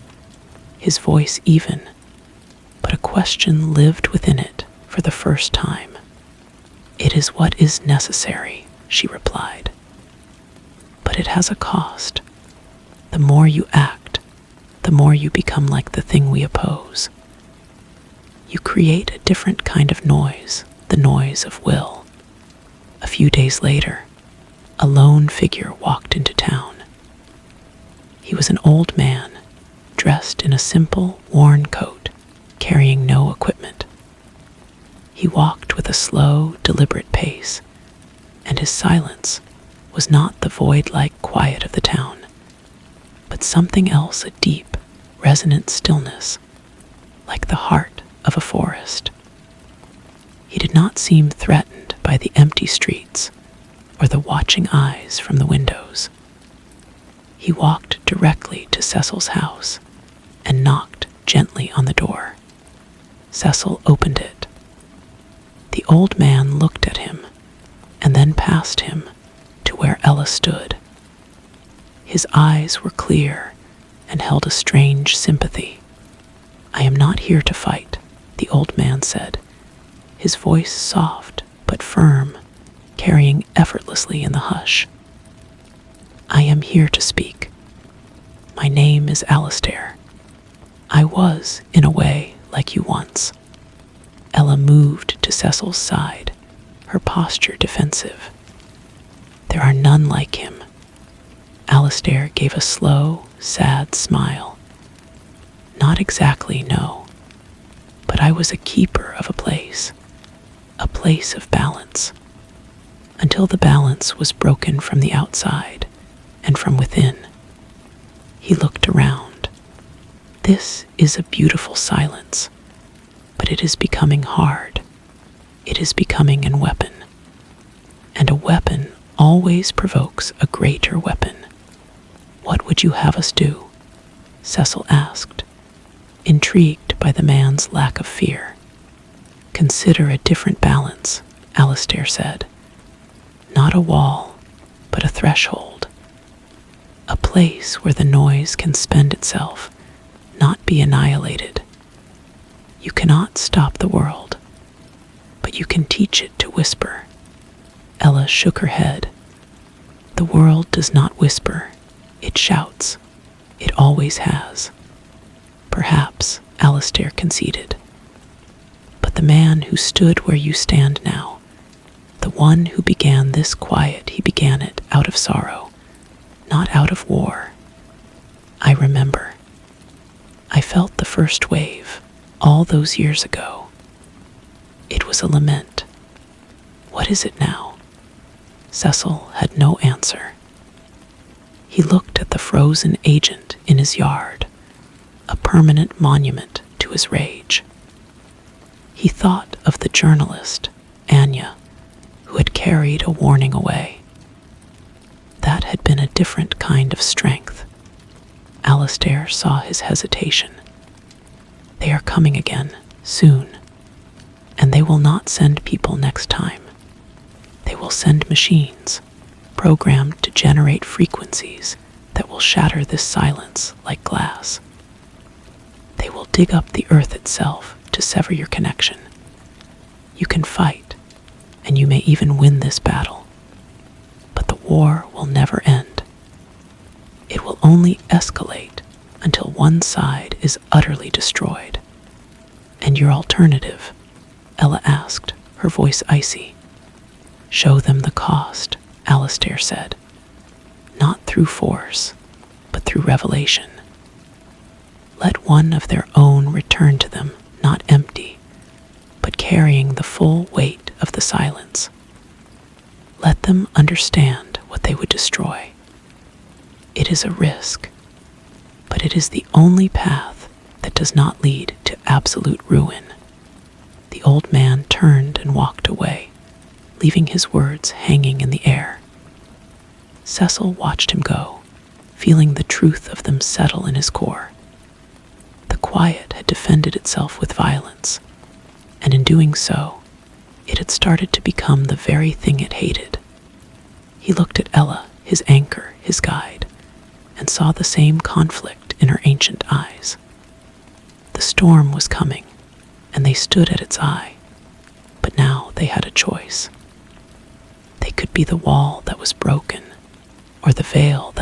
his voice even, but a question lived within it for the first time. "It is what is necessary," she replied. "But it has a cost. The more you act, the more you become like the thing we oppose. You create a different kind of noise, the noise of will." A few days later, a lone figure walked into town. He was an old man, dressed in a simple, worn coat, carrying no equipment. He walked with a slow, deliberate pace, and his silence was not the void-like quiet of the town, but something else, a deep, resonant stillness, like the heart of a forest. He did not seem threatened by the empty streets or the watching eyes from the windows. He walked directly to Cecil's house and knocked gently on the door. Cecil opened it. The old man looked at him and then past him to where Ella stood. His eyes were clear and held a strange sympathy. "I am not here to fight," the old man said, his voice soft but firm, carrying effortlessly in the hush. "I am here to speak. My name is Alistair. I was, in a way, like you once. Ella moved to Cecil's side, her posture defensive. There are none like him. Alistair gave a slow, sad smile. Not exactly, no. But I was a keeper of a place of balance. Until the balance was broken from the outside and from within. He looked around. This is a beautiful silence, but it is becoming hard. It is becoming a weapon. And a weapon always provokes a greater weapon. What would you have us do? Cecil asked, intrigued by the man's lack of fear. Consider a different balance, Alistair said. Not a wall, but a threshold. A place where the noise can spend itself, not be annihilated. You cannot stop the world, but you can teach it to whisper. Ella shook her head. The world does not whisper, it shouts. It always has. Perhaps, Alistair conceded. But the man who stood where you stand now, the one who began this quiet, he began it out of sorrow, not out of war. I remember. I felt the first wave, all those years ago. It was a lament. What is it now? Cecil had no answer. He looked at the frozen agent in his yard, a permanent monument to his rage. He thought of the journalist, Anya, who had carried a warning away. That had been a different kind of strength. Alistair saw his hesitation. They are coming again, soon. And they will not send people next time. They will send machines, programmed to generate frequencies that will shatter this silence like glass. They will dig up the earth itself to sever your connection. You can fight, and you may even win this battle. But the war will never end. It will only escalate until one side is utterly destroyed. And your alternative? Ella asked, her voice icy. Show them the cost, Alistair said. Not through force, but through revelation. Let one of their own return to them, not empty, but carrying the full weight of the silence. Let them understand what they would destroy. It is a risk, but it is the only path that does not lead to absolute ruin. The old man turned and walked away, leaving his words hanging in the air. Cecil watched him go, feeling the truth of them settle in his core. The quiet had defended itself with violence, and in doing so, it had started to become the very thing it hated. He looked at Ella, his anchor, his guide, and saw the same conflict in her ancient eyes. The storm was coming, and they stood at its eye, but now they had a choice. They could be the wall that was broken, or the veil